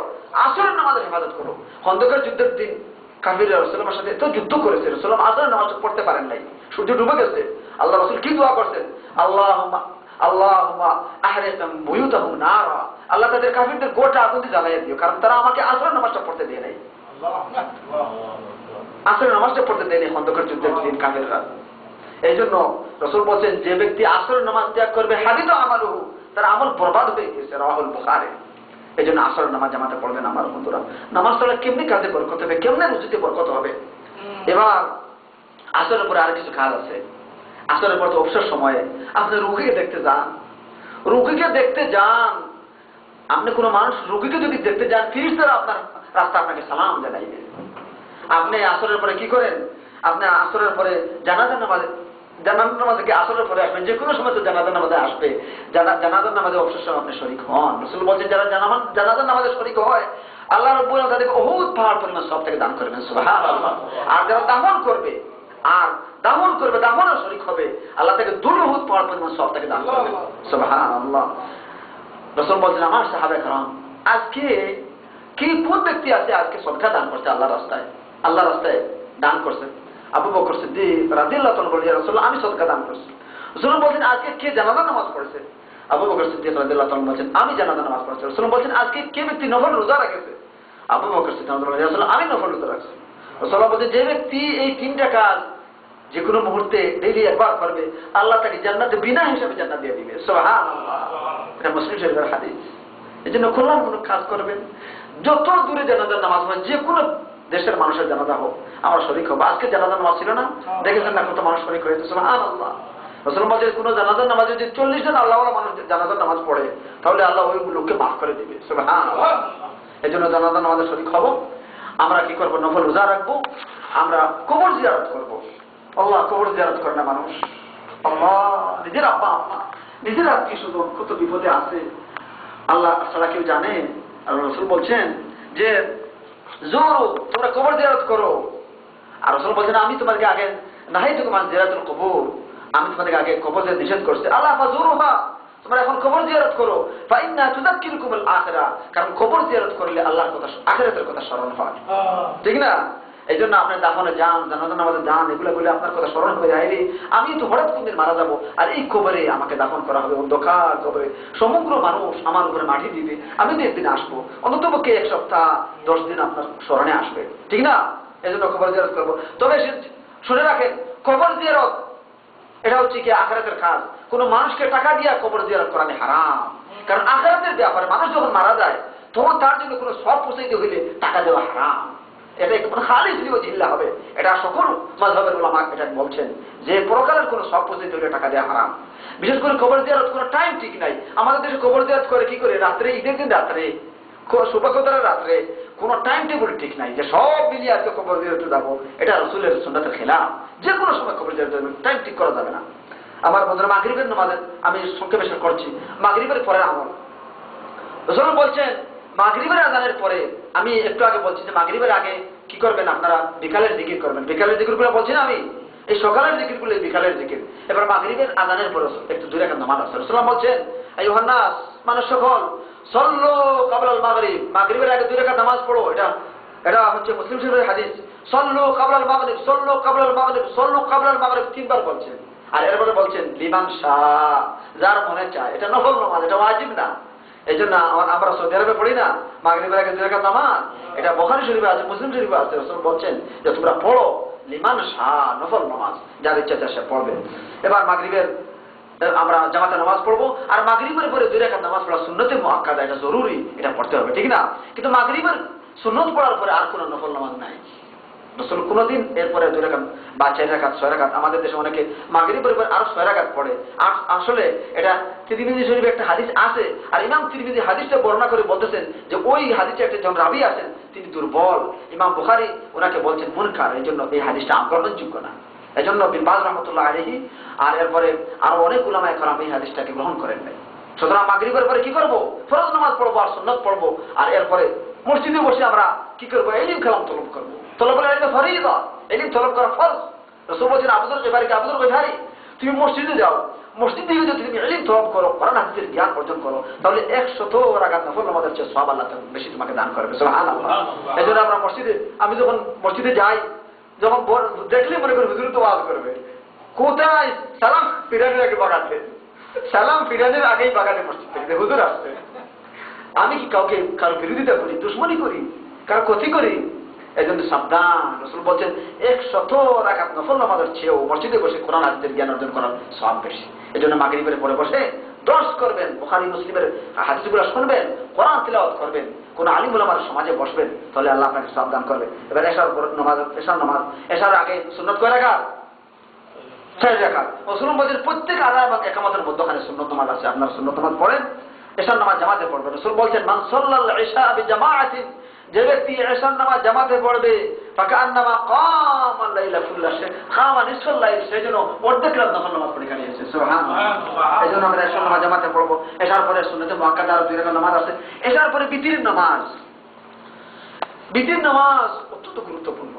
আসরের নামাজের হেফাজত করো। খন্দকের যুদ্ধের দিন কাফিররা রাসূলের সাথে এত যুদ্ধ করেছে, রাসূল আসরের নামাজ পড়তে পারেন নাই, সূর্য ডুবে গেছে। আল্লাহ রাসূল কি দোয়া করছেন? আল্লাহুম্মা আহরিক বুয়ুতাহুম নারা, আল্লাহ তাদের কাফিরদের গোটা আগুন দিয়ে জ্বালিয়ে দিও, কারণ তারা আমাকে আসরের নামাজটা পড়তে দেয় নাই। আসরের নামাজটা পড়তে দেয় নাই খন্দকের যুদ্ধের দিন কাফিররা। এই জন্য রাসূল বলেন, যে ব্যক্তি আসরের নামাজ ত্যাগ করবে, হাবিতা আমালুহু, তার আমল বরবাদ হয়ে গেছে। রাওয়াহুল বুখারী। এই জন্য আসরের নামাজ জামাতে পড়বেন আমার বন্ধুরা। নামাজ পড়লে কেমনি কাজে বরকত হবে, কেমনে রুজিতে বরকত হবে। এবার আসরের পরে আর কিছু কাজ আছে। আসরের পর তো অবসর সময়ে আপনি রোগীকে দেখতে যান, রোগীকে দেখতে যান। আপনি কোনো মানুষ রোগীকে যদি দেখতে যান, ফেরেশতারা আপনার রাস্তা আপনাকে সালাম জানাইবে। আপনি আসরের পরে কি করেন? আপনি আসরের পরে জানাজার নামাজে কি আসরের পরে আসবেন? যে কোনো সময় তো জানাজার নামাজে আসবে। জানাজার নামাজে অবসর সময় আপনি শরীক হন। রাসূল বলেছেন, যারা জানাজার নামাজে শরীক হয়, আল্লাহ রাব্বুল আলামিন তাদেরকে উহুদ পাহাড় পরিমাণ সওয়াব থেকে দান করবেন। সুবহানাল্লাহ। আর যারা দাফন করবে, দাফনের শরীক হবে, আল্লাহ তাকে 2 উহুদ পাহাড় পরিমাণ সওয়াব থেকে দান করবেন। সুবহানাল্লাহ। রাসূল বলেছেন, আমার সাহাবায়ে কেরাম, আজকে কোন ব্যক্তি আছে আজকে সদকা দান করছে আল্লাহর রাস্তায় দান করছে? আবু বকর সিদ্দিক রাদিয়াল্লাহু তাআলা বলেন, ইয়া রাসূলুল্লাহ, আমি সদকা দান করছি। রাসূল বলেন, আজকে কে জানাজা নামাজ পড়েছে? আবু বকর সিদ্দিক রাদিয়াল্লাহু তাআলা বলেন, আমি জানাজা নামাজ পড়েছি। রাসূল বলেন, আজকে কে ব্যক্তি নফল রোজা রেখেছে? আবু বকর সিদ্দিক রাদিয়াল্লাহু তাআলা বলেন, আমি নফল রোজা রাখছি। রাসূল বলেন, যে ব্যক্তি এই 3টা কাজ যে কোনো মুহূর্তে ডেইলি একবার করবে, আল্লাহ তাকে জান্নাতে বিনা হিসাবে জান্নাত দিয়ে দিবে। সুবহানাল্লাহ। এটা মুসলিম শরীফের হাদিস। এজন্য কল্যাণ কোনো কাজ করবেন। যত দূরে জানাজার নামাজ হয়, যে কোনো দেশের মানুষের জানাজা হোক, আমরা শরীক হবো। আজকে জানাজার নামাজ ছিল না, দেখেছেন না কত মানুষ শরীক হয়েছে? সুবহানাল্লাহ। রাসূল বলেন, কোনো জানাজার নামাজে যদি 40 জন আল্লাহওয়ালা মানুষ জানাজার নামাজ পড়ে, তাহলে আল্লাহ ওই লোককে মাফ করে দিবে। সুবহানাল্লাহ। এই জন্য জানাজার নামাজে শরীক হব। আমরা কি করবো? নফল রোজা রাখবো, আমরা কবর জিয়ারত করবো। আল্লাহ কবর জিয়ারত করে না মানুষ। আল্লাহ নিজের আব্বা আম্মা, নিজের আত্মীয় স্বজন কত বিপদে আছে, আল্লাহ ছাড়া কেউ জানে? আর রাসূল বলছেন যে জোরো, তোমরা কবর জিয়ারত করো। আর রাসূল বলছেন, আমি তোমাদেরকে আগে নাহাইতুকুম আন জিয়ারাতুল কবর, আমি তোমাদেরকে আগে কবর জিয়ারত নিষেধ করছি। আল্লাহ ফাজুরুহা, তোমরা এখন কবর জিয়ারত করো। ফাইন্না তুযাক্কিরুকুমুল আখিরা, কারণ কবর জিয়ারত করলে আল্লাহর কথা, আখিরাতের কথা স্মরণ হয়, ঠিক না? এই জন্য আপনি দাফনে যান, জানাজা নামাজে যান, এগুলো বলে আপনার কথা স্মরণ হয়ে যায়, আমি তো হঠাৎ কোনদিন মারা যাবো, আর এই কবরে আমাকে দাফন করা হবে, অন্ধকার কবরে সমগ্র মানুষ আমার উপরে মাটি দিবে, আমি তো একদিন আসবো, অন্ততপক্ষে 1 সপ্তাহ 10 দিন আপনার স্মরণে আসবে, ঠিক না? এই জন্য কবর জিয়ারত করবো। তবে শুনে রাখেন, কবর জিয়ারত এটা হচ্ছে কি আখিরাতের কাজ। কোন মানুষকে টাকা দিয়ে কবর জিয়ারত করা হারাম, কারণ আখিরাতের ব্যাপারে মানুষ যখন মারা যায়, তখন তার জন্য কোনো সব পৌঁছাইতে হইলে টাকা দেওয়া হারাম। এটা খালিস জিল্লা হবে। এটা সকল মাযহাবের উলামা এটা বলছেন যে পরকালের কোনো সব পৌঁছাইতে হইলে টাকা দেওয়া হারাম। বিশেষ করে কবর জিয়ারত কোনো টাইম ঠিক নাই। আমাদের দেশে কবর জিয়ারত করে কি করে? রাত্রে, ঈদের দিন রাত্রে, শোভাকতার রাত্রে, কোনো টাইম টেবিল ঠিক নাই যে সব মিলিয়ে আজকে কবর জিয়ারতে যাবো, এটা রাসূলের সুন্নাতের খেলাফ। যে কোনো সময় কবর জিয়ারতে যাবেন, টাইম ঠিক করা যাবে না। আমার বন্ধুরা, মাগরিবের নামাজে আমি সংক্ষেপে শেষ করছি, মাগরিবের পরে আমল। রাসূল বলছেন মাগরিবের আযানের পরে, আমি একটু আগে বলছি যে মাগরিবের আগে কি করবেন আপনারা, বিকালের জিকির করবেন। বিকালের জিকিরগুলো বলছি না আমি, এই সকালের জিকিরগুলো বিকালের জিকির। এবার মাগরিবের আযানের পরে একটু 2 রাকাত নামাজ আছে। রাসূল বলছেন আইয়ুহান নাস, মানুষ সকল, সল্লু ক্বাবলাল মাগরিব, মাগরিবের আগে 2 রাকাত নামাজ পড়ো। এটা হচ্ছে মুসলিম শরীফের হাদিস। সল্লু ক্বাবলাল মাগরিব, সল্লু ক্বাবলাল মাগরিব, সল্লু ক্বাবলাল মাগরিব 3 বার বলছেন। আর এরপরে বলছেন লিমান শাহ, যার মনে চায়। এটা নফল নামাজ, এটা ওয়াজিব না। এই জন্য আমরা সৌদি আরবে পড়ি না মাগরিবের আগে 2 রাকাত নামাজ, এটা বুখারী শরীফে আছে, মুসলিম শরীফে আছে। রাসূল বলছেন যে তোমরা পড়ো লিমান শাহ, নফল নামাজ, যার ইচ্ছা সে পড়বে। এবার মাগরিবের আমরা জামাতে নামাজ পড়বো, আর মাগরিবের পরে 2 রাকাত নামাজ পড়া সুন্নতে মুআক্কাদা, এটা জরুরি, এটা পড়তে হবে, ঠিক না? কিন্তু মাগরিবের সুন্নত পড়ার পরে আর কোনো নফল নামাজ নাই। রাসূল কোনদিন এরপরে 2 রাকাত বা 4 রাকাত 6 রাকাত, আমাদের দেশে অনেকে মাগরিবের পরে আরো 6 রাকাত পড়ে। আসলে এটা তিরমিজি শরীফে একটা হাদিস আছে, আর ইমাম তিরমিজি হাদিসটা বর্ণনা করে বলতেছেন যে ওই হাদিসে একটা জন রাবী আছেন, তিনি দুর্বল। ইমাম বুখারী ওনাকে বলছেন মুনকার, এই জন্য এই হাদিসটা গ্রহণযোগ্য না। এই জন্য বিন বাজ রাহমাতুল্লাহ আলাইহি আর এরপরে আরো অনেক উলামায়ে কেরাম এই হাদিসটাকে গ্রহণ করেন নাই। সুতরাং মাগরিবের পরে কি করব? ফরজ নামাজ পড়বো আর সুন্নাত পড়বো, আর এরপরে মসজিদে বসে আমরা কি করবো? ইলম কালাম তলব করবো। তলবুল ইলম ফরিযা, ইলম তলব করা ফরজ। রাসূল বলেছেন আবু যর গিফারীকে, আবু যর গিফারী তুমি মসজিদে যাও, মসজিদে গিয়ে যদি তুমি ইলম তলব করো, কোরআন হাদিসের জ্ঞান অর্জন করো, তাহলে 100 রাকাত নফল নামাজের চেয়ে সওয়াব আল্লাহ বেশি তোমাকে দান করবে। সুবহানাল্লাহ। এজন্য আমরা মসজিদে, আমি যখন মসজিদে যাই, যখন দেখলে মনে করি হুজুর তো ওয়াজ করবে, কোথায় সালাম ফিরানোর আগে বাগাতে, সালাম ফিরানোর আগেই বাগাতে মসজিদ থেকে হুজুর আসছে। আমি কি কাউকে কারো বিরোধিতা করি, দুশ্মনী করি, কারো ক্ষতি করি? এই জন্য সাবধান। রাসূল বলছেন 100 রাকাত নফল নামাজের চেয়েও মসজিদে বসে কোরআন হাদিসের জ্ঞান অর্জন করার সওয়াব বেশি। এই জন্য মাগরিবের পরে বসে দর্স করবেন, বুখারী মুসলিমের হাদিসগুলো শুনবেন, কোরআন তিলাওয়াত করবেন, কোন আলিম উলামার সমাজে বসবেন, তাহলে আল্লাহ আপনাকে সওয়াব দান করবে। এবার এশার নামাজ, এশার আগে সুন্নাত কয় রাকাত? 4 রাকাত। রাসূল বলেন প্রত্যেক আযান এবং ইকামতের মধ্যখানে সুন্নাত নামাজ আছে, আপনারা সুন্নাত নামাজ পড়েন, এশার নামাজ জামাতে পড়বেন। রাসূল বলেন মান সাল্লাল ইশা বিজামাআতিন, যে ব্যক্তি এশার নামাজ জামাতে পড়বে, ফাকান্নামা কামা লাইলা কুল্লা শাই, কামা নিসফাল লাইল, সেজন্য অর্ধেক রাত নফল নামাজ পড়ে কাটিয়েছে। সুবহানাল্লাহ। এইজন্য আমরা এশার নামাজ জামাতে পড়বো। এশার পরে সুন্নতে মুআক্কাদা আর 2 রাকাত নামাজ আছে। এশার পরে বিতিরের নামাজ। বিতির নামাজ অত্যন্ত গুরুত্বপূর্ণ,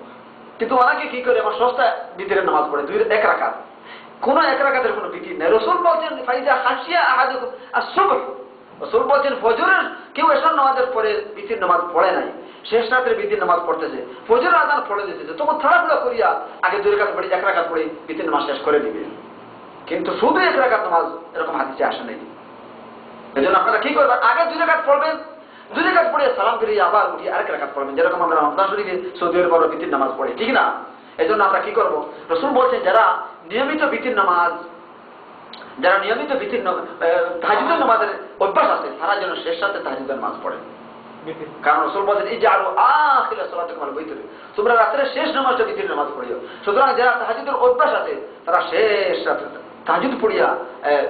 কিন্তু অনেকে কি করে আমার সস্তা বিতিরের নামাজ পড়ে 1 রাকাত। কোন 1 রাকাতের কোনো বিতির নেই। রাসূল বলেন ফাইজা খাশিয়া আহাদুকুম আস-সুবহ, রাসূল বলেন ফজরের কেউ এশার নামাজের পরে বিতির নামাজ পড়ে নাই, শেষ রাতের বিতির নামাজ পড়তেছে, ফজরের আযান পড়ে দিতেছে, তখন তাড়াহুড়া করিয়া আগে 2 রাকাত পড়ে 1 রাকাত পড়ে বিতির নামাজ শেষ করে দিবে। কিন্তু শুধু 1 রাকাত নামাজ এরকম হাদিসে আসে নাই। এজন্য আপনারা কি করবেন? আগে 2 রাকাত পড়বেন, 2 রাকাত পড়ে সালাম ফিরিয়ে আবার উঠে আরেক রাকাত পড়বেন, যেরকম আমরা রমজান শরীফে সৌদি আরবে বড় বিতির নামাজ পড়ি, ঠিক না? এজন্য আমরা কি করব? রাসূল বলেন যারা নিয়মিত বিতির নামাজ, যারা নিয়মিত বিতির তাহাজ্জুদের নামাজের অভ্যাস আছে, তারা যেন শেষ রাতে তাহাজ্জুদের নামাজ পড়ে। কারণ রাসূল বলেন ইজআলু আখিরা সালাতিকুম আল-বিতর, তোমরা রাতের শেষ নামাজটা বিতির নামাজ পড়িও। সুতরাং যারা তাহাজ্জুদের অভ্যাস আছে, তারা শেষ রাতে তাহাজ্জুদ পড়িয়া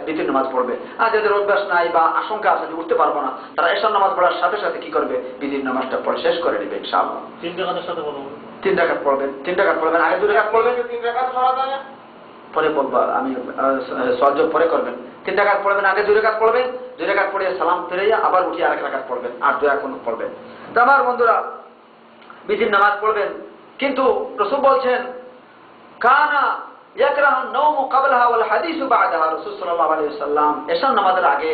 বিতির নামাজ পড়বে। আর যাদের অভ্যাস নাই বা আশঙ্কা আছে যে উঠতে পারবো না, তারা এশার নামাজ পড়ার সাথে সাথে কি করবে? বিতির নামাজটা পড়ে শেষ করে নেবে ইনশাআল্লাহ। 3 রাকাতের সাথে বলবো 3 রাকাত পড়বেন, 3 রাকাত পড়বেন, আগে 2 রাকাত পড়বেন, 3 রাকাত পড়া যায় পরে বলবো আমি, সওয়াব পরে করবেন। 3 রাকাত পড়বেন, আগে 2 রাকাত পড়বেন, 2 রাকাত পড়ে সালাম ফিরাইয়া আবার উঠে আরেক রাকাত পড়বেন, আর 2 রাকাত পড়বেন। তো আমার বন্ধুরা, বিতির নামাজ পড়বেন, কিন্তু রাসূল বলছেন কানা ইয়াকরাহু নাওমু ক্বাবলাহা ওয়াল হাদিসু বা'দাহা। রাসূল সাল্লাল্লাহু আলাইহি ওয়াসাল্লাম এশার নামাজের আগে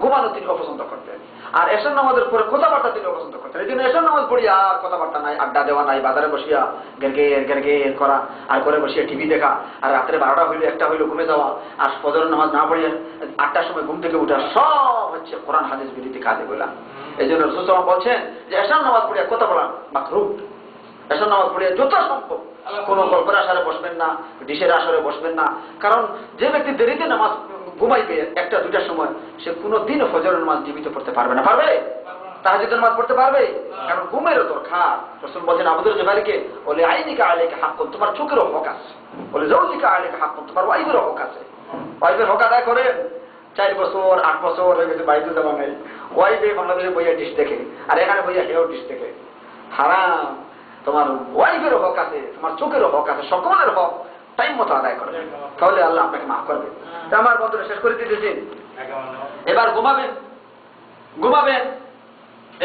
ঘুমানো তিনি অপছন্দ করতেন, আর এশার নামাজের পরে কথাবার্তা তিনি অপছন্দ করতেন। এই জন্য এশার নামাজ পড়িয়া আর কথাবার্তা নাই, আড্ডা দেওয়া নাই, বাজারে বসিয়া গেরগের করা, আর করে বসিয়া টিভি দেখা, আর রাত্রে 12টা হইলো 1টা হইলো ঘুমে যাওয়া, আর ফজরের নামাজ না পড়িয়া 8টার সময় ঘুম থেকে উঠা, সব হচ্ছে কোরআন হাদিস বিরোধী কাজ এগুলা। এই জন্য রাসূল সাল্লাল্লাহু বলছেন যে এশার নামাজ পড়িয়া কথা বলা মাকরুহ। এশার নামাজ পড়িয়া যত সম্ভব কোন গল্পের আসরে বসবেন না, ডিশের আসরে বসবেন না। কারণ যে ব্যক্তি দেরিতে নামাজ ঘুমাইবে 1টা 2টার সময়, সে কোনোদিনও ফজরের নামাজ জীবিত পড়তে পারবে না। পারবে? তাহাজ্জুদের নামাজ পড়তে পারবে? কারণ ঘুমের দরকার। রাসূল বলেন আবু যর গিফারীকে, ওলে আইনিকা আলাইকা হাক্কুন, তোমার চোখেরও হক আছে, ওলে যাওজিকা আলাইকা হাক্কুন, তোমার ওয়াইফেরও হক আছে। ওয়াইফের হক আদায় করেন। 4 বছর 8 বছর হয়ে গেছে বাড়িতে যাওয়া নেই, ওয়াইফে বাংলাদেশে বইয়া ডিশ দেখে, আর এখানে বইয়া হেও ডিশ দেখে। হারাম, তোমার ওয়াইফেরও হক আছে, তোমার চোখেরও হক আছে, সকলের হক টাইম মতো আদায় করবে, তাহলে আল্লাহ আপনাকে মাফ করবে। তা আমার বন্ধুরা শেষ করে দিতেছি, এবার ঘুমাবেন,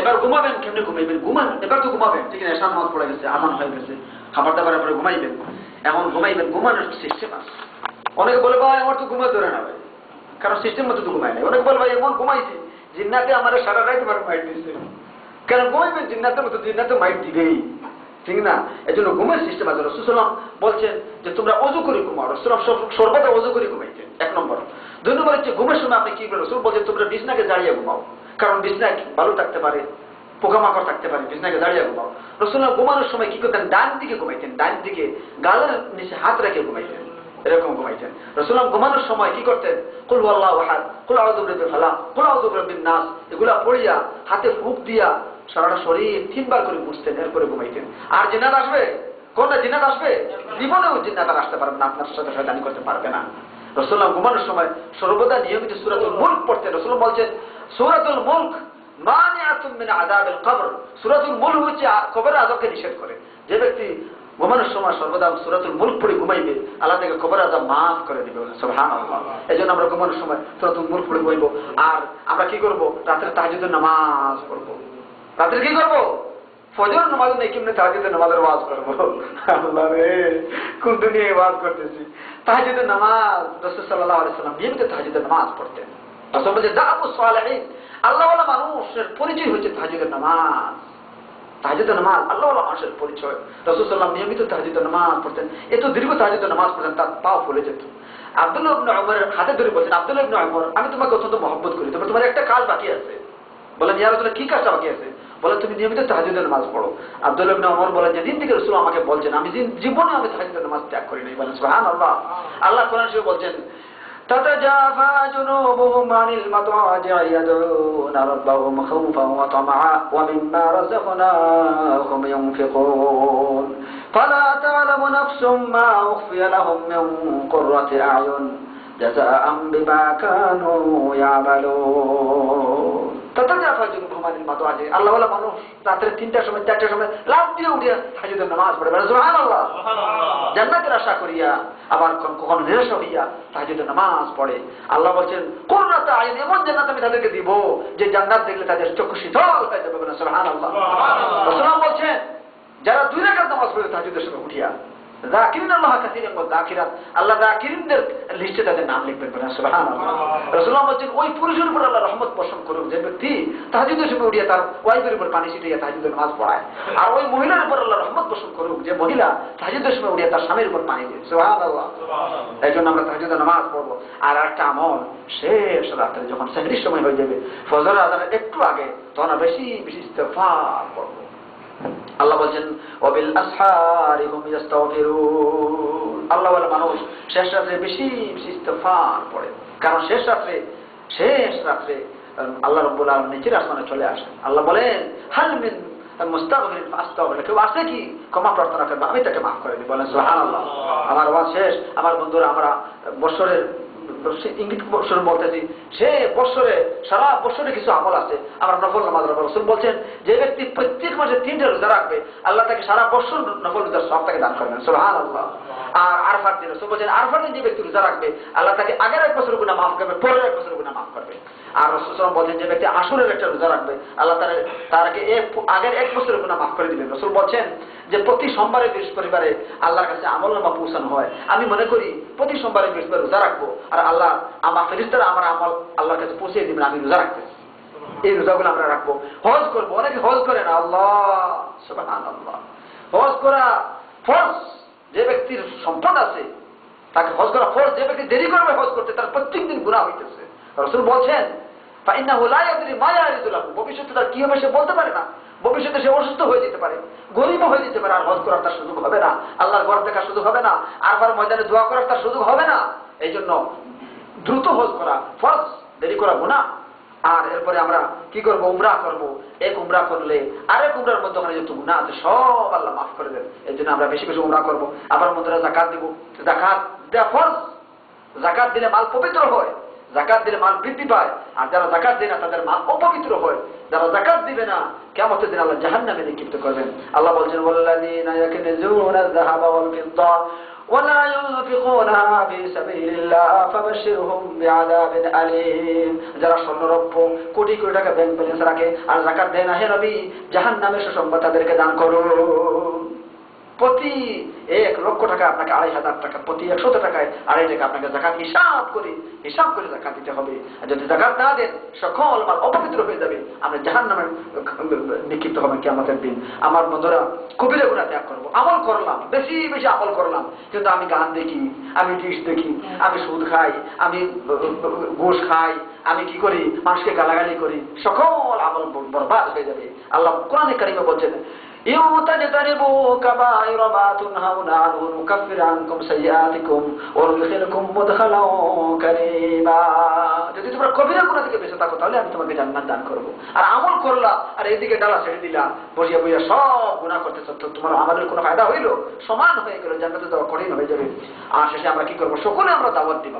এবার ঘুমাবেন। কেমনি ঘুমাইবেন? এবার তো ঘুমাবেন, ঠিক আছে, এশার নামাজ পড়ে গেছে, আজান হয়ে গেছে, খাবার দাবারের পরে ঘুমাইবেন। এখন ঘুমাইবেন, ঘুমানোর সিস্টেম আছে। অনেকে বলে ভাই আমার তো ঘুমা ধরে না ভাই, কারণ সিস্টেম মতো তো ঘুমায় না। অনেকে বলে ভাই এমন ঘুমাইছি জিন্নাতে আমার সারা রাত আমার মাইট দিচ্ছে। কেন ঘুমাইবেন? জিন্নাতের মতো জিন্নাতে মাইট দিবেই, ঠিক না? এই জন্য ঘুমের সিস্টেম আছে। রাসূল সাল্লাল্লাহু আলাইহি ওয়াসাল্লাম বলছেন যে তোমরা ওযু করে ঘুমাও। রাসূল সর্বদা ওযু করে ঘুমাইতেন, 1 নম্বর। 2 নম্বর হচ্ছে ঘুমের সময় আপনি কি করেন? রাসূল বলছেন তোমরা বিছনাকে জাড়িয়ে ঘুমাও, কারণ বিছনায় বালু থাকতে পারে, পোকামাকড় থাকতে পারে, বিছনাকে দাঁড়িয়ে ঘুমাও। রাসূলুল্লাহ ঘুমানোর সময় কি করতেন? ডান দিকে ঘুমাইতেন, ডান দিকে গালের নিচে হাত রেখে ঘুমাইতেন, এরকম ঘুমাইতেন। রাসূলুল্লাহ ঘুমানোর সময় কি করতেন? কুল হুয়াল্লাহু আহাদ, কুল আউযু বিরাব্বিল ফালাক, কুল আউযু বিরাব্বিন নাস, এগুলা পড়িয়া হাতে ফুঁক দিয়া সারাটা শরীর 3 বার করে মুছতেন, এরপরে ঘুমাইতেন। আর জিন্নাত আসবে? কোনটা জিন্নাত আসবে? জীবনেও জিন্নাত আর আসতে পারবে না, আপনার সাথে শয়তানি করতে পারবে না। রাসূলুল্লাহ ঘুমানোর সময় সর্বদা নিয়মিত সূরাতুল মুলক পড়তেন। রাসূলুল্লাহ বলছেন সূরাতুল মুলক মানিআতুম মিন আযাবিল কবর, সূরাতুল মুলক হচ্ছে কবরের আযাবকে নিষেধ করে। যে ব্যক্তি ঘুমানোর সময় সর্বদা সূরাতুল মুলক পড়ে ঘুমাইবে, আল্লাহ তাকে কবরের আযাব মাফ করে দিবে, সুবহানাল্লাহ। এজন্য আমরা ঘুমানোর সময় সূরাতুল মুলক পড়ে ঘুমাইব। আর আমরা কি করব? রাতে তাহাজ্জুদের নামাজ পড়ব। রাতে কি করব? ফজর নামাজ নেই, কেমনে তাহাজ্জুদের নামাজের ওয়াজ করব? আল্লাহ রে, কোন দুনিয়ায় ওয়াজ করতেছি। তাহাজ্জুদের নামাজ, রাসূল সাল্লাল্লাহু আলাইহি ওয়াসাল্লাম নিয়মিত তাহাজ্জুদের নামাজ পড়তেন। রাসূল বলেন দাআবুস সালিহিন, আল্লাহওয়ালা মানুষের পরিচয় হচ্ছে তাহাজ্জুদের নামাজ। তাহাজ্জুদের নামাজ আল্লাহওয়ালা মানুষের পরিচয়। রাসূল সাল্লাল্লাহু আলাইহি ওয়াসাল্লাম নিয়মিত তাহাজ্জুদের নামাজ পড়তেন। এত দীর্ঘ তাহাজ্জুদের নামাজ পড়তেন তার পা ফুলে যেত। আব্দুল্লাহ ইবনে উমরের হাতে ধরে বলছেন, আব্দুল্লাহ ইবনে উমর, আমি তোমাকে অত্যন্ত মহব্বত করি, তবে তোমার একটা কাজ বাকি আছে। বলেন ইয়া রাসূলুল্লাহ, কি কাজটা বাকি আছে? বলে তুমি নিয়মিত তাহাজ্জুদের নামাজ পড়ো। আব্দুল্লাহ ইবনে উমর বলেন, যেদিন থেকে রাসূল আমাকে বলছেন আমি জীবনে আমি তাহাজ্জুদের নামাজ ত্যাগ করি নাই। বলেন সুবহানাল্লাহ। আল্লাহ কোরআন শরীফে বলছেন تتجافى جنوبهم عن المضاجع يدعون ربهم خوفا وطمعا ومما رزقناهم ينفقون فلا تعلم نفس ما أخفي لهم من قرة أعين جزاء بما كانوا يعملون تتجافى جنوبهم عن المضاجع আল্লাহ ওয়ালা মানুষ রাতের 3টার সময় 4টার সময় লাফ দিয়ে উঠে তাহাজ্জুদের নামাজ পড়ে। সুবহানাল্লাহ। জান্নাতের আশা করিয়া আবার কখনো নিরাশা হইয়া তাহাজ্জুদের নামাজ পড়ে। আল্লাহ বলছেন কুররাতু আইন, এমন জান্নাত আমি তাদেরকে দিব যে জান্নাত দেখলে তাদের চক্ষু শীতল হয়ে যাবে। সুবহানাল্লাহ। রাসূলুল্লাহ বলছেন যারা 2 রাকাত নামাজ পড়ে তাহাজ্জুদের সময় উঠিয়া যাকিরিন আল্লাহ কাসীরান ওয়া যাকিরাত, আল্লাহ যাকিরিনদের লিস্টে তাদের নাম লিখবেন। সুবহানাল্লাহ। রাসূলুল্লাহ বলছেন ওই পুরুষের উপর আল্লাহ রহমত বর্ষণ করুক যে ব্যক্তি তাহাজ্জুদের সময় উঠিয়া তার ওয়াইফের উপর পানি ছিটিয়ে তাহাজ্জুদের নামাজ পড়ায়। আর ওই মহিলার উপর আল্লাহ রহমত বর্ষণ করুক যে মহিলা তাহাজ্জুদের সময় উঠিয়া তার স্বামীর উপর পানি দেয়। সুবহানাল্লাহ। এই জন্য আমরা তাহাজ্জুদের নামাজ পড়বো। আর একটা আমল, শেষ রাতে যখন সেহরির সময় হয়ে যাবে, ফজর আযানের একটু আগে, তখন বেশি বেশি ইস্তিগফার করব। আল্লাহ বলছেন ওয়াবিল আসহারি হুম ইস্তাগফিরুন, আল্লাহ ওয়ালা মানুষ শেষ রাতে বেশি বেশি ইস্তিগফার পড়ে, কারণ শেষ রাতে আল্লাহ রাব্বুল আলামিন নিচের আসমানে চলে আসেন। আল্লাহ বলেন হাল মিন মুস্তাগফিরিন ফাস্তাগফির, কেউ আছে কি ক্ষমা প্রার্থনা করবে, আমি তাকে মাফ করে দিই। বলেন সুবহানাল্লাহ। আমার ওয়াজ শেষ। আমার বন্ধুরা, আমরা বছরের ইঙ্গিত বছর বলতেছি, সে বছরে সারা বছরে কিছু আমল আছে। আমরা নফল নামাজ রাখবো। রাসূল বলছেন যে ব্যক্তি প্রত্যেক মাসে 3টা রোজা রাখবে, আল্লাহ তাকে সারা বছর নফল রোজার সওয়াব তাকে দান করবেন। সুবহানাল্লাহ। আর আরফার দিন রাসূল বলছেন আরফার দিন যে ব্যক্তি রোজা রাখবে, আল্লাহ তাকে আগের 1 বছরের গুনাহ মাফ করবে, পরের 1 বছরের গুনাহ মাফ করবে। আর রাসূল সাল্লাল্লাহু আলাইহি ওয়াসাল্লাম বলছেন যে ব্যক্তি আশুরের একটা রোজা রাখবে, আল্লাহ তার আগের 1 বছরের গুনাহ মাফ করে দিবেন। রাসূল বলছেন যে প্রতি সোমবারে বৃহস্পতিবারে আল্লাহর কাছে আমলনামা পৌঁছানো হয়। আমি মনে করি প্রতি সোমবারে বৃহস্পতিবার রোজা রাখবো, আর আল্লাহ আমার ফেরেশতারা আমার আমল আল্লাহর কাছে পৌঁছে দিবেন, আমি রোজা রাখতেছি। এই রোজাগুলো আমরা রাখবো। হজ করবো, অনেকে হজ করে না। আল্লাহ সুবহানাল্লাহ। হজ করা ফরজ, যে ব্যক্তির সম্পদ আছে তাকে হজ করা ফরজ। যে ব্যক্তি দেরি করবে হজ করতে, তার প্রত্যেকদিন গুনাহ হইতেছে। রাসূল বলছেন ফাইন্নাহু লা ইয়াদরি মা ইয়ারিদু লাহু, ভবিষ্যতে তার কি হবে সে বলতে পারে না। ভবিষ্যতে সে অসুস্থ হয়ে যেতে পারে, গরীব হয়ে যেতে পারে, আর হজ করার তার সুযোগ হবে না, আল্লাহর ঘর দেখার সুযোগ হবে না, আরফার ময়দানে দোয়া করার তার সুযোগ হবে না। এই জন্য দ্রুত হজ করা ফরজ, দেরি করা গুনাহ। আর এরপরে আমরা কি করবো? উমরা করবো। এক উমরা করলে আরেক উমরার মধ্যে ওখানে যত গুনাহ আছে সব আল্লাহ মাফ করে দেন। এই জন্য আমরা বেশি বেশি উমরা করবো। আবার মধ্যে যাকাত দিব। যাকাত দেওয়া ফরজ। যাকাত দিলে মাল পবিত্র হয়। যাকাত দিলে মাল বৃদ্ধি পায়, আর যারা যাকাত দেয় না তাদের মাল অপবিত্র হয়। যারা যাকাত দিবে না কিয়ামতের দিন আল্লাহ জাহান্নামে নিক্ষিপ্ত করবেন। আল্লাহ বলছেন ওয়াল্লাযীনা ইয়াকনিজুনা আয-যাহাবা ওয়াল ফিদ্দা ওয়ালা ইউনফিকুনাহা ফী সাবিলিল্লাহ ফাবাশশিরহুম বিআযাবিন আলীম। যারা স্বর্ণরৌপ্য কোটি কোটি টাকা ব্যাংক ব্যালেন্স রাখে আর যাকাত দেয় না, হে নবী জাহান্নামের সুসংবাদ তাদেরকে দান করুন। প্রতি 1 লক্ষ টাকা আপনাকে 2,500 টাকা, প্রতি 100 টাকায় 2.5 টাকা আপনাকে যাকাত হিসাব করে যাকাত দিতে হবে। আর যদি যাকাত না দেন সকল মাল অপবিত্র হয়ে যাবে, আমরা জাহান্নামে নিক্ষিপ্ত হবেন কিয়ামতের দিন। আমার বন্ধুরা, কবিরা গুনাহ ত্যাগ করবো, আমল করলাম, বেশি বেশি আমল করলাম, কিন্তু আমি গান দেখি, আমি ডিশ দেখি, আমি সুদ খাই, আমি ঘুষ খাই, আমি কি করি, মানুষকে গালাগালি করি, সকল আমল বরবাদ হয়ে যাবে। আল্লাহ কোরআনে কারিমে বলছেন ইউতাজতানিবু কাবাইরা মা তুনহাউনা আনহু নুকাফির আনকুম সাইয়্যাতিকুম ওয়া নুদখিলকুম মুদখালান কারীমা। যদি তোমরা কবিরা গুনাহ থেকে বেঁচে থাকো তাহলে আমি তোমাকে জান্নাত দান করব। আর আমল করলা আর এদিকে ডালা ছেড়ে দিলা, বসিয়া বসিয়া সব গুনাহ করতেছ, তো তোমার আমাদের কোনো ফায়দা হইল? সমান হয়ে গেল, জান্নাতে যাওয়া কঠিন হয়ে যাবে। আর শেষে আমরা কি করব? সকলে আমরা দাওয়াত দিব,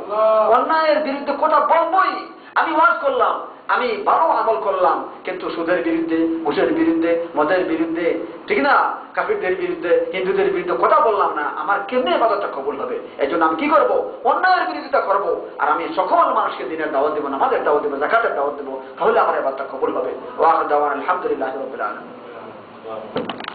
অন্যায়ের বিরুদ্ধে কথা বলবই। আমি ওয়াজ করলাম, আমি ভালো আমল করলাম, কিন্তু সুদের বিরুদ্ধে, ঘুষের বিরুদ্ধে, মদের বিরুদ্ধে, ঠিক না, কাফিরদের বিরুদ্ধে, হিন্দুদের বিরুদ্ধে কথা বললাম না, আমার কেমনে ইবাদতটা কবুল হবে? এই জন্য আমি কি করব? অন্যায়ের বিরোধিতা করব, আর আমি সকল মানুষকে দিনের দাওয়াত দেবো, নামাজের দাওয়াত দেবো, যাকাতের দাওয়াত দেবো, তাহলে আমার ইবাদতটা কবুল হবে। ওয়া আখিরু দাওয়ানা আলহামদুলিল্লাহি রাব্বিল আলামিন।